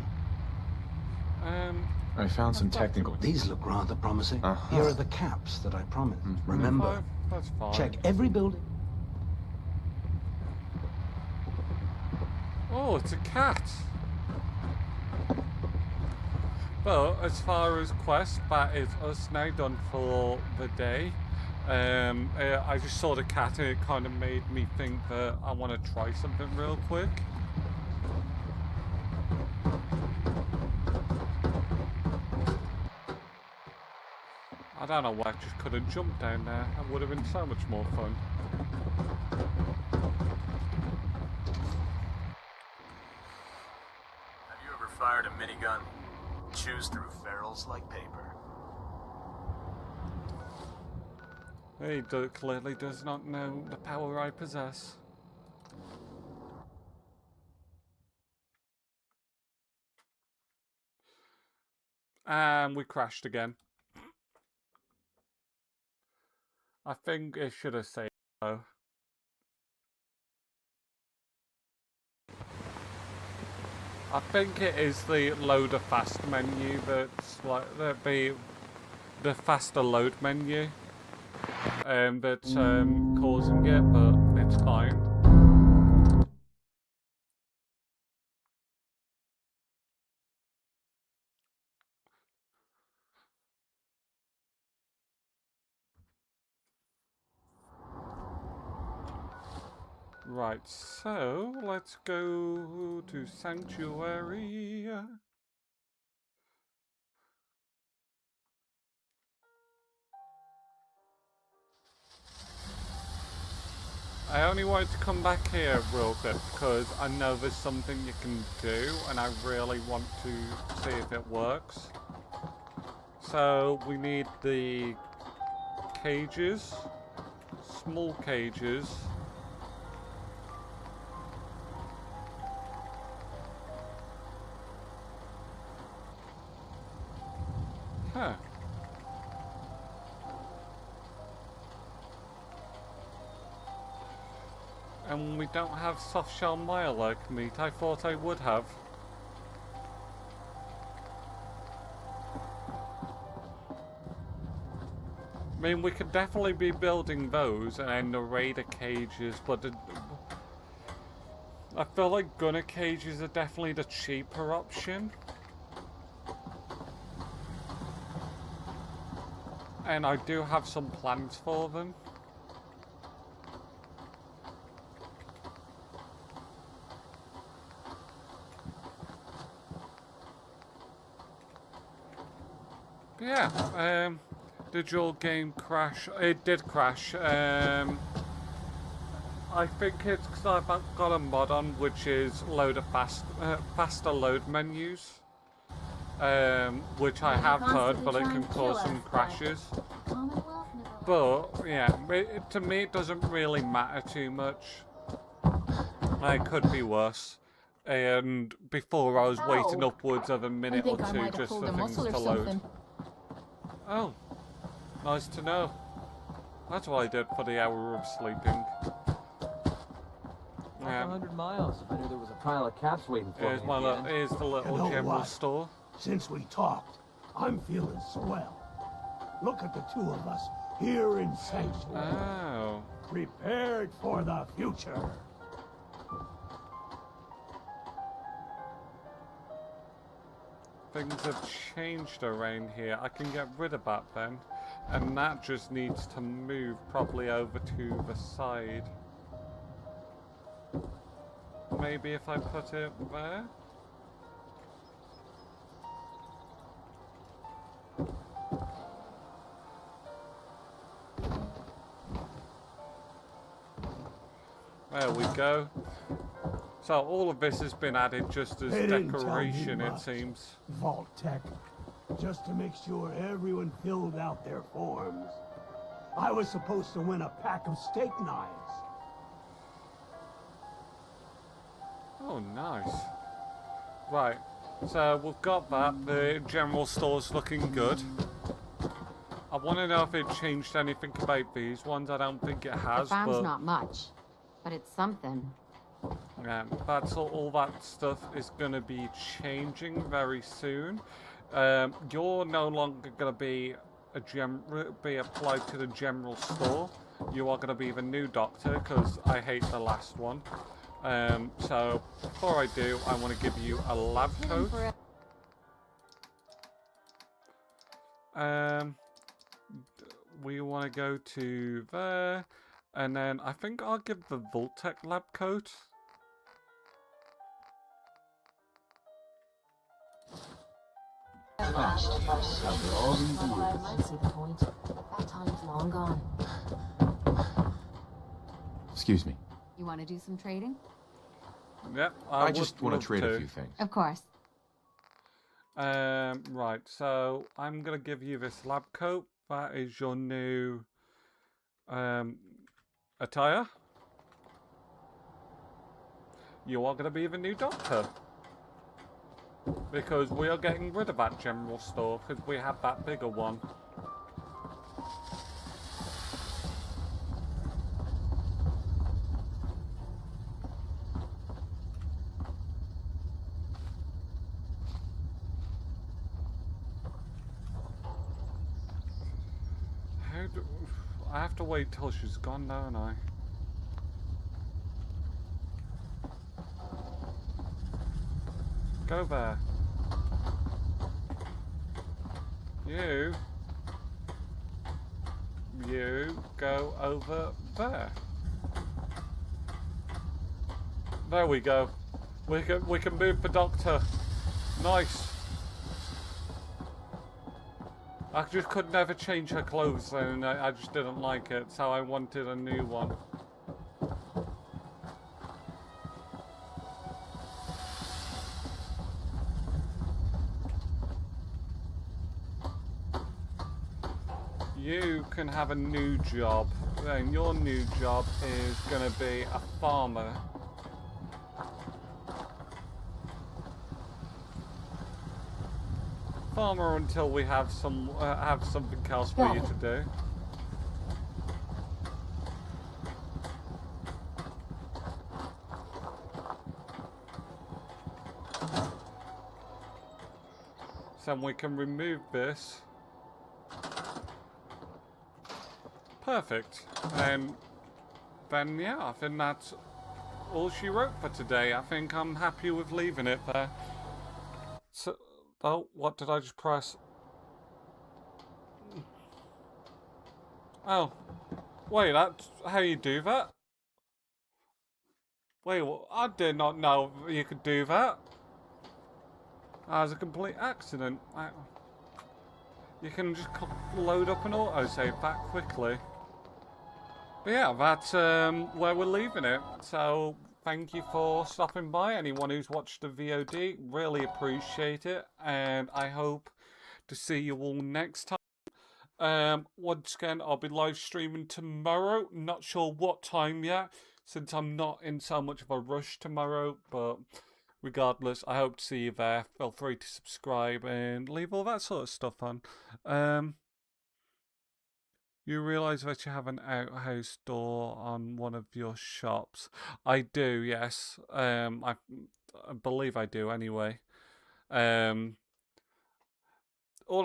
I found some technical... These look rather promising. Here are the caps that I promised. Remember, That's fine. check every building. Oh, it's a cat. But as far as quest, that is us now done for the day. I just saw the cat and it kind of made me think that I want to try something real quick. I don't know why I just couldn't jump down there. That would have been so much more fun. Have you ever fired a minigun? Chews through ferrules like paper. He clearly does not know the power I possess. And we crashed again. I think it should have saved though. I think it is the loader fast menu that's like the faster load menu that's causing it, but it's fine. Right, so let's go to Sanctuary. I only wanted to come back here real quick because I know there's something you can do and I really want to see if it works. So we need the cages, small cages. Huh. And we don't have soft shell Mirelurk meat. I thought I would have. I mean, we could definitely be building those and then the raider cages, but I feel like gunner cages are definitely the cheaper option. And I do have some plans for them. Yeah, did your game crash? It did crash. I think it's because I've got a mod on which is faster load menus. Which I have heard, but it can cause some crashes. But yeah, to me it doesn't really matter too much. It could be worse. And before I was waiting upwards of a minute or two just for things to load. Oh, nice to know. That's what I did for the hour of sleeping. Yeah. 100 miles. If I knew there was a pile of caps waiting for me. Here's the little general store. Since we talked, I'm feeling swell. Look at the two of us here in Sanctuary. Oh. Prepared for the future. Things have changed around here. I can get rid of that then. And that just needs to move probably over to the side. Maybe if I put it there? There we go. So all of this has been added just as decoration, it seems. Vault Tech, just to make sure everyone filled out their forms. I was supposed to win a pack of steak knives. Oh, nice. Right, so we've got that. The general store's looking good. I want to know if it changed anything about these ones. I don't think it has. The farm's not much, but it's something. Yeah, that's all that stuff is going to be changing very soon. You're no longer going to be applied to the general store. You are going to be the new doctor because I hate the last one. So before I do, I want to give you a lab coat. We want to go to there, and then I think I'll give the Vault-Tec lab coat. I might see the point. That time's long gone. Excuse me. You want to do some trading? Yep, I just want to trade a few things. Of course. Right, so I'm going to give you this lab coat. That is your new attire. You are going to be the new doctor. Because we are getting rid of that general store, because we have that bigger one. I have to wait till she's gone, don't I? Go there. You go over there. There we go. We can move the doctor. Nice. I just could never change her clothes, and I just didn't like it, so I wanted a new one. You can have a new job, and your new job is going to be a farmer. Farmer until we have something else for you to do. So we can remove this. Perfect. And then yeah, I think that's all she wrote for today. I think I'm happy with leaving it there. So, oh, what did I just press? Oh, wait, that's how you do that? Wait, well, I did not know you could do that. That was a complete accident. You can just load up an autosave that quickly. But yeah, that's where we're leaving it. So thank you for stopping by. Anyone who's watched the VOD, really appreciate it. And I hope to see you all next time. Once again, I'll be live streaming tomorrow. Not sure what time yet, since I'm not in so much of a rush tomorrow. But regardless, I hope to see you there. Feel free to subscribe and leave all that sort of stuff on. You realise that you have an outhouse door on one of your shops. I do, yes. I believe I do anyway. All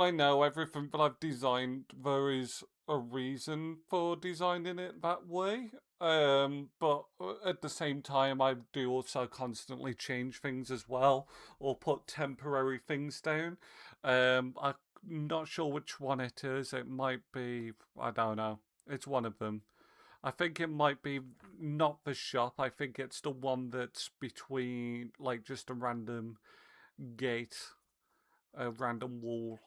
I know, everything that I've designed, there is a reason for designing it that way. But at the same time, I do also constantly change things as well, or put temporary things down. I'm not sure which one it is. It might be, I don't know. It's one of them. I think it might be not the shop. I think it's the one that's between, like, just a random gate, a random wall.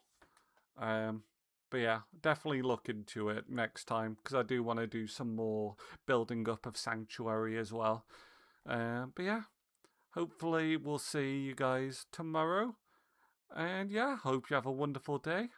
But yeah, definitely look into it next time, because I do want to do some more building up of Sanctuary as well. But yeah, hopefully we'll see you guys tomorrow. And yeah, hope you have a wonderful day.